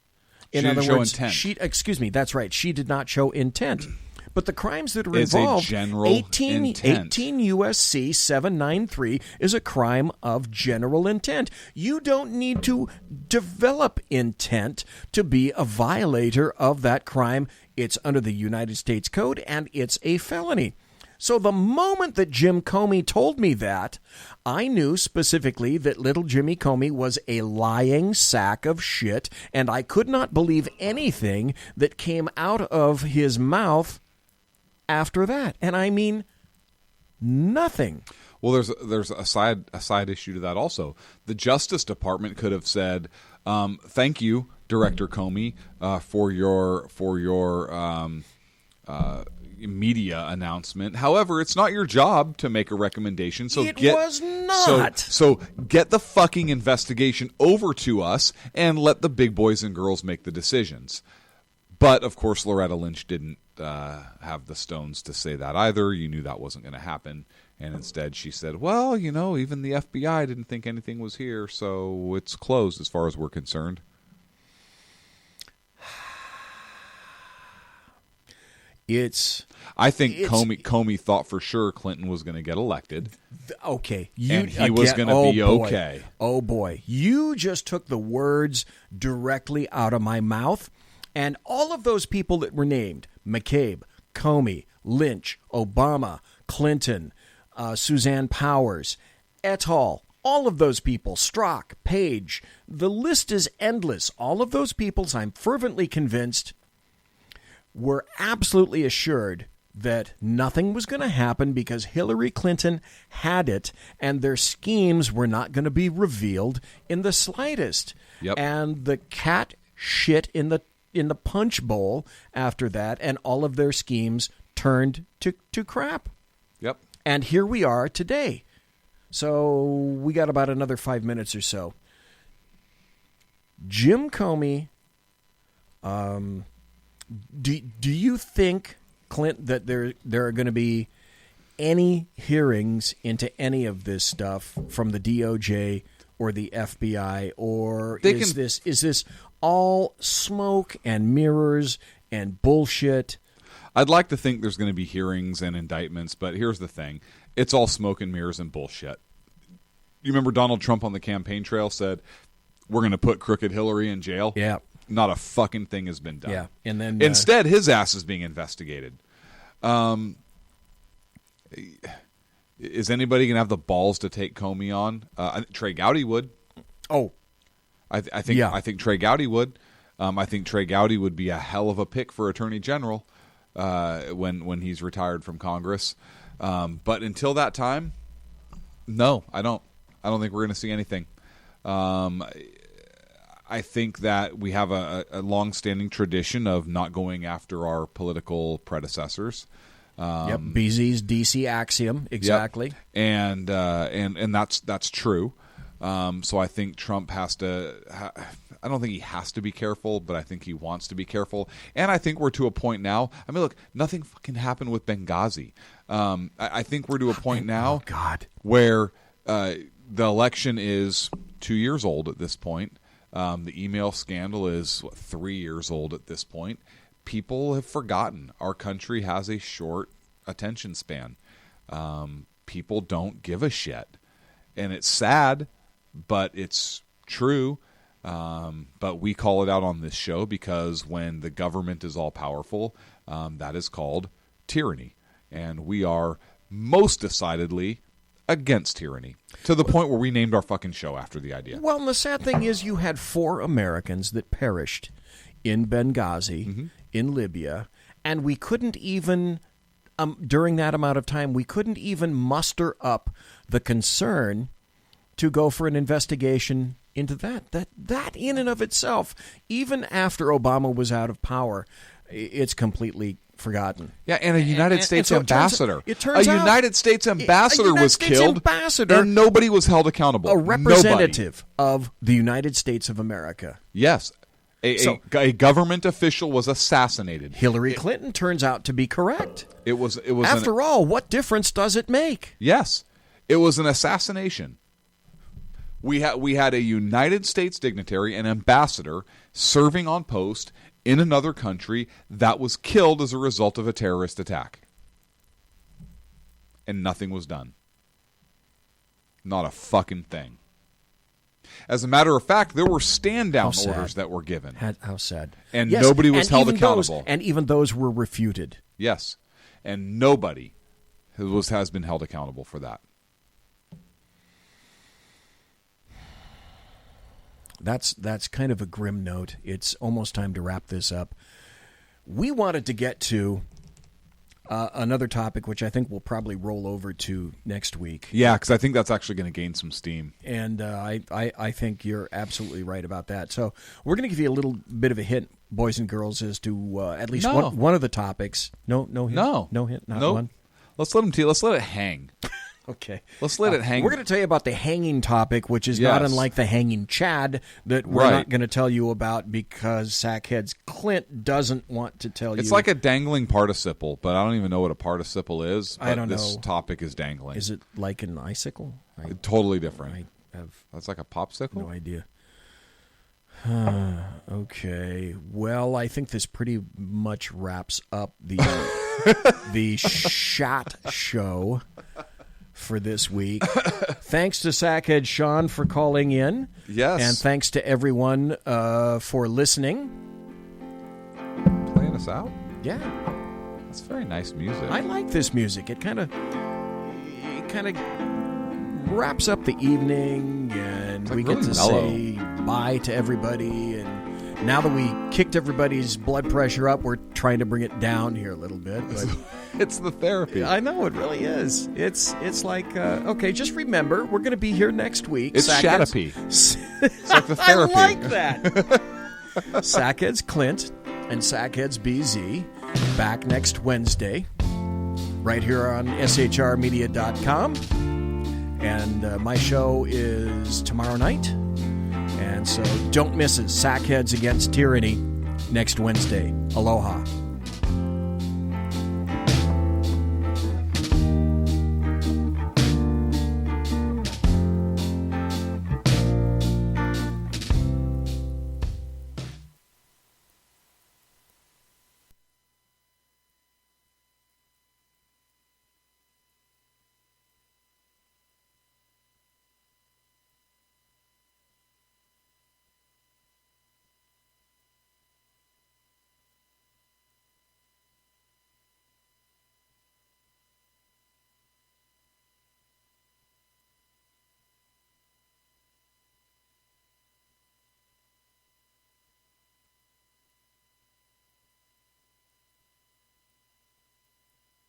[SPEAKER 2] In other words, that's right. She did not show intent. But the crimes that are involved, 18 U.S.C. 793 is a crime of general intent. You don't need to develop intent to be a violator of that crime. It's under the United States Code, and it's a felony. So the moment that Jim Comey told me that, I knew specifically that little Jimmy Comey was a lying sack of shit, and I could not believe anything that came out of his mouth after that. And I mean nothing.
[SPEAKER 3] Well, there's a side issue to that also. The Justice Department could have said, "Thank you, Director Comey, for your media announcement. However, it's not your job to make a recommendation. So
[SPEAKER 2] it was not.
[SPEAKER 3] So get the fucking investigation over to us and let the big boys and girls make the decisions." But of course, Loretta Lynch didn't have the stones to say that either. You knew that wasn't going to happen. And instead she said, well, even the FBI didn't think anything was here, so it's closed as far as we're concerned. I think Comey thought for sure Clinton was going to get elected.
[SPEAKER 2] Okay.
[SPEAKER 3] And he was going to be okay.
[SPEAKER 2] Oh, boy. You just took the words directly out of my mouth. And all of those people that were named, McCabe, Comey, Lynch, Obama, Clinton, Suzanne Powers, et al., all of those people, Strzok, Page, the list is endless. All of those people, I'm fervently convinced, were absolutely assured that nothing was going to happen because Hillary Clinton had it and their schemes were not going to be revealed in the slightest.
[SPEAKER 3] Yep.
[SPEAKER 2] And the cat shit in the punch bowl after that, and all of their schemes turned to crap.
[SPEAKER 3] Yep.
[SPEAKER 2] And here we are today. So we got about another 5 minutes or so. Jim Comey, do you think, Clint, that there are going to be any hearings into any of this stuff from the DOJ or the FBI, or is this all smoke and mirrors and bullshit?
[SPEAKER 3] I'd like to think there's going to be hearings and indictments, but here's the thing. It's all smoke and mirrors and bullshit. You remember Donald Trump on the campaign trail said, we're going to put crooked Hillary in jail?
[SPEAKER 2] Yeah.
[SPEAKER 3] Not a fucking thing has been done.
[SPEAKER 2] Yeah. And then
[SPEAKER 3] instead, his ass is being investigated. Is anybody going to have the balls to take Comey on? Trey Gowdy would.
[SPEAKER 2] Oh.
[SPEAKER 3] I think Trey Gowdy would. I think Trey Gowdy would be a hell of a pick for Attorney General when he's retired from Congress. But until that time, no, I don't think we're going to see anything. I think that we have a long-standing tradition of not going after our political predecessors.
[SPEAKER 2] Yep, BZ's DC axiom, exactly.
[SPEAKER 3] Yep. And that's true. So I think Trump has to. I don't think he has to be careful, but I think he wants to be careful. And I think we're to a point now. I mean, look, nothing fucking happened with Benghazi. I think we're to a point now where the election is 2 years old at this point. The email scandal is 3 years old at this point. People have forgotten. Our country has a short attention span. People don't give a shit. And it's sad, but it's true. But we call it out on this show because when the government is all powerful, that is called tyranny. And we are most decidedly against tyranny, to the point where we named our fucking show after the idea.
[SPEAKER 2] Well, and the sad thing is you had 4 Americans that perished in Benghazi, in Libya, and we couldn't even, during that amount of time, we couldn't even muster up the concern to go for an investigation into that. That in and of itself, even after Obama was out of power, it's completely forgotten.
[SPEAKER 3] Yeah, and a United States
[SPEAKER 2] so
[SPEAKER 3] ambassador.
[SPEAKER 2] It turns out
[SPEAKER 3] United States ambassador was killed,
[SPEAKER 2] ambassador,
[SPEAKER 3] and nobody was held accountable.
[SPEAKER 2] A representative of the United States of America.
[SPEAKER 3] Yes. A government official was assassinated.
[SPEAKER 2] Hillary Clinton turns out to be correct.
[SPEAKER 3] It was.
[SPEAKER 2] After all, what difference does it make?
[SPEAKER 3] Yes, it was an assassination. We had a United States dignitary, an ambassador, serving on post in another country that was killed as a result of a terrorist attack. And nothing was done. Not a fucking thing. As a matter of fact, there were stand-down orders that were given.
[SPEAKER 2] How sad.
[SPEAKER 3] And nobody was held accountable.
[SPEAKER 2] And even those were refuted.
[SPEAKER 3] Yes. And nobody has been held accountable for that.
[SPEAKER 2] That's kind of a grim note. It's almost time to wrap this up. We wanted to get to another topic, which I think we'll probably roll over to next week.
[SPEAKER 3] Yeah, because I think that's actually going to gain some steam.
[SPEAKER 2] And I think you're absolutely right about that. So we're going to give you a little bit of a hint, boys and girls, as to at least one of the topics. No hint? No hint? Not one?
[SPEAKER 3] Let's let it hang.
[SPEAKER 2] Okay.
[SPEAKER 3] Let's let it hang.
[SPEAKER 2] We're going to tell you about the hanging topic, which is not unlike the hanging Chad that we're not going to tell you about because Sackhead's Clint doesn't want to tell you.
[SPEAKER 3] It's like a dangling participle, but I don't even know what a participle is.
[SPEAKER 2] I don't know.
[SPEAKER 3] This topic is dangling.
[SPEAKER 2] Is it like an icicle?
[SPEAKER 3] Totally different. That's like a popsicle?
[SPEAKER 2] No idea. Okay. Well, I think this pretty much wraps up the Shot Show for this week. Thanks to Sackhead Sean for calling in.
[SPEAKER 3] Yes.
[SPEAKER 2] And thanks to everyone for listening.
[SPEAKER 3] Playing us out?
[SPEAKER 2] Yeah.
[SPEAKER 3] That's very nice music.
[SPEAKER 2] I like this music. It kind of wraps up the evening, and we get to say bye to everybody. And now that we kicked everybody's blood pressure up, we're trying to bring it down here a little bit. But
[SPEAKER 3] it's the therapy.
[SPEAKER 2] I know, it really is. It's like, okay, just remember, we're going to be here next week.
[SPEAKER 3] It's Shatapy. It's like the therapy.
[SPEAKER 2] I like that. Sackhead's Clint and Sackhead's BZ back next Wednesday, right here on shrmedia.com. And my show is tomorrow night. And so don't miss it. Sackheads Against Tyranny next Wednesday. Aloha.